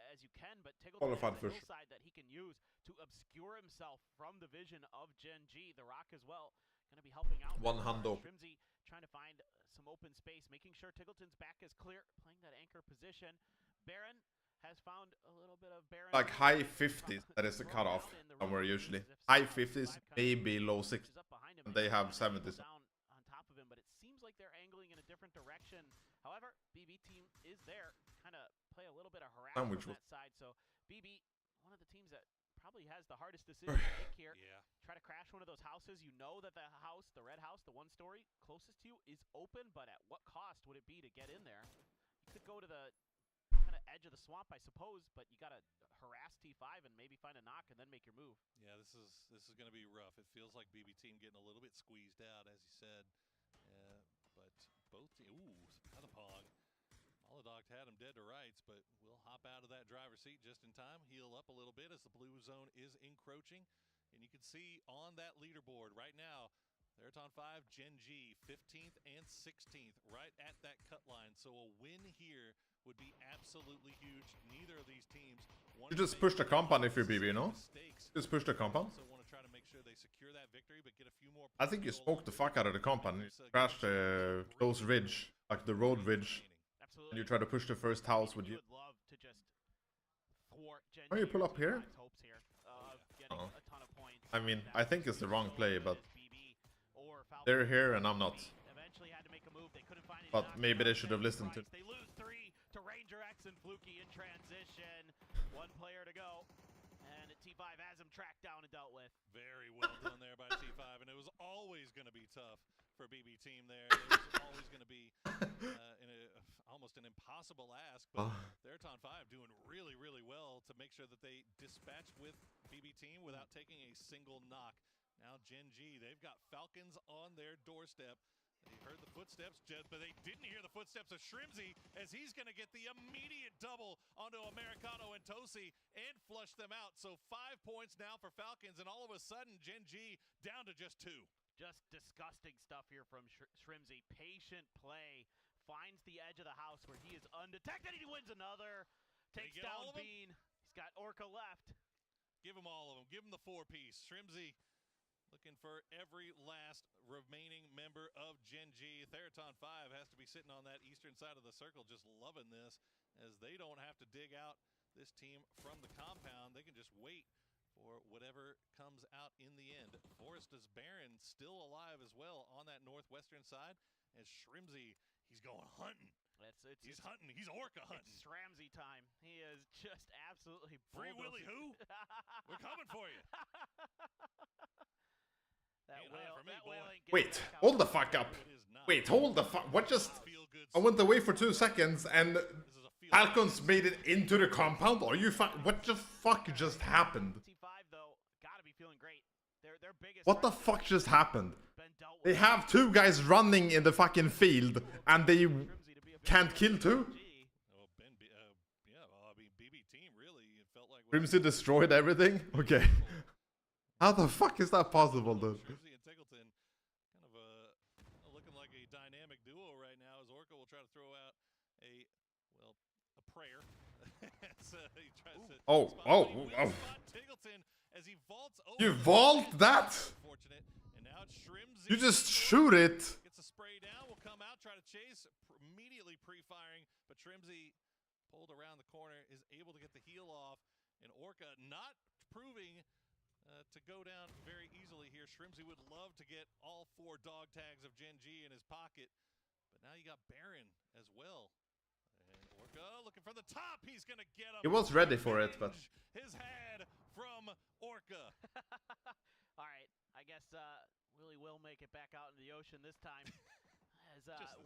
as you can, but Tiggleton has the hillside that he can use to obscure himself from the vision of Gen G. The Rock as well going to be helping out. One hundo. Shrimzy trying to find some open space, making sure Tiggleton's back is clear, playing that anchor position. Baron has found a little bit of Baron. Like high 50s, that is the cutoff somewhere usually. High 50s, maybe low 60s, and they have 70s. On top of him, but it seems like they're angling in a different direction. However, BB Team is there, kind of play a little bit of harassment on that side. So BB, one of the teams that probably has the hardest decision to make here. Yeah. Try to crash one of those houses. You know that the house, the red house, the 1-story closest to you is open, but at what cost would it be to get in there? You could go to the kind of edge of the swamp, I suppose, but you got to harass T5 and maybe find a knock and then make your move. Yeah, this is going to be rough. It feels like BB Team getting a little bit squeezed out, as you said. But both another pog. Molodok had him dead to rights, but we'll hop out of that driver's seat just in time, heal up a little bit as the blue zone is encroaching. And you can see on that leaderboard right now, Theraton 5, Gen G, 15th and 16th, right at that cut line. So a win here would be absolutely huge. Neither of these teams You just push the compound if you're BB, you know? Just push the compound. So want to try to make sure they secure that victory, but get a few more. I think you spoke the fuck out of the compound. You crashed the close ridge, like the road ridge. Absolutely. And you try to push the first house with you. Would love to just thwart Gen Oh, you pull up here? hopes here of getting a ton of points. I mean, I think it's the wrong play, but they're here and I'm not. Eventually had to make a move. They couldn't find any But maybe they should have listened to. They lose 3 to Ranger X and Fluky in transition. 1 player to go. And T5 has him tracked down and dealt with. Very well done there by T5, and it was always going to be tough for BB Team there. It was always going to be almost an impossible ask, but Theraton 5 doing really, really well to make sure that they dispatch with BB Team without taking a single knock. Now Gen G, they've got Falcons on their doorstep. They heard the footsteps, but they didn't hear the footsteps of Shrimzy as he's going to get the immediate double onto Americano and Tosi and flush them out. So 5 points now for Falcons, and all of a sudden, Gen G down to just 2. Just disgusting stuff here from Shrimzy. Patient play. Finds the edge of the house where he is undetected. He wins another. Takes down Bean. He's got Orca left. Give him all of them. Give him the 4-piece. Shrimzy looking for every last remaining member of Gen G. Theraton 5 has to be sitting on that eastern side of the circle just loving this as they don't have to dig out this team from the compound. They can just wait for whatever comes out in the end. Forrest's Baron still alive as well on that northwestern side as Shrimzy, he's going hunting. He's hunting. He's Orca hunting. It's Shramzy time. He is just absolutely Free Willy who? We're coming for you. Wait, hold the fuck up. Wait, hold the fuck. What just. I went away for 2 seconds and Falcons made it into the compound? Are you what the fuck just happened? What the fuck just happened? They have 2 guys running in the fucking field and they can't kill 2? Crimson destroyed everything? Okay. How the fuck is that possible, dude? Shrimzy and Tiggleton kind of looking like a dynamic duo right now as Orca will try to throw out a prayer. So he tries to Tiggleton as he vaults over. You vault that? And now it's Shrimzy. You just shoot it. Gets a spray down, will come out, try to chase, immediately pre-firing, but Shrimzy pulled around the corner, is able to get the heal off, and Orca not proving to go down very easily here. Shrimzy would love to get all 4 dog tags of Gen G in his pocket, But now you got Baron as well. And Orca looking for the top. He's going to get him. He was ready for it, but His head from Orca. All right, I guess Willie will make it back out in the ocean this time.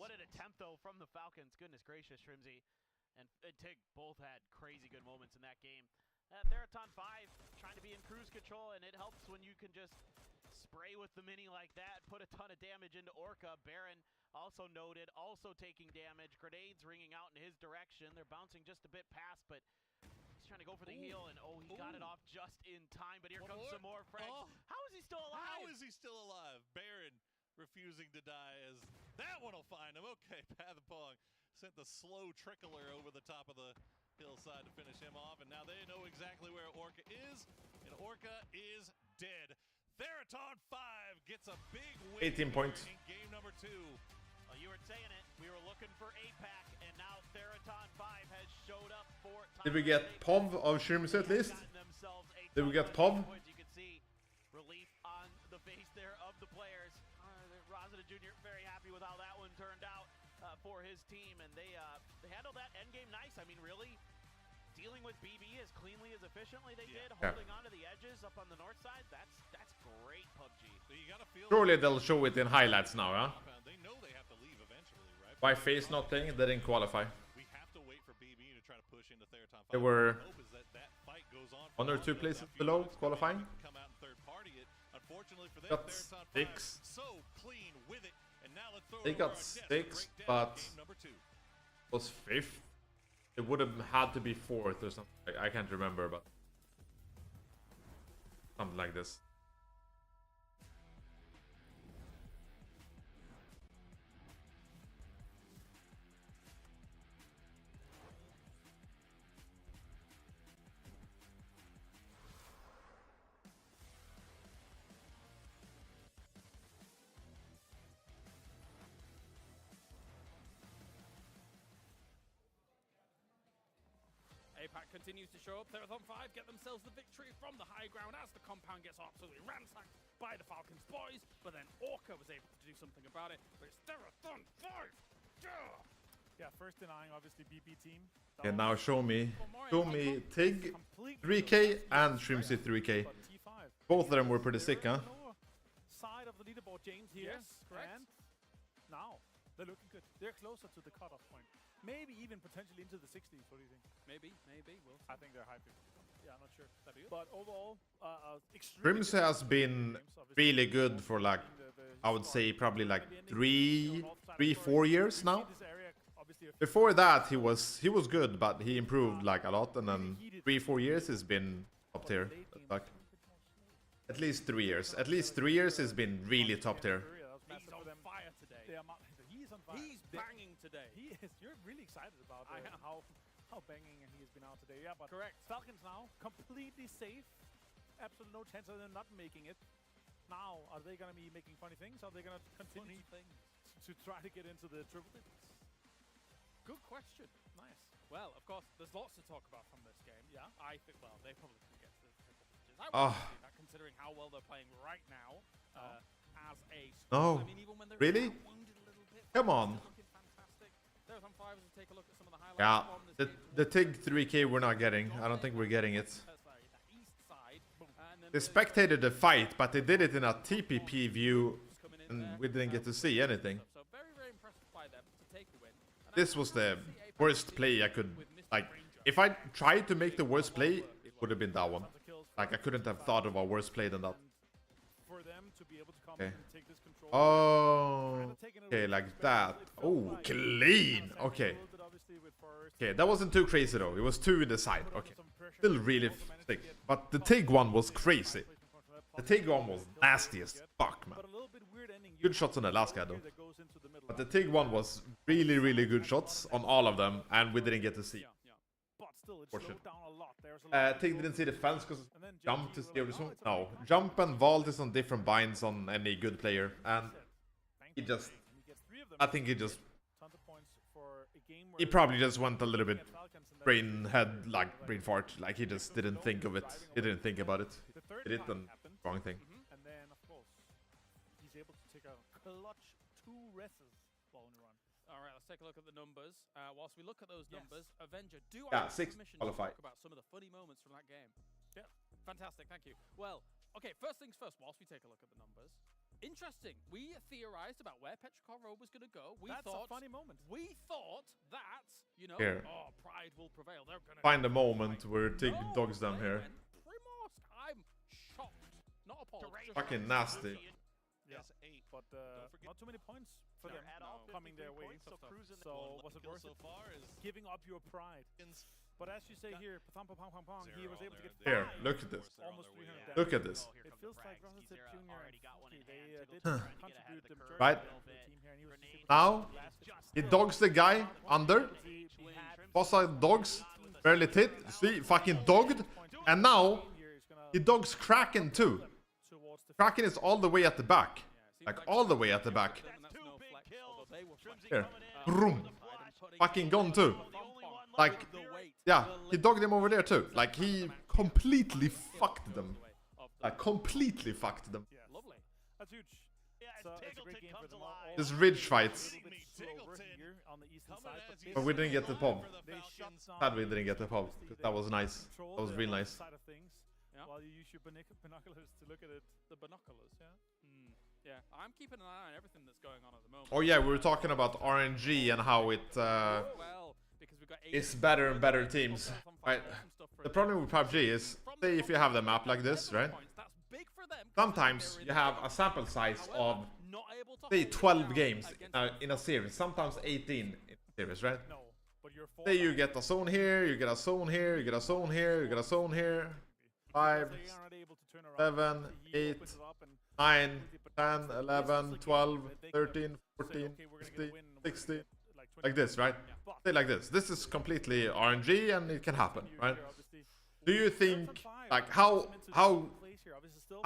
What an attempt, though, from the Falcons. Goodness gracious, Shrimsy and Tig both had crazy good moments in that game. Theraton 5 trying to be in cruise control, and it helps when you can just spray with the mini like that, put a ton of damage into Orca. Baron also noted, also taking damage. Grenades ringing out in his direction. They're bouncing just a bit past, but he's trying to go for the heal, and he got it off just in time. But here comes some more frags. How is he still alive? How is he still alive? Baron refusing to die as that one will find him. Okay, Pathapong sent the slow trickler over the top of the hillside to finish him off, and now they know exactly where Orca is, and Orca is dead. Theraton 5 gets a big win 18 points. in game number 2. Well, you were saying it. We were looking for APAC, and now Theraton 5 has showed up for time. Did we get POV of Shrimsy at least? Did we get POV? You can see relief on the face there of the players. Rosita Jr. very happy with how that one turned out for his team, and they handled that endgame nice. I mean, really dealing with BB as cleanly, as efficiently they did, holding onto the edges up on the north side. That's great, PUBG. So you gotta feel Surely they'll show it in highlights now, huh? they know they have to leave eventually, right? Why Face not playing? They didn't qualify. We have to wait for BB to try to push into Theraton 5. They were The hope is that fight goes on 1 or 2 places below qualifying. Come out and third party it. Unfortunately for them, Got Theraton 5 six. so clean with it. And now let's throw They it got over our desk to 6, break down but game number 2. was 5th. It would have had to be 4th or something. I can't remember, but something like this. APAC continues to show up. Theraton 5 get themselves the victory from the high ground as the compound gets absolutely ransacked by the Falcons boys. But then Orca was able to do something about it. But it's Theraton 5! Yeah, first denying obviously BP team. And now show me Tig 3K and Shrimsy 3K. But T5. Both of them were pretty sick, huh? Side of the leaderboard, James here. Yes, correct. And now they're looking good. They're closer to the cutoff point. Maybe even potentially into the 60s. What do you think? Maybe. We'll see. I think they're high 50s. Yeah, I'm not sure. But overall, extremely Shrimsy has been really good for like, I would say probably like 3, 4 years now. Before that he was good, but he improved like a lot, and then 3, 4 years has been top tier. Like at least 3 years. At least 3 years has been really top tier. He's on fire today. He's on fire. He's banging today. He is. You're really excited about how banging he has been out today. Yeah, but correct. Falcons now completely safe. Absolutely no chance of them not making it. Now, are they going to be making funny things? Are they going to continue to try to get into the triple digits? Good question. Nice. Well, of course, there's lots to talk about from this game. Yeah. I think, well, they probably can get to the triple digits. I Ah. would say that, considering how well they're playing right now as a squad. No. I mean, even when they're Really? wounded a little bit, Come on. they're looking fantastic. Theraton 5 as we take a look at some of the highlights Yeah, from this game. the TIG 3K we're not getting. I don't think we're getting it. Sorry, the east side. And then They spectated the fight, but they did it in a TPP view, and we didn't get to see anything. So very, very impressive by them to take the win. And This was the worst play I could, like, if I tried to make the worst play, it would have been that one. Like, I couldn't have thought of a worse play than that. For them to be able to come Okay. in and take this control. Oh, okay, like that. Oh, clean. Okay. Okay, that wasn't too crazy though. It was 2 in the side. Okay. Still really thick. But the TIG one was crazy. The TIG one was nasty as fuck, man. Good shots on the last guy though. But the TIG one was really, really good shots on all of them, and we didn't get to see. But still, it For sure. slowed down a lot. There's a lot TIG didn't see the fence because jump is the original. No, jump and vault is on different binds on any good player, and he just, I think he just, he probably just went a little bit brain fart, like he just didn't think of it. He didn't think about it. He did the wrong thing. And then, of course, he's able to take a clutch 2 reses while on the run. take a look at the numbers. Whilst we look at those numbers, Avenger, do Yeah, I have 6 permission to qualified. talk about some of the funny moments from that game? Yeah, fantastic, thank you. Well, okay, first things first, whilst we take a look at the numbers. Interesting. We theorized about where Petrichor Road was going to go. That's a funny moment. We thought that, you know, Here. oh, Pride will prevail. They're going to Find the moment where Tig dogs them they here. went Primos. I'm shocked. Not appalled. just Fucking shocked. nasty. Yeah, but not too many points for them coming their way. so cruising So was it worth so it? far is Giving up your pride. But as you say here, he was able to get Here, 5, look at this. almost 300 damage. Look at this. It feels like Rossett Jr. and they did Huh. contribute the majority Right. of the team here, and he was just able to Now, last it. he dogs the guy under. He had Bossa dogs. Barely tit. See, fucking dogged. And now, he dogs Kraken too. towards the Kraken is all the way at the back. Like, all the way at the back. Here. Vroom. Fucking gone too. Like, yeah, he dogged him over there too. Like, he completely fucked them. Like, completely fucked them. Yeah, lovely. That's huge. It's a great game for them. This ridge fights. Here on the eastern side, But we didn't get the pub. they shut down Sad we didn't get the pub. 'Cause that was nice. control That was the real north nice. side of things, while you use your binoculars to look at it. The binoculars, yeah. Yeah, I'm keeping an eye on everything that's going on at the moment. Oh yeah, we were talking about RNG and how it Well, because we've got is better and better teams. Right. The problem with PUBG is, say if you have the map like this, right? That's big for them. Sometimes you have a sample size of, say, 12 games in a series. Sometimes 18 in a series, right? No, but you're Say you get a zone here, you get a zone here, you get a zone here, you get a zone here. 5, they aren't able to turn around. 7, He 8, opens it up and 9, 10, 11, 12, 13, 14, okay, we're gonna 15, win 16. like 20 Like this, right? But Say like this. This is completely RNG and it can happen, right? Do you think, like, how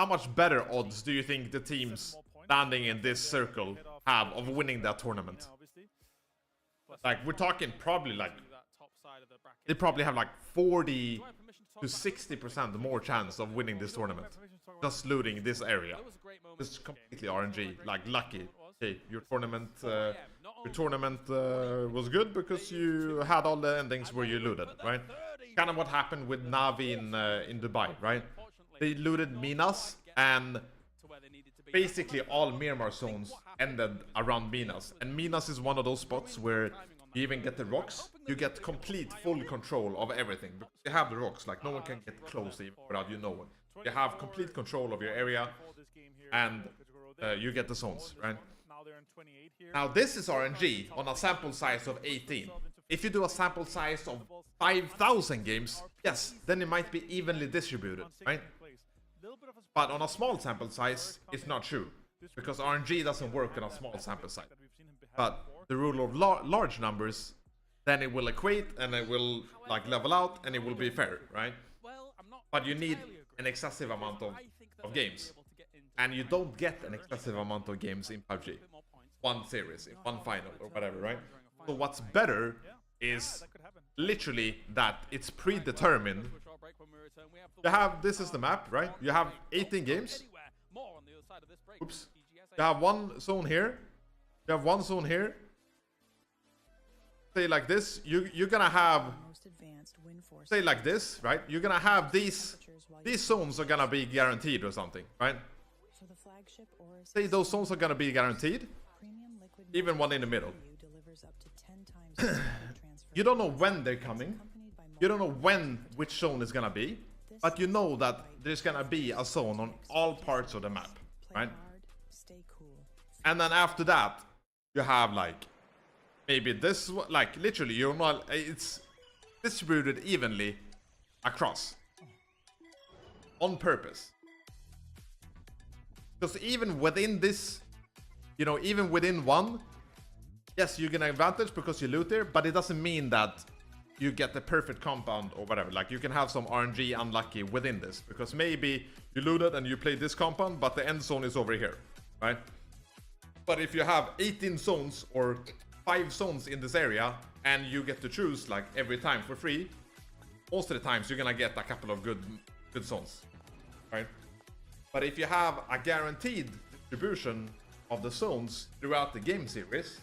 much better odds do you think the teams standing in this circle have of winning that tournament? Like, we're talking probably like, they probably have like 40 to 60% more chance of winning this tournament. Just looting this area. This is completely RNG, like lucky. Okay, your tournament was good because you had all the endings where you looted, right? Kind of what happened with Navi in Dubai, right? They looted Minas, and basically all Miramar zones ended around Minas. And Minas is one of those spots where you even get the rocks. You get complete full control of everything. Because you have the rocks, like no one can get close even without you knowing. You have complete control of your area, and you get the zones, right? Now this is RNG on a sample size of 18. If you do a sample size of 5,000 games, yes, then it might be evenly distributed, right? But on a small sample size, it's not true. Because RNG doesn't work on a small sample size. But the rule of large numbers, then it will equate and it will like level out and it will be fair, right? But you need an excessive amount of games. And you don't get an excessive amount of games in PUBG. One series, in one final or whatever, right? So what's better is literally that it's predetermined. You have, this is the map, right? You have 18 games. Oops. You have one zone here. You have one zone here. Say like this, you're gonna have, say like this, right? You're gonna have these zones are gonna be guaranteed or something, right? Say those zones are gonna be guaranteed, even one in the middle. You don't know when they're coming. You don't know which zone is gonna be, but you know that there's gonna be a zone on all parts of the map, right? And then after that, you have like maybe this, like literally, you're not. It's distributed evenly across on purpose. Because even within this, you know, even within one, yes, you get an advantage because you loot there, but it doesn't mean that you get the perfect compound or whatever. Like, you can have some RNG unlucky within this, because maybe you looted and you played this compound, but the end zone is over here, right? But if you have 18 zones or 5 zones in this area, and you get to choose like every time for free, most of the times you're gonna get a couple of good zones, right? But if you have a guaranteed distribution of the zones throughout the game series,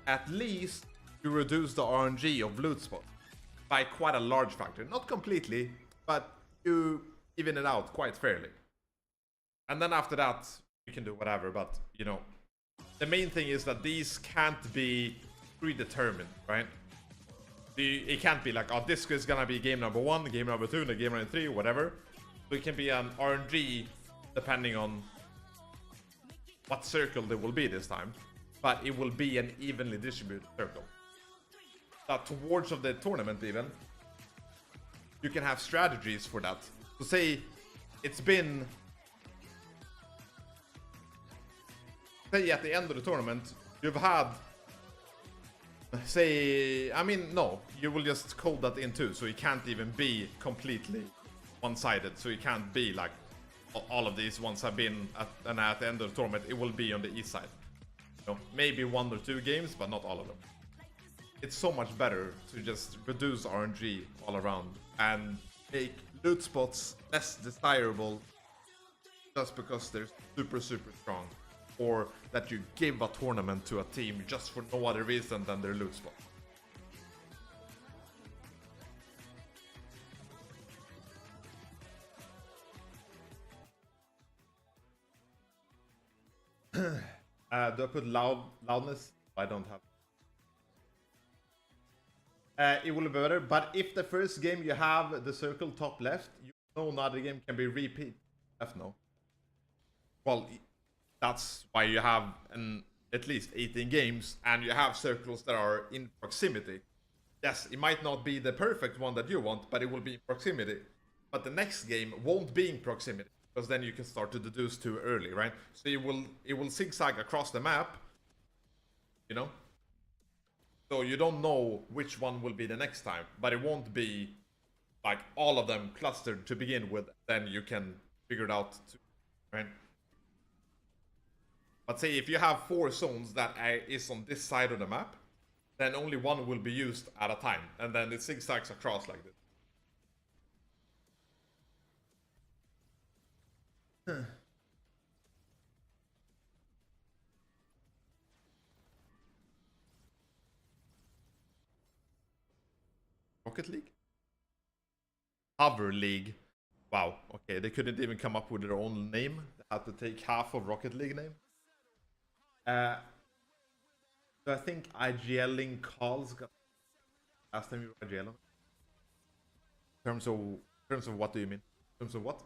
at least you reduce the RNG of loot spots by quite a large factor. Not completely, but you even it out quite fairly. And then after that, you can do whatever, but, you know, the main thing is that these can't be predetermined, right? It can't be like, oh, this is gonna be game number 1, game number 2, and game number 3, whatever. So it can be an RNG depending on what circle there will be this time. But it will be an evenly distributed circle. Towards of the tournament even, you can have strategies for that. So say it's been... Say at the end of the tournament, you've had... Say... I mean, no. You will just code that in too, so it can't even be completely one-sided. So it can't be like, all of these ones have been at the end of the tournament, it will be on the east side. You know, maybe 1 or 2 games, but not all of them. It's so much better to just reduce RNG all around and make loot spots less desirable just because they're super strong, or that you give a tournament to a team just for no other reason than their loot spot. Do I put loudness? I don't have. It will be better, but if the first game you have the circle top left, you know another game can be repeat. F no. Well, that's why you have at least 18 games, and you have circles that are in proximity. Yes, it might not be the perfect one that you want, but it will be in proximity. But the next game won't be in proximity, because then you can start to deduce too early, right? So it will zigzag across the map, you know? So you don't know which one will be the next time, but it won't be like all of them clustered to begin with. Then you can figure it out too, right? But say if you have 4 zones that is on this side of the map, then only one will be used at a time, and then it zigzags across like this. Rocket League? Hover League. Wow, okay, they couldn't even come up with their own name. They had to take half of Rocket League name. So I think IGLing calls got last time you were IGL. In terms of what do you mean? In terms of what?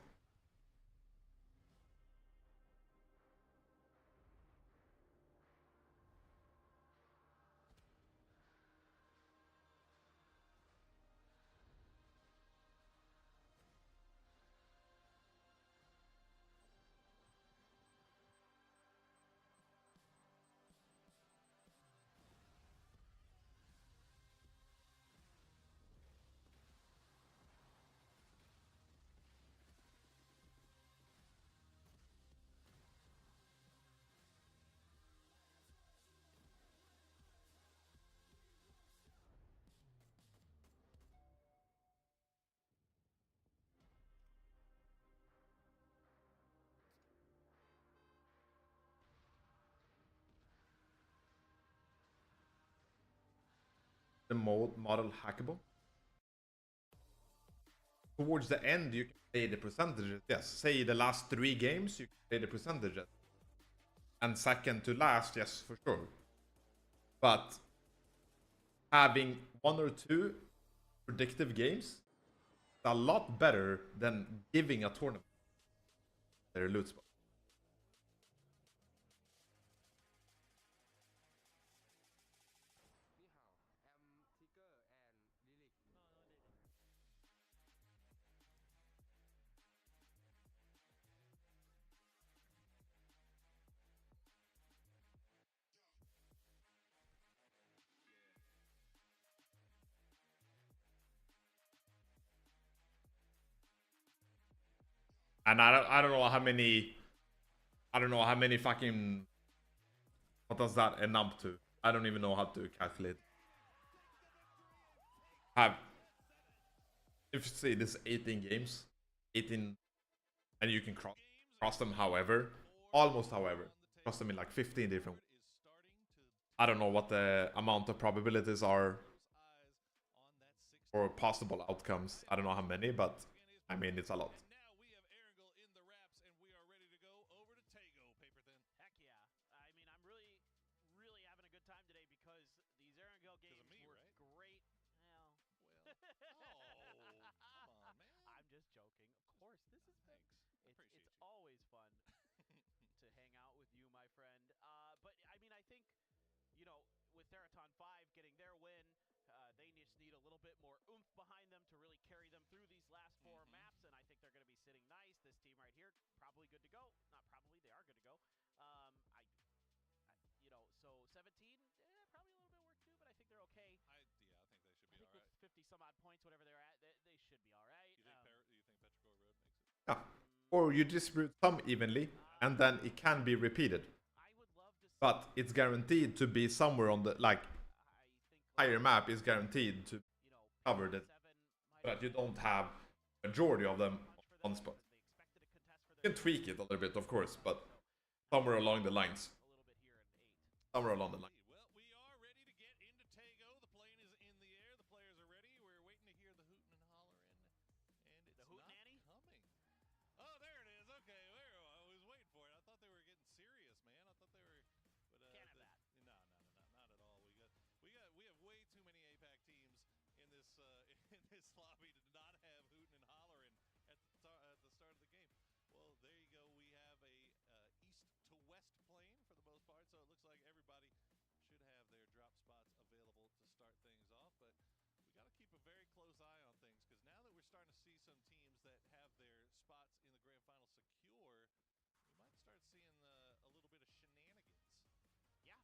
The model hackable. Towards the end, you can play the percentages. Yes, say the last 3 games, you can play the percentages. And second to last, yes, for sure. But having 1 or 2 predictive games is a lot better than giving a tournament their loot spot. And I don't know how many fucking, what does that end up to? I don't even know how to calculate. If you say this 18 games, 18, and you can cross them almost however, cross them in like 15 different ways. I don't know what the amount of probabilities are or possible outcomes. I don't know how many, but I mean, it's a lot. And now we have Erangel in the wraps, and we are ready to go over to Tago, Paper Thin. Heck yeah. I mean, I'm really having a good time today because these Erangel games me, were right? great. Well, Come on, man. I'm just joking. Of course, this is Thanks. I appreciate it's you. always fun to hang out with you, my friend. But I mean, I think, you know, with Theraton 5 getting their win, they just need a little bit more oomph behind them to really carry them through these last 4 maps, and I think they're going to be sitting nice. This team right here, probably good to go. Not probably, they are good to go. You know, so 17, probably a little bit of work too, but I think they're okay. I think they should be I think all right. with 50 some odd points, whatever they're at, they should be all right. You think Petrichor Road makes it? Yeah. Or you distribute some evenly, and then it can be repeated. I would love to see, But it's guaranteed to be somewhere on the, like, higher map is guaranteed to you know, cover that, so that you don't have majority of them on spot. You can tweak it a little bit, of course, but somewhere along the lines. a little bit here in 8. Somewhere along the line. Well, we are ready to get into Tago. The plane is in the air. The players are ready. We're waiting to hear the hootin' and hollering, and it's The not hootenanny? coming. Oh, there it is. Okay, I was waiting for it. I thought they were getting serious, man. I thought they were. But Can't have that. No, not at all. We have way too many APAC teams in this in this lobby to not have hootin' and hollering at the start of the game. Well, there you go. We have a east to west plane for the most part, so it looks like everybody should have their drop spots available to start things off. But we got to keep a very close eye on things, because now that we're starting to see some teams that have their spots in the grand final secure, we might start seeing a little bit of shenanigans. Yeah,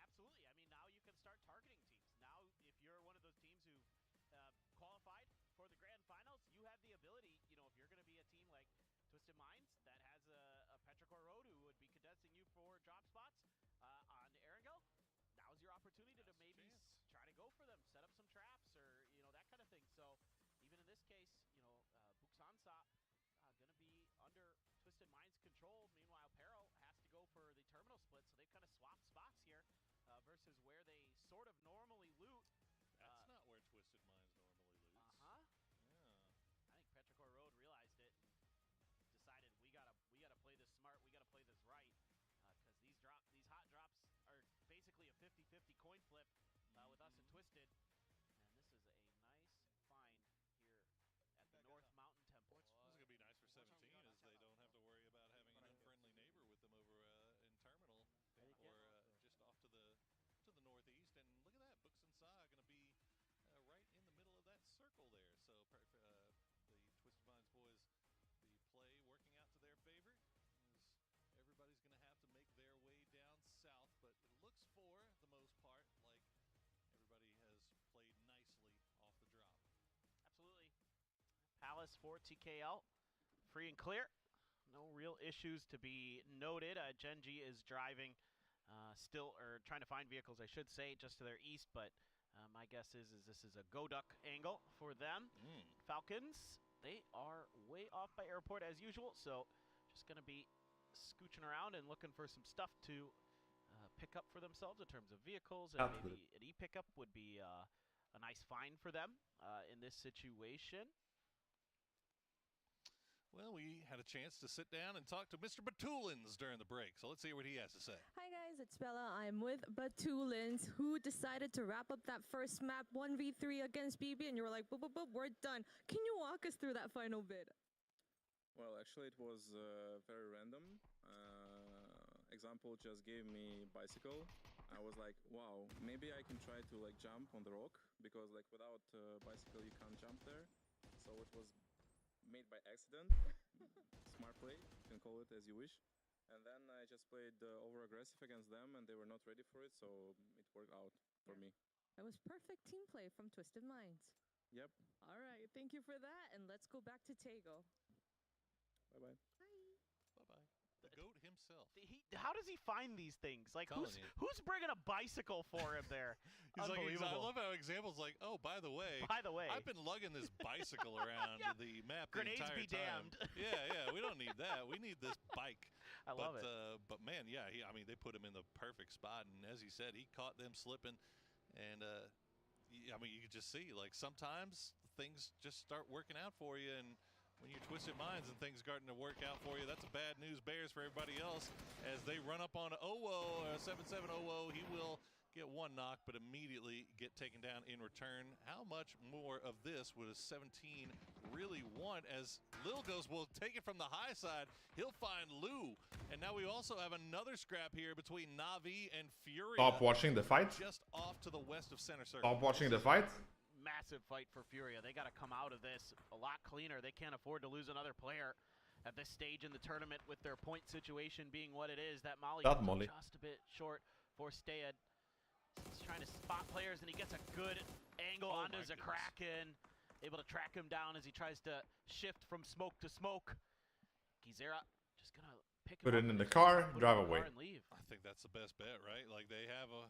absolutely. I mean, now you can start targeting teams. Now, if you're one of those teams who qualified for the grand finals, you have the ability, you know, if you're going to be a team like Twisted Minds that has a Petrichor Road who would be contesting you for drop spots on Erangel, now's your opportunity to maybe try to go for them, set up some traps, or, you know, that kind of thing. So even in this case, you know, Buxansa going to be under Twisted Minds' control. Meanwhile, Peril has to go for the terminal split, so they've kind of swapped spots here versus where they sort of normally loot. That's not where Twisted Minds normally loots. Uh-huh. Yeah. I think Petrichor Road realized it and decided we gotta play this smart, we gotta play this right, because these hot drops are basically a 50-50 coin flip with us and Twisted, and this is a nice find here at the North Mountain Temple. This is going to be nice for 17, as they don't have to worry about having an unfriendly neighbor with them over in Terminal, or just off to the northeast. And look at that, Buxansa going to be right in the middle of that circle there. So the Twisted Minds boys, the play working out to their favor, as everybody's going to have to make their way down south. But it looks, for the most part, like everybody has played nicely off the drop. Absolutely. Palace for TKL, free and clear. No real issues to be noted. Genji is driving still, or trying to find vehicles, I should say, just to their east, but my guess is this is a go-duck angle for them. Falcons, they are way off by airport as usual, so just going to be scooching around and looking for some stuff to pick up for themselves in terms of vehicles, and maybe an e-pickup would be a nice find for them in this situation. Well, we had a chance to sit down and talk to Mr. Batulins during the break, so let's see what he has to say. Hi guys, it's Bella. I'm with Batulins, who decided to wrap up that first map 1v3 against BB, and you were like, boop, boop, boop, we're done. Can you walk us through that final bit? Well, actually, it was very random. Example just gave me bicycle. I was like, wow, maybe I can try to like jump on the rock, because like without bicycle you can't jump there. So it was made by accident. Smart play, you can call it as you wish. And then I just played over aggressive against them, and they were not ready for it, so it worked out for me. That was perfect team play from Twisted Minds. Yep. All right, thank you for that, and let's go back to Tago. Bye-bye. Bye-bye. The GOAT himself. How does he find these things? Like, Telling who's bringing a bicycle for him there? He's Unbelievable. like, I love how examples like, oh, by the way, I've been lugging this bicycle around the map Grenades the entire be time. damned. Yeah, we don't need that. We need this bike. I love it. But man, yeah, I mean, they put him in the perfect spot, and as he said, he caught them slipping, and I mean, you could just see like sometimes things just start working out for you, and when you're Twisted Minds and things starting to work out for you, that's a bad news bears for everybody else as they run up on Owo, 7-7 Owo. He will get one knock, but immediately get taken down in return. How much more of this would a 17 really want as Lil goes, will take it from the high side. He'll find Lou. And now we also have another scrap here between Na'Vi and Furia. Stop watching the fight. Just off to the west of center circle. Stop watching the fight. Massive fight for Furia. They got to come out of this a lot cleaner. They can't afford to lose another player at this stage in the tournament with their point situation being what it is. That Molly just a bit short for Stayed. He's trying to spot players, and he gets a good angle onto Zakraken. Able to track him down as he tries to shift from smoke to smoke. Gizera just gonna pick him Put up it in the car, drive away. and leave. I think that's the best bet, right? Like they have a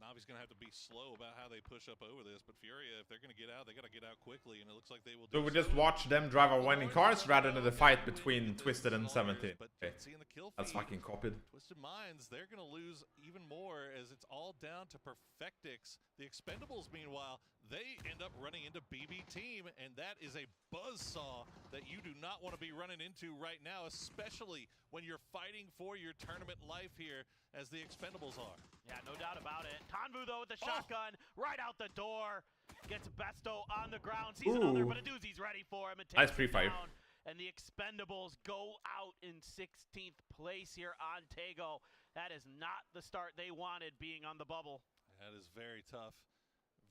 Navi's gonna have to be slow about how they push up over this, but Furia, if they're gonna get out, they gotta get out quickly, and it looks like they will do So we just watch them drive away in cars rather than the fight between Twisted and 17. Okay. Seeing the kill That's feed, fucking copied. Twisted Minds, they're gonna lose even more as it's all down to Perfectix. The Expendables, meanwhile, they end up running into BB Team, and that is a buzzsaw that you do not want to be running into right now, especially when you're fighting for your tournament life here, as the Expendables are. Yeah, no doubt about it. Tanvu, though, with the shotgun, right out the door. Gets Besto on the ground, sees another, but a doozy's ready for him and takes Nice him pre-fire. down. And the Expendables go out in 16th place here on Tego. That is not the start they wanted being on the bubble. That is very tough.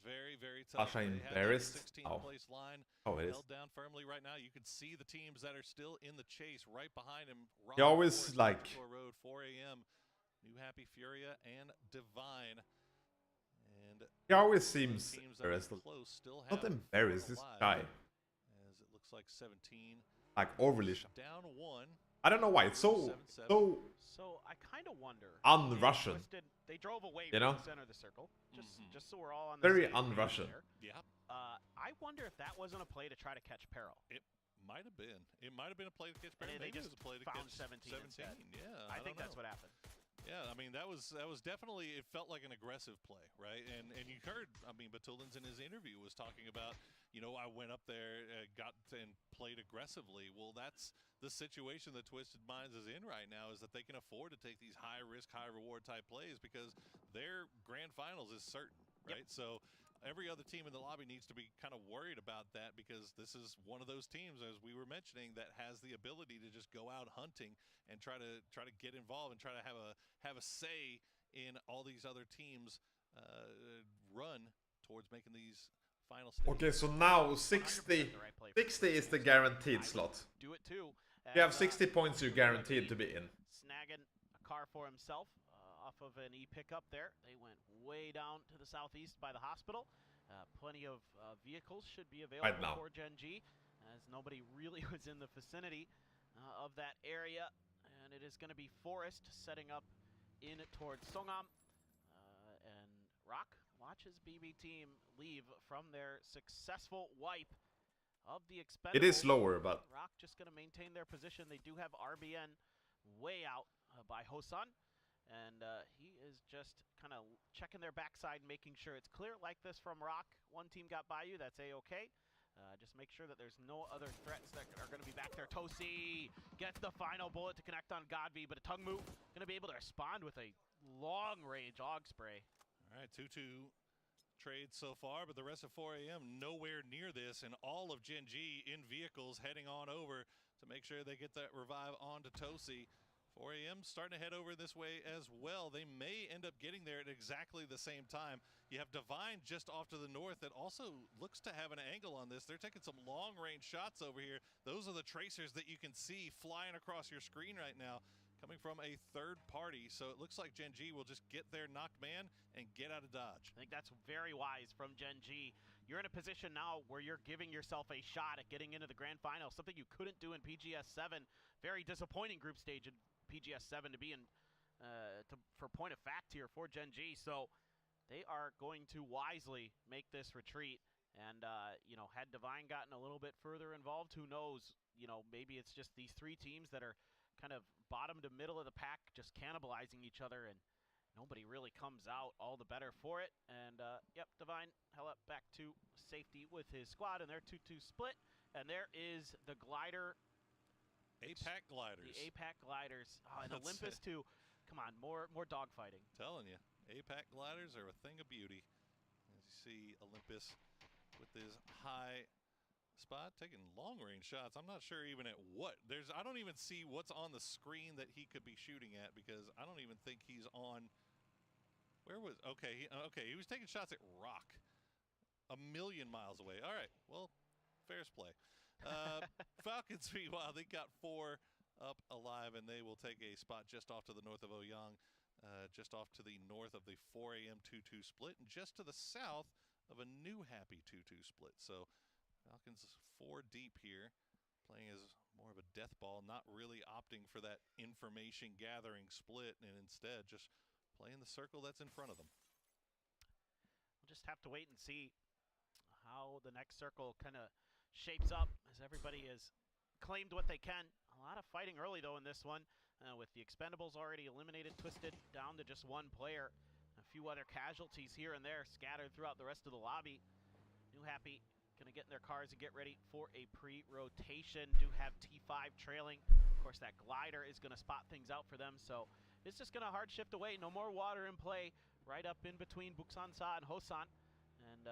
Very, very tough. Sasha They had that embarrassed. 16th place line Oh, it is. held down firmly right now. You can see the teams that are still in the chase right behind him. He always, Forest, like- Petrichor Road, 4 a.m. New Happy Furia and Divine. And He always those seems teams that are embarrassed. close still Not have embarrassed, this alive, guy. As it looks like 17 Like overly shy. down one. I don't know why. It's so 7-7. So I kind of wonder. Un-Russian. They drove away You from know? the center of the circle, just so we're all on the Very same page un-Russian. there. Yeah, I wonder if that wasn't a play to try to catch Peril. it might have been. It might have been a play to catch Perry. And they Maybe it just was a play to found catch 17 instead. Yeah, I don't think that's know. what happened. Yeah, I mean that was definitely, it felt like an aggressive play, right? And you heard, I mean, Batulins in his interview was talking about, you know, I went up there, got and played aggressively. Well, that's the situation that Twisted Minds is in right now, is that they can afford to take these high risk, high reward type plays because their grand finals is certain, right? So every other team in the lobby needs to be kind of worried about that, because this is one of those teams, as we were mentioning, that has the ability to just go out hunting and try to get involved and try to have a say in all these other teams run towards making these final stages. Okay, so now 60 is the guaranteed slot. Do it too. If you have 60 points, you're guaranteed to be in. Snagging a car for himself off of an e-pickup there. They went way down to the southeast by the hospital. Plenty of vehicles should be available Right now. for Gen G, as nobody really was in the vicinity of that area. And it is going to be Forest setting up in towards Songam. And Rock watches BB team leave from their successful wipe of the Expendables. It is lower, but Rock just going to maintain their position. They do have RBN way out by Hosan. And he is just kind of checking their backside, making sure it's clear like this from Rock. One team got by you, that's A-okay. Just make sure that there's no other threats that are going to be back there. Tosi gets the final bullet to connect on Godby, but a Tungmu going to be able to respond with a long-range AUG spray. All right, 2-2 trade so far, but the rest of 4 a.m. nowhere near this, and all of Gen G in vehicles heading on over to make sure they get that revive onto Tosi. 4 a.m. starting to head over this way as well. They may end up getting there at exactly the same time. You have Divine just off to the north that also looks to have an angle on this. They're taking some long-range shots over here. Those are the tracers that you can see flying across your screen right now, coming from a third party. So it looks like Gen G will just get their knocked man and get out of dodge. I think that's very wise from Gen G. You're in a position now where you're giving yourself a shot at getting into the grand final, something you couldn't do in PGS 7. Very disappointing group stage in PGS 7 to be in, for point of fact here for Gen G. So they are going to wisely make this retreat. And, you know, had Divine gotten a little bit further involved, who knows? You know, maybe it's just these three teams that are kind of bottom to middle of the pack, just cannibalizing each other, and nobody really comes out all the better for it. And, yep, Divine, hell up back to safety with his squad, and they're 2-2 split. And there is the glider. APAC gliders. The APAC gliders. Oh, and Olympus, too. Come on, more dogfighting. Telling you, APAC gliders are a thing of beauty. As you see Olympus with his high spot, taking long-range shots. I'm not sure even at what. I don't even see what's on the screen that he could be shooting at, because I don't even think he's on. Where was? Okay, he was taking shots at rock, a million miles away. All right, well, fair's play. Falcons, meanwhile, they got 4 up alive, and they will take a spot just off to the north of Oyang, just off to the north of the 4 a.m. 2-2 split, and just to the south of a new happy 2-2 split. So Falcons 4 deep here, playing as more of a death ball, not really opting for that information gathering split, and instead just playing the circle that's in front of them. We'll just have to wait and see how the next circle kind of shapes up, as everybody has claimed what they can. A lot of fighting early, though, in this one, with the Expendables already eliminated, Twisted down to just 1 player. A few other casualties here and there scattered throughout the rest of the lobby. New Happy going to get in their cars and get ready for a pre-rotation. Do have T5 trailing. Of course, that glider is going to spot things out for them, so it's just going to hard shift away. No more water in play right up in between Buksansa and Hosan. And,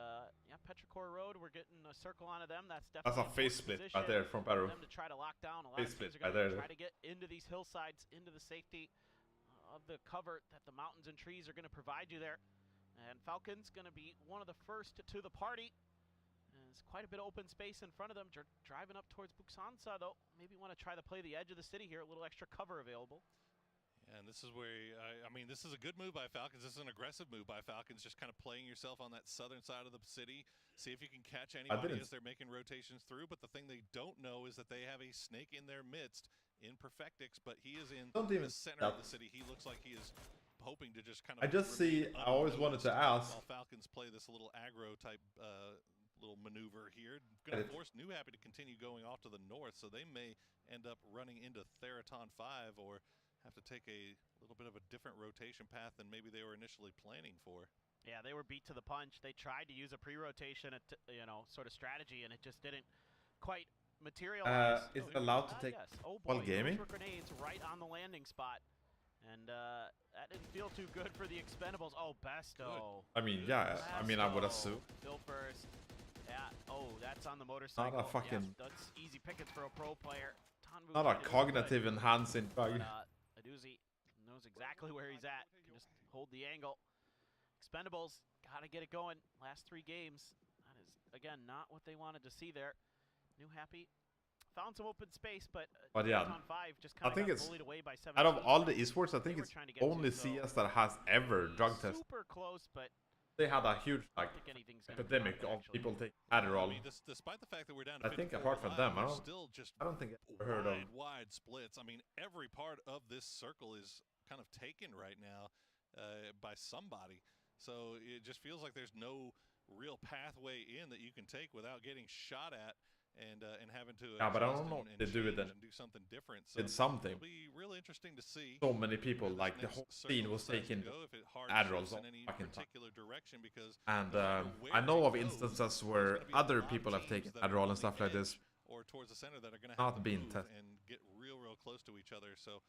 yeah, Petrichor Road, we're getting a circle onto them. That's definitely a face split right there from Barrow. them to try to lock down. A lot Face of teams split are going right to there. try to get into these hillsides, into the safety of the cover that the mountains and trees are going to provide you there. And Falcons going to be one of the first to the party. And there's quite a bit of open space in front of them. Driving up towards Buksansa, though. Maybe want to try to play the edge of the city here. A little extra cover available. And this is where, I mean, this is a good move by Falcons. This is an aggressive move by Falcons, just kind of playing yourself on that southern side of the city. See if you can catch anybody as they're making rotations through. But the thing they don't know is that they have a snake in their midst in Perfectix, but he is in the center of the city. He looks like he is hoping to just kind of... I always wanted to ask. While Falcons play this little aggro type little maneuver here. Going to force New Happy to continue going off to the north, so they may end up running into Theraton 5 or have to take a little bit of a different rotation path than maybe they were initially planning for. Yeah, they were beat to the punch. They tried to use a pre-rotation, you know, sort of strategy, and it just didn't quite materialize. Is it allowed to take while gaming? Those were grenades right on the landing spot. And that didn't feel too good for the Expendables. Oh, Besto. I mean, yeah. I mean, I would assume. Bill first. Yeah. Oh, that's on the motorcycle. Not a fucking... Yeah, that's easy pickets for a pro player. Not a cognitive enhancing bug. Aduzi knows exactly where he's at. Can just hold the angle. Expendables, got to get it going. Last 3 games. That is, again, not what they wanted to see there. New Happy found some open space, but yeah, on 5 just kind of got bullied away by 17. Out of all the esports, I think it's only CS that has ever drug tested. Super close, but they had a huge epidemic of people taking Adderall. I mean, despite the fact that we're down to I think apart from them, I don't think I've heard of wide splits. I mean, every part of this circle is kind of taken right now by somebody. So it just feels like there's no real pathway in that you can take without getting shot at and having to but I don't know if they do it then and do something different. So it's something. It'll be really interesting to see. So many people, like the whole scene was taking Adderalls in any particular direction, because and I know of instances where other people have taken Adderall and stuff like this, or towards the center, that are going to have to move and get real close to each other. So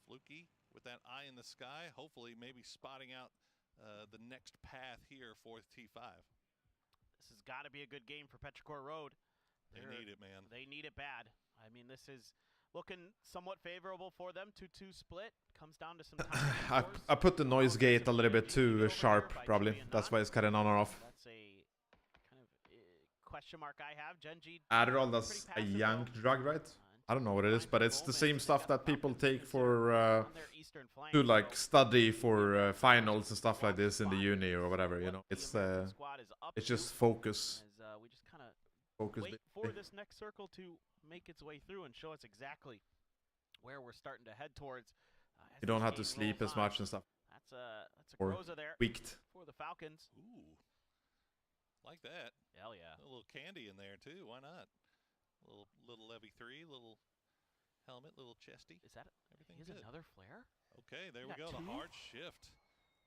Fluky with that eye in the sky, hopefully maybe spotting out the next path here for T5. This has got to be a good game for Petrichor Road. They need it, man. They need it bad. I mean, this is looking somewhat favorable for them. 2-2 split. Comes down to some time. I put the noise gate a little bit too sharp, probably. That's why it's cutting on or off. That's a kind of question mark I have. Genji. Adderall, that's a young drug, right? I don't know what it is, but it's the same stuff that people take for to like study for finals and stuff like this in the uni or whatever. You know, it's just focus. We just kind of wait for this next circle to make its way through and show us exactly where we're starting to head towards. You don't have to sleep as much and stuff. That's a Groza there tweaked for the Falcons. Ooh, like that. Hell yeah. A little candy in there too. Why not? Little Levy 3, little helmet, little chesty. Is that everything he has good? another flare? Okay, there we got go. The 2? hard shift.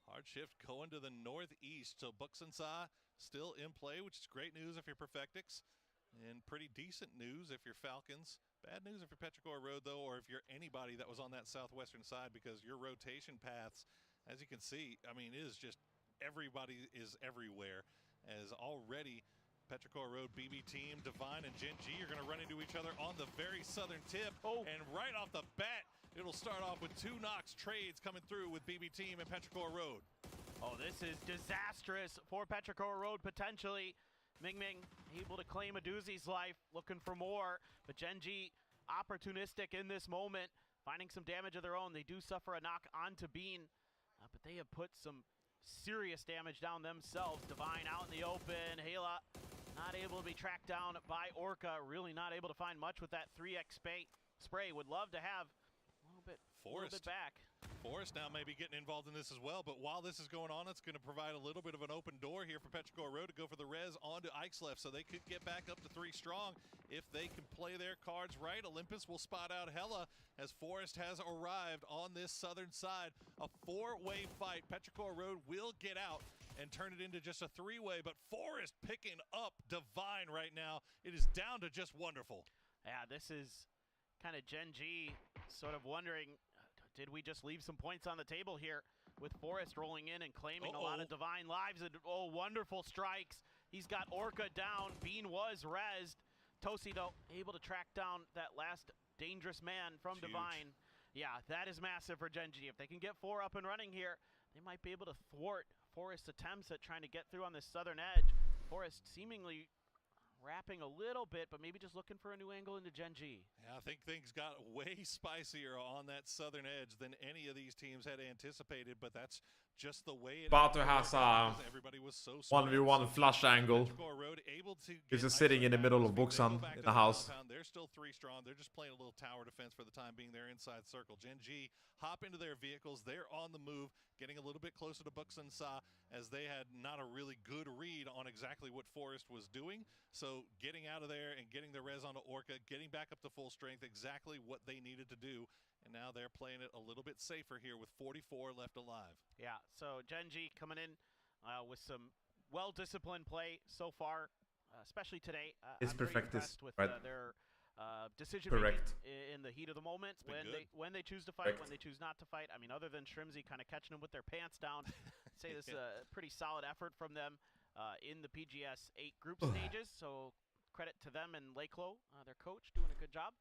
Hard shift going to the northeast. So Buxensa still in play, which is great news if you're Perfectix, and pretty decent news if you're Falcons. Bad news if you're Petrichor Road, though, or if you're anybody that was on that southwestern side, because your rotation paths, as you can see, I mean, it is just everybody is everywhere. As already Petrichor Road, BB Team, Divine, and Gen G are going to run into each other on the very southern tip. And right off the bat, it'll start off with 2 knocks trades coming through with BB Team and Petrichor Road. Oh, this is disastrous for Petrichor Road, potentially. Ming able to claim a Doozy's life, looking for more. But Gen G opportunistic in this moment, finding some damage of their own. They do suffer a knock onto Bean, but they have put some serious damage down themselves. Divine out in the open. Hela not able to be tracked down by Orca. Really not able to find much with that 3x spray. Would love to have a little bit back. Forrest now may be getting involved in this as well, but while this is going on, it's going to provide a little bit of an open door here for Petrichor Road to go for the res onto Ike's so they could get back up to 3 strong if they can play their cards right. Olympus will spot out Hella as Forrest has arrived on this southern side. A 4-way fight. Petrichor Road will get out and turn it into just a 3-way, but Forrest picking up Divine right now. It is down to just wonderful. Yeah, this is kind of Gen G sort of wondering, did we just leave some points on the table here with Forrest rolling in and claiming a lot of Divine lives? And wonderful strikes. He's got Orca down. Bean was rezzed. Tosi, though, able to track down that last dangerous man from Divine. Yeah, that is massive for Gen G. If they can get 4 up and running here, they might be able to thwart Forrest's attempts at trying to get through on this southern edge. Forrest seemingly wrapping a little bit, but maybe just looking for a new angle into Gen G. Yeah, I think things got way spicier on that southern edge than any of these teams had anticipated, but that's just the way it Bato has a everybody was so 1v1 flush angle. He's just sitting in the middle of Buxan in the house. They're still 3 strong. They're just playing a little tower defense for the time being. They're inside circle. Gen G hop into their vehicles. They're on the move, getting a little bit closer to Buxan Sa, as they had not a really good read on exactly what Forrest was doing. So getting out of there and getting the res onto Orca, getting back up to full strength, exactly what they needed to do. And now they're playing it a little bit safer here with 44 left alive. Yeah, so Gen G coming in with some well-disciplined play so far, especially today. It's I'm pretty Perfectix, impressed with right? their decision making in the heat of the moment, when they choose to fight, when they choose not to fight. I mean, other than Shrimsy kind of catching them with their pants down, I'd say this is a pretty solid effort from them in the PGS 8 group stages. So credit to them and Lakelo, their coach, doing a good job.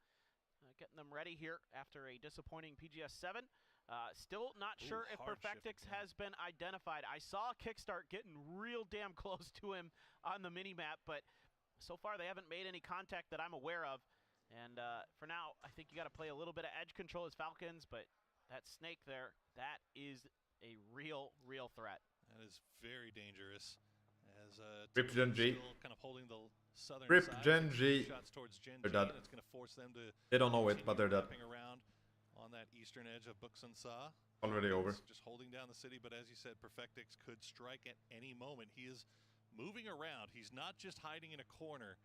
Getting them ready here after a disappointing PGS 7. Still not sure if Perfectix has been identified. I saw Kickstart getting real damn close to him on the mini-map, but so far they haven't made any contact that I'm aware of. And for now, I think you got to play a little bit of edge control as Falcons, but that snake there, that is a real threat. That is very dangerous. As Rip Gen G. still kind of holding the southern Rip side, Gen G. shots towards Gen They're G, dead. and it's going to force them to They don't know it, but they're dead. wrapping around on that eastern edge of Buxan Sa. Already over. Just holding down the city, but as you said, Perfectix could strike at any moment. He is moving around. He's not just hiding in a corner.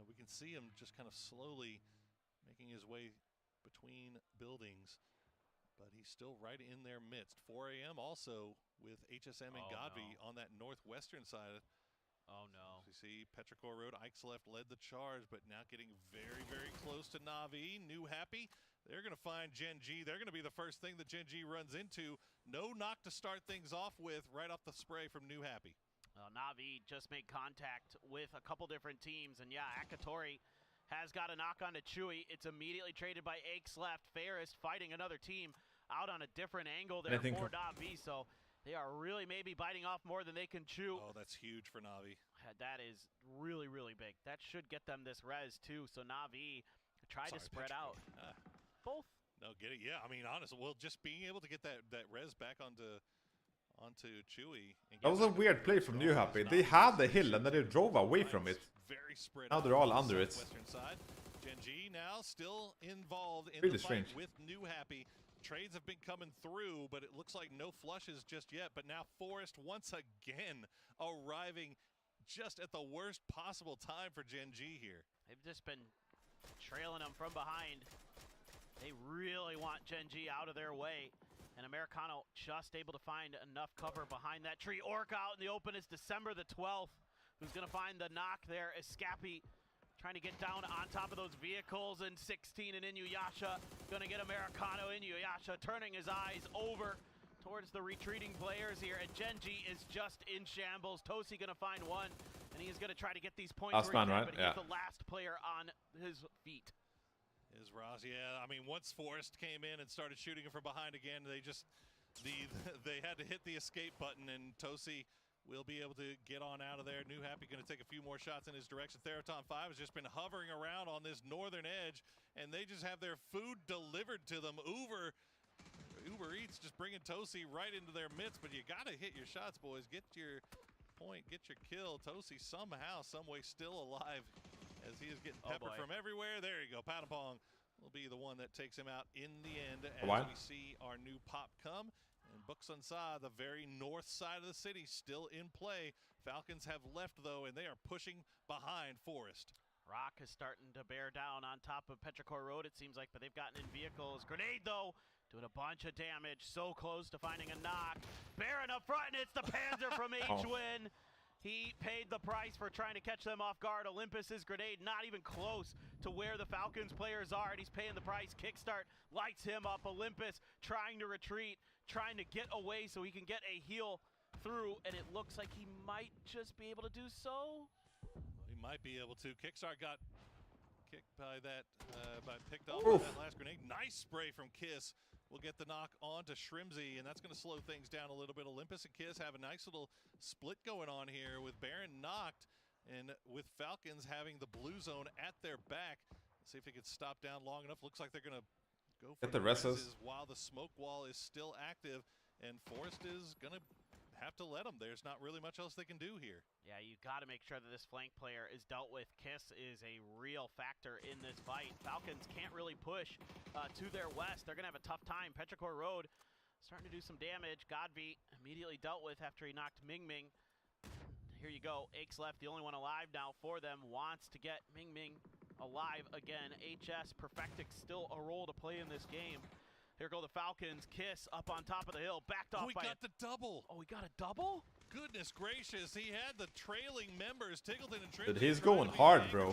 We can see him just kind of slowly making his way between buildings, but he's still right in their midst. 4 a.m. also with HSM and Godby on that northwestern side. Oh no. As you see, Petrichor Road, Ike's led the charge, but now getting very close to Na'Vi. New Happy, they're going to find Gen G. They're going to be the first thing that Gen G runs into. No knock to start things off with, right off the spray from New Happy. Na'Vi just made contact with a couple different teams, and yeah, Akatori has got a knock onto Chewy. It's immediately traded by Aches left. Ferris fighting another team out on a different angle there for Na'Vi, so they are really maybe biting off more than they can chew. Oh, that's huge for Na'Vi. That is really big. That should get them this res too, so Na'Vi tried to spread out. Both. No, get it. Yeah, I mean, honestly, well, just being able to get that res back onto Chewy. That was a weird play from New Happy. They had the hill and then they drove away from it. Very spread now they're all under it. Western side. Gen G now still involved in really the fight strange. with New Happy. Trades have been coming through, but it looks like no flushes just yet. But now Forrest once again arriving just at the worst possible time for Gen G here. They've just been trailing them from behind. They really want Gen G out of their way. And Americano just able to find enough cover behind that tree. Orc out in the open is December the 12th. Who's going to find the knock there? Escapi trying to get down on top of those vehicles. And 16 and Inuyasha going to get Americano. Inuyasha turning his eyes over towards the retreating players here. And Gen G is just in shambles. Tosi going to find one. And he is going to try to get these points. Last man, right? But he's the last player on his feet. Is Ross, yeah. I mean, once Forrest came in and started shooting him from behind again, they just they had to hit the escape button, and Tosi will be able to get on out of there. New Happy going to take a few more shots in his direction. Theraton 5 has just been hovering around on this northern edge, and they just have their food delivered to them. Uber Eats just bringing Tosi right into their midst, but you got to hit your shots, boys. Get your point, get your kill. Tosi somehow, someway still alive, as he is getting peppered from everywhere. There you go. Patapong will be the one that takes him out in the end as we see our new pop come. And Buksansa, the very north side of the city, still in play. Falcons have left, though, and they are pushing behind Forest. Rock is starting to bear down on top of Petrichor Road, it seems like, but they've gotten in vehicles. Grenade, though, doing a bunch of damage. So close to finding a knock. Baron up front, and it's the Panzer from H-Win. He paid the price for trying to catch them off guard. Olympus's grenade not even close to where the Falcons players are, and he's paying the price. Kickstart lights him up. Olympus trying to retreat, trying to get away so he can get a heal through, and it looks like he might just be able to do so. He might be able to. Kickstart got kicked by that, picked off by that last grenade. Nice spray from Kiss. We'll get the knock on to Shrimsy, and that's going to slow things down a little bit. Olympus and Kiss have a nice little split going on here with Baron knocked, and with Falcons having the blue zone at their back. Let's see if he gets stopped down long enough. Looks like they're going to go for the reses while the smoke wall is still active, and Forrest is going to have to let them. There's not really much else they can do here. Yeah, you got to make sure that this flank player is dealt with. Kiss is a real factor in this fight. Falcons can't really push to their west. They're going to have a tough time. Petrichor Road starting to do some damage. Godby immediately dealt with after he knocked Ming Ming. Here you go. Aches left, the only one alive now for them. Wants to get Ming Ming alive again. HS Perfectix still a role to play in this game. Here go the Falcons. Kiss up on top of the hill. Backed off by... he got the double. Oh, he got a double? Goodness gracious. He had the trailing members, Tiggleton and Trinity. Dude, he's going hard, bro.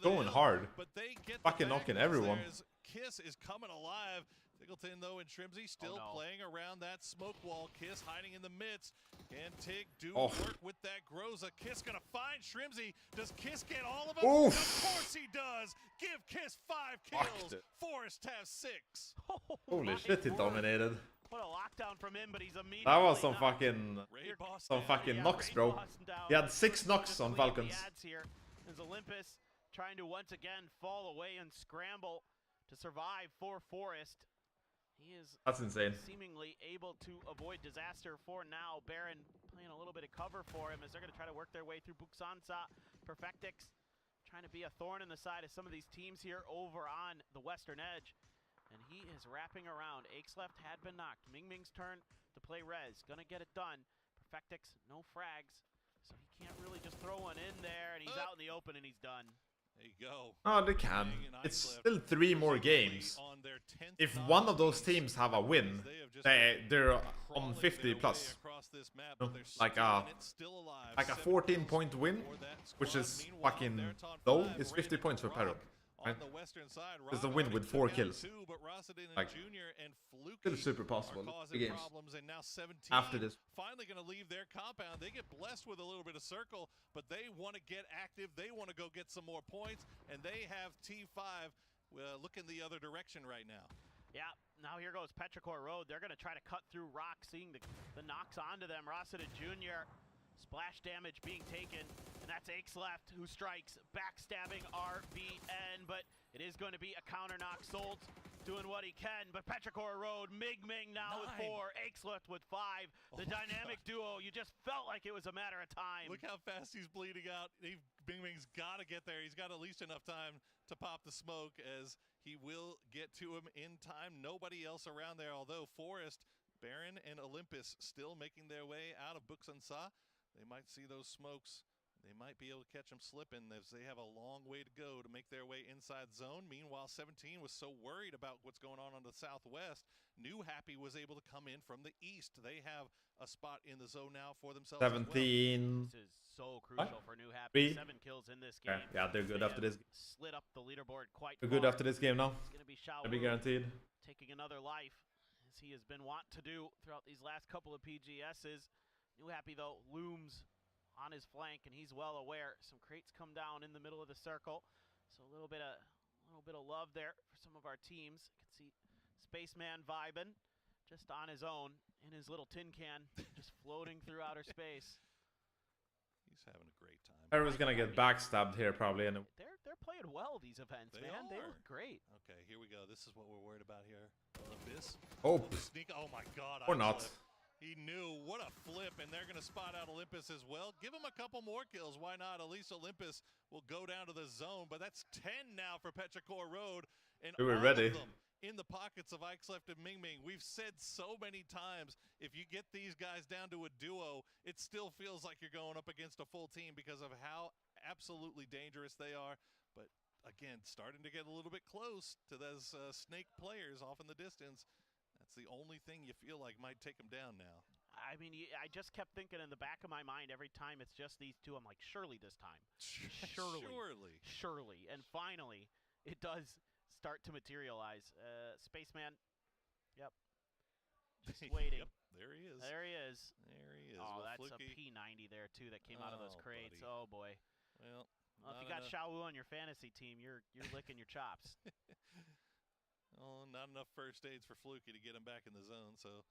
Going hard. But they get fucking knocking everyone. Kiss is coming alive. Tiggleton, though, and Shrimsy still playing around that smoke wall. Kiss hiding in the midst. Can Tig do work with that Groza? Kiss gonna find Shrimsy. Does Kiss get all of them? Of course he does. Give Kiss 5 kills. Forrest has 6. Holy shit, he dominated. What a lockdown from him, but he's immediately... That was some fucking knocks, bro. He had 6 knocks on Falcons. Here is Olympus trying to once again fall away and scramble to survive for Forrest. He is seemingly able to avoid disaster for now. Baron playing a little bit of cover for him as they're going to try to work their way through Buksansa. Perfectix trying to be a thorn in the side of some of these teams here over on the western edge. And he is wrapping around. Aches left had been knocked. Ming Ming's turn to play res. Gonna get it done. Perfectix, no frags. So he can't really just throw one in there, and he's out in the open, and he's done. There you go. Oh, they can. It's still 3 more games. If one of those teams have a win, they're on 50 plus. Like a 14-point win, which is fucking low, is 50 points for Perro. Right? There's a win with 4 kills. Like, still super possible. The games. After this. Finally going to leave their compound. They get blessed with a little bit of circle, but they want to get active. They want to go get some more points, and they have T5 looking the other direction right now. Yeah, now here goes Petrichor Road. They're going to try to cut through Rock, seeing the knocks onto them. Rossiter Jr. Splash damage being taken, and that's Aches left who strikes, backstabbing RVN, but it is going to be a counter knock. Solds doing what he can, but Petrichor Road, Ming Ming now with 4, Aches left with 5. The dynamic duo, you just felt like it was a matter of time. Look how fast he's bleeding out. Ming Ming's got to get there. He's got at least enough time to pop the smoke, as he will get to him in time. Nobody else around there, although Forrest, Baron, and Olympus still making their way out of Buksansa. They might see those smokes they might be able to catch them slipping as they have a long way to go to make their way inside zone. Meanwhile, 17 was so worried about what's going on the southwest. New Happy was able to come in from the east. They have a spot in the zone now for themselves 17. This is so crucial for New Happy. 3. 7 kills in this game. Okay. Yeah, they're good after this. Slid up the leaderboard quite They're far. good after this game now. It's going to be Xiao That'll be Wu guaranteed. taking another life, as he has been wont to do throughout these last couple of PGSs. New Happy, though, looms on his flank, and he's well aware. Some crates come down in the middle of the circle, so a little bit of love there for some of our teams. You can see Spaceman vibing just on his own in his little tin can, just floating through outer space. He's having a great time. Everyone's gonna get backstabbed here probably. And They're playing well, these events, man. They look great. Okay, here we go. This is what we're worried about here. Olympus. oh, Sneak. Oh my God. or not. Ixlef. He knew. What a flip, and they're going to spot out Olympus as well. Give him a couple more kills. Why not? At least Olympus will go down to the zone, but that's 10 now for Petrichor Road, and We were all ready. of them in the pockets of Ixlef and Ming Ming. We've said so many times, if you get these guys down to a duo, it still feels like you're going up against a full team because of how absolutely dangerous they are. But again, starting to get a little bit close to those snake players off in the distance. That's the only thing you feel like might take them down now. I mean, I just kept thinking in the back of my mind every time it's just these two, I'm like, surely this time. Surely. And finally, it does start to materialize. Spaceman, yep. Just waiting. Yep, there he is. There he is. There he is. Oh, Well, that's Fluky. a P90 there, too, that came out of those crates. Buddy. Oh, boy. Well, If you got Xiao Wu on your fantasy team, you're licking your chops. Oh, not enough first aids for Fluky to get him back in the zone, so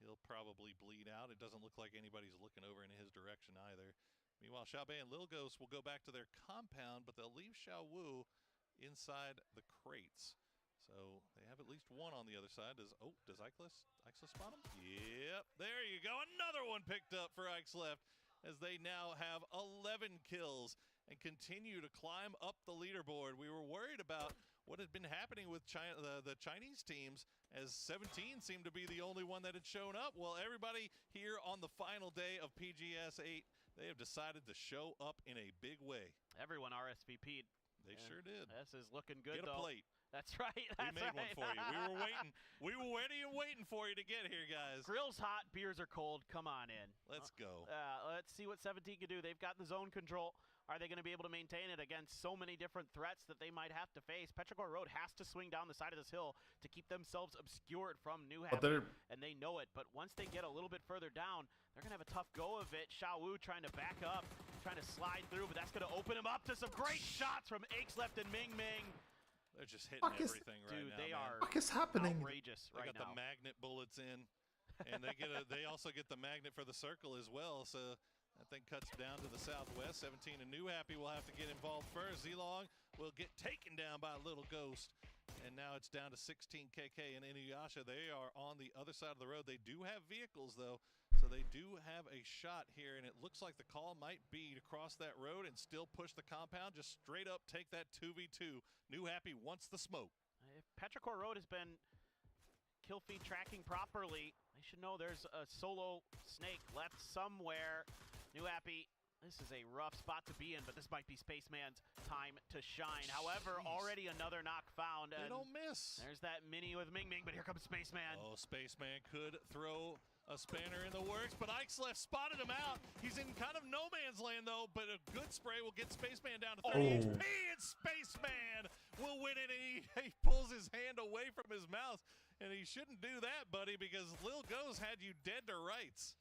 he'll probably bleed out. It doesn't look like anybody's looking over in his direction either. Meanwhile, Xiaobei and Lil Ghost will go back to their compound, but they'll leave Xiao Wu inside the crates. So they have at least one on the other side. Does Ixlef spot him? Yep, there you go. Another one picked up for Ixlef, as they now have 11 kills and continue to climb up the leaderboard. We were worried about what had been happening with the Chinese teams, as 17 seemed to be the only one that had shown up. Well, everybody here on the final day of PGS 8, they have decided to show up in a big way. Everyone RSVP'd. They sure did. This is looking good, Get a though. plate. That's right. We made one for you. We were waiting. We were waiting for you to get here, guys. Grill's hot, beers are cold. Come on in. Let's go. Let's see what 17 can do. They've got the zone control. Are they going to be able to maintain it against so many different threats that they might have to face? Petrichor Road has to swing down the side of this hill to keep themselves obscured from New Haven, and they know it. But once they get a little bit further down, they're going to have a tough go of it. Xiao Wu trying to back up, trying to slide through, but that's going to open him up to some great shots from Ixlef and Ming Ming. They're just hitting everything right Dude, now. they are What is happening? outrageous right now. They got the magnet bullets in, and they also get the magnet for the circle as well. So that thing cuts down to the southwest. 17 and New Happy will have to get involved first. Zilong will get taken down by Little Ghost. And now it's down to 16 KK and Inuyasha. They are on the other side of the road. They do have vehicles, though, so they do have a shot here. And it looks like the call might be to cross that road and still push the compound. Just straight up take that 2v2. New Happy wants the smoke. If Petrichor Road has been kill feed tracking properly, they should know there's a solo snake left somewhere. New Happy, this is a rough spot to be in, but this might be Spaceman's time to shine. However, already another knock found. They And don't miss. there's that mini with Ming Ming, but here comes Spaceman. Oh, Spaceman could throw a spanner in the works, but Ixlef spotted him out. He's in kind of no man's land, though, but a good spray will get Spaceman down to 30 HP, and Spaceman will win it, and he pulls his hand away from his mouth, and he shouldn't do that, buddy, because Lil Ghost had you dead to rights.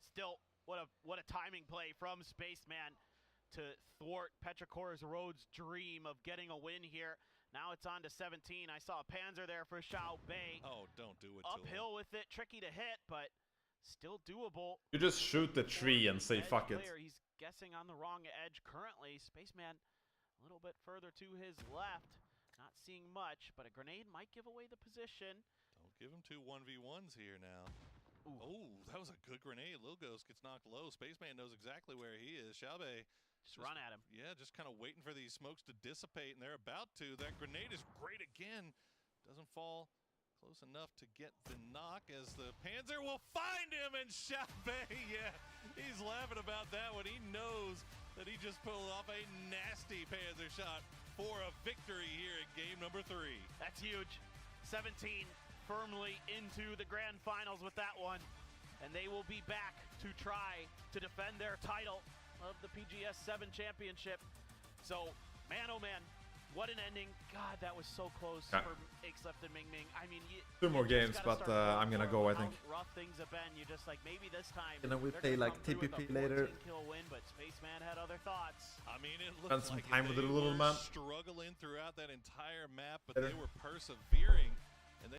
Still, what a timing play from Spaceman to thwart Petrichor Road's dream of getting a win here. Now it's on to 17. I saw a Panzer there for Xiao Bei. Oh, don't do it to him. Uphill with it, tricky to hit, but still doable. You just shoot the tree and say Edge fuck it. player, he's guessing on the wrong edge currently. Spaceman a little bit further to his left. Not seeing much, but a grenade might give away the position. Don't give him two 1v1s here now. Oh, that was a good grenade. Lil Ghost gets knocked low. Spaceman knows exactly where he is. Xiaobei just run at him. Yeah, just kind of waiting for these smokes to dissipate, and they're about to. That grenade is great again. Doesn't fall Close enough to get the knock as the Panzer will find him, and Chabet, yeah, he's laughing about that one. He knows that he just pulled off a nasty Panzer shot for a victory here in game number 3. That's huge. 17 firmly into the grand finals with that one. And they will be back to try to defend their title of the PGS 7 championship. So, man, oh man, what an ending. God, that was so close for Ixleft and Ming Ming. I mean, 2 more games, but I'm gonna go, I think. Rough things have been. You're just like, maybe this time. And then we they're play gonna like come through with a TPP later. 14-kill win, but Spaceman had other thoughts. I mean, it Spend looked some like time with they the little were man. struggling throughout that entire map, but Better. they were persevering